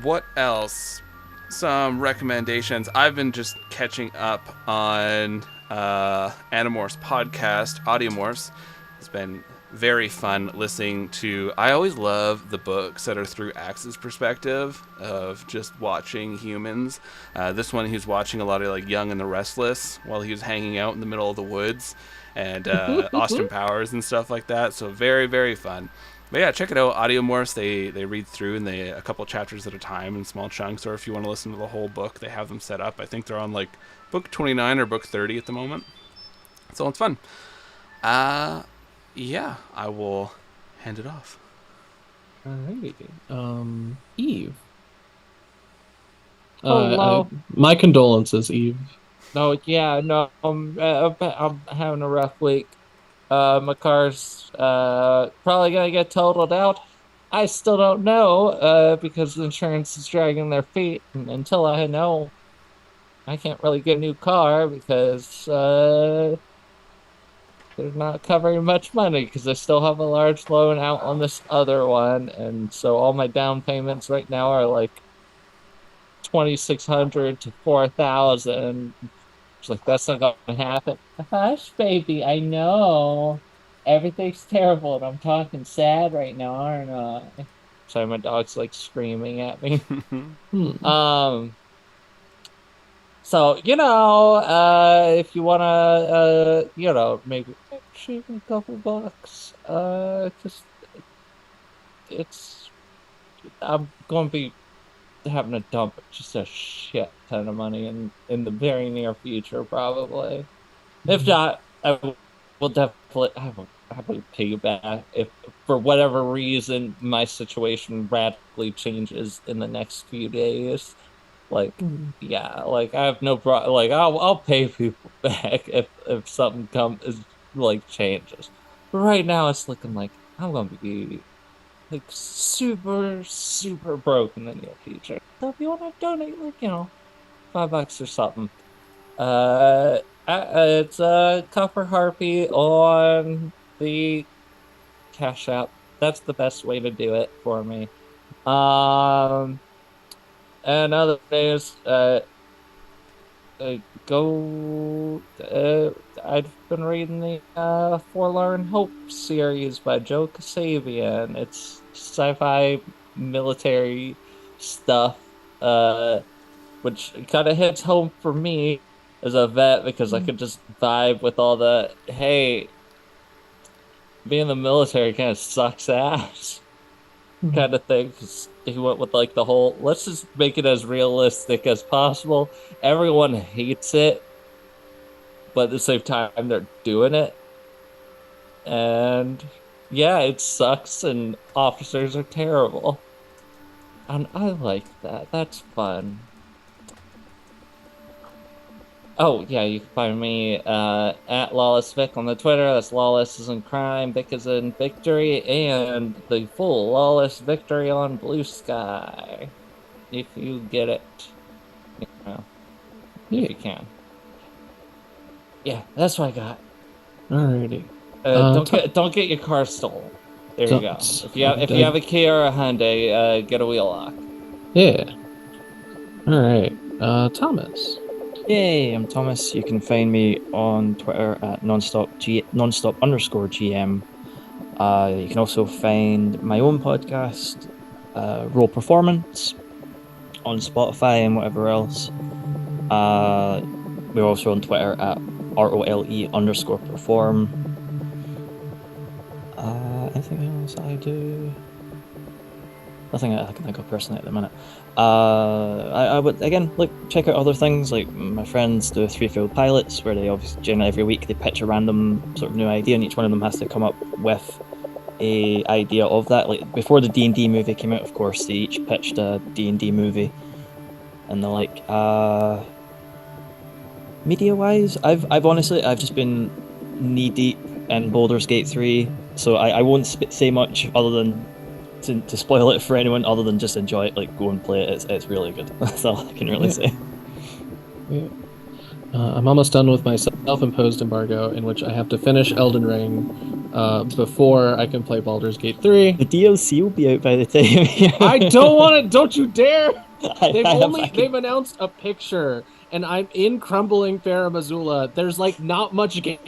What else? Some recommendations. I've been just catching up on Animorphs podcast, Audiomorphs. It's been very fun listening to. I always love the books that are through Axe's perspective of just watching humans. This one, he was watching a lot of like Young and the Restless while he was hanging out in the middle of the woods, and Austin Powers and stuff like that. So very, very fun. But yeah, check it out. Audiomorphs, they read through and they a couple chapters at a time in small chunks, or if you want to listen to the whole book, they have them set up. I think they're on like book 29 or book 30 at the moment. So it's fun. Yeah, I will hand it off. Alrighty. Eve. Hello. My condolences, Eve. No, yeah, no, I'm having a rough week. My car's probably gonna get totaled out. I still don't know because the insurance is dragging their feet. And until I know, I can't really get a new car because they're not covering much money because I still have a large loan out on this other one, and so all my down payments right now are like 2,600 to 4,000. It's like that's not gonna happen. Hush, baby. I know everything's terrible, and I'm talking sad right now, aren't I? Sorry, my dog's like screaming at me. So if you wanna, maybe shave a couple bucks, just I'm gonna be having to dump just a shit ton of money in the very near future, probably. If not, I will definitely I will pay you back if for whatever reason my situation radically changes in the next few days. Like, yeah, like I have no problem. Like, I'll pay people back if something comes like changes. But right now, it's looking like I'm gonna be like super broke in the near future. So if you want to donate, like, $5 or something, it's a Copper Harpy on the Cash App. That's the best way to do it for me. Um, and other days, uh, go. I've been reading the Forlorn Hope series by Joe Kasabian. It's sci-fi military stuff, which kind of hits home for me as a vet because I could just vibe with all the hey, being in the military kind of sucks ass kind of thing. 'Cause he went with like the whole let's just make it as realistic as possible. Everyone hates it, but at the same time they're doing it. And yeah, it sucks and officers are terrible. And I like that. That's fun. Oh yeah, you can find me at Lawless Vic on the Twitter. That's Lawless is in crime, Vic is in victory, and the full Lawless Victory on Blue Sky. If you get it. Well, if you can. Yeah, that's what I got. Alrighty. Don't get your car stolen. There you go. Don't- If you have a Kia or a Hyundai, get a wheel lock. Yeah. All right. Thomas. Yay, I'm Thomas. You can find me on Twitter at nonstop_GM. You can also find my own podcast, Roll Performance, on Spotify and whatever else. We're also on Twitter at ROLE_perform. Anything else I do? Nothing I can think of personally at the minute. I would again check out other things. Like my friends do three failed pilots, where they obviously generally every week they pitch a random sort of new idea, and each one of them has to come up with a idea of that. Like before the D&D movie came out, of course, they each pitched a D&D movie, and they're like, media wise, I've honestly just been knee deep in Baldur's Gate 3, so I won't say much other than to spoil it for anyone other than just enjoy it. Like go and play it. It's really good. That's all I can really say. Yeah. I'm almost done with my self-imposed embargo, in which I have to finish Elden Ring before I can play Baldur's Gate 3. The DLC will be out by the time. I don't want to. Don't you dare! I They've announced a picture, and I'm in crumbling Fair Missoula. There's like not much game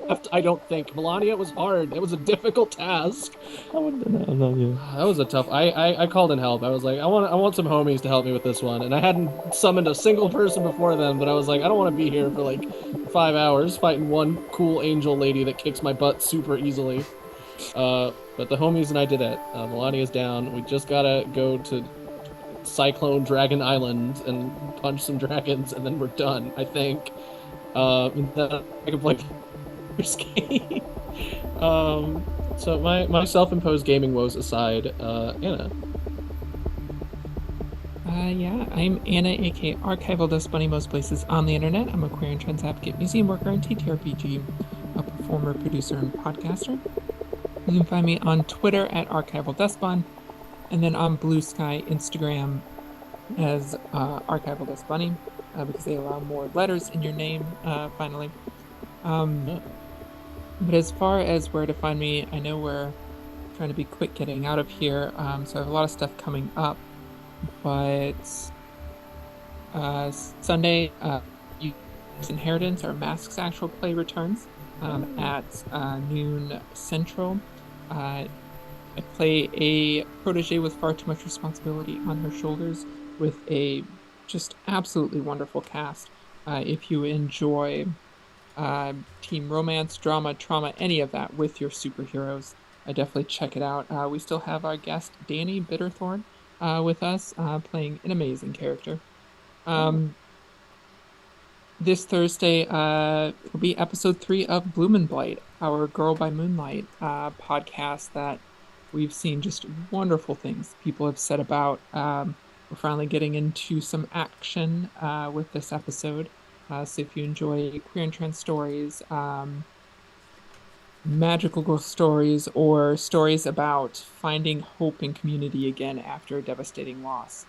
left. I don't think Melania was hard. It was a difficult task. I wouldn't know. Yeah. That was a tough. I called in help. I was like, I want some homies to help me with this one, and I hadn't summoned a single person before then. But I was like, I don't want to be here for like 5 hours fighting one cool angel lady that kicks my butt super easily. But the homies and I did it. Melania's down. We just gotta go to Cyclone Dragon Island and punch some dragons, and then we're done. I think. And then I can play game. So my self-imposed gaming woes aside, Anna. Yeah, I'm Anna, aka Archival Dust Bunny, most places on the internet. I'm a queer and trans advocate, museum worker, and TTRPG, a performer, producer, and podcaster. You can find me on Twitter at Archival Dust Bun, and then on Blue Sky Instagram as Archival Dust Bunny, because they allow more letters in your name, finally. But as far as where to find me, I know we're trying to be quick getting out of here, so I have a lot of stuff coming up. But Sunday, Inheritance, our Masks actual play returns at noon Central. I play a protege with far too much responsibility on her shoulders with a just absolutely wonderful cast. If you enjoy team romance, drama, trauma, any of that with your superheroes, definitely check it out. We still have our guest Danny Bitterthorn with us, playing an amazing character. This Thursday will be episode 3 of Bloomenblight, our Girl by Moonlight podcast that we've seen just wonderful things people have said about. we're finally getting into some action with this episode. So if you enjoy queer and trans stories, magical girl stories, or stories about finding hope and community again after a devastating loss,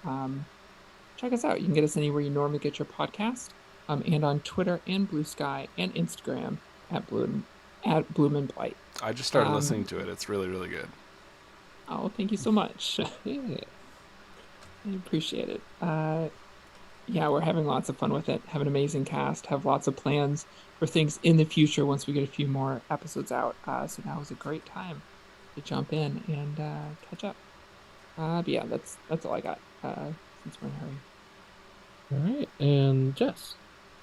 check us out. You can get us anywhere you normally get your podcast, and on Twitter and Blue Sky and Instagram at Bloom and Blight. I just started listening to it. It's really, really good. Oh, thank you so much. Yeah. I appreciate it. Yeah, we're having lots of fun with it. Have an amazing cast. Have lots of plans for things in the future once we get a few more episodes out. So now is a great time to jump in and catch up. But yeah, that's all I got. Since we're in a hurry. All right, and Jess.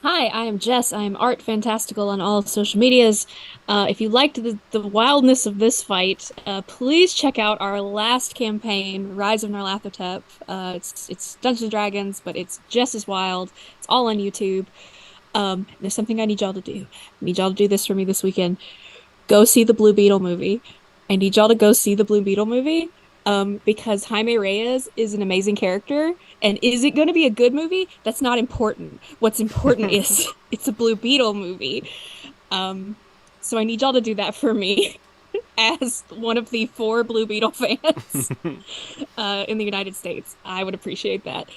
Hi, I am Jess. I am Art Fantastical on all social medias. If you liked the wildness of this fight, please check out our last campaign, Rise of Nyarlathotep. It's Dungeons and Dragons, but it's just as wild. It's all on YouTube. There's something I need y'all to do. I need y'all to do this for me this weekend. Go see the Blue Beetle movie. I need y'all to go see the Blue Beetle movie. Because Jaime Reyes is an amazing character. And is it going to be a good movie? That's not important. What's important is it's a Blue Beetle movie. So I need y'all to do that for me as one of the 4 Blue Beetle fans in the United States. I would appreciate that.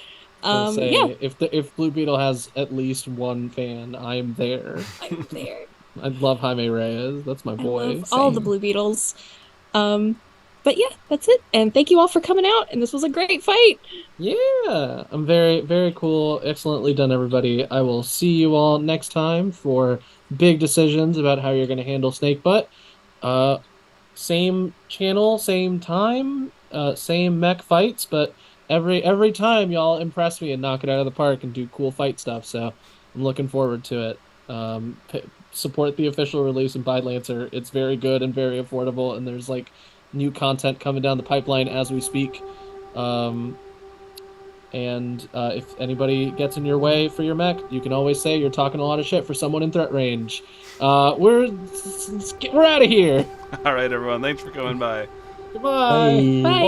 Yeah, If Blue Beetle has at least one fan, I'm there. I'm there. I love Jaime Reyes. That's my I boy. love all the Blue Beetles. But yeah, that's it. And thank you all for coming out. And this was a great fight. Yeah, I'm very, very cool. Excellently done, everybody. I will see you all next time for big decisions about how you're going to handle Snakebutt. Same channel, same time, same mech fights, but every time y'all impress me and knock it out of the park and do cool fight stuff. So I'm looking forward to it. Support the official release in Bide Lancer. It's very good and very affordable, and there's like new content coming down the pipeline as we speak. If anybody gets in your way for your mech, you can always say you're talking a lot of shit for someone in threat range. We're out of here. All right, everyone. Thanks for coming by. Goodbye. Bye. Bye.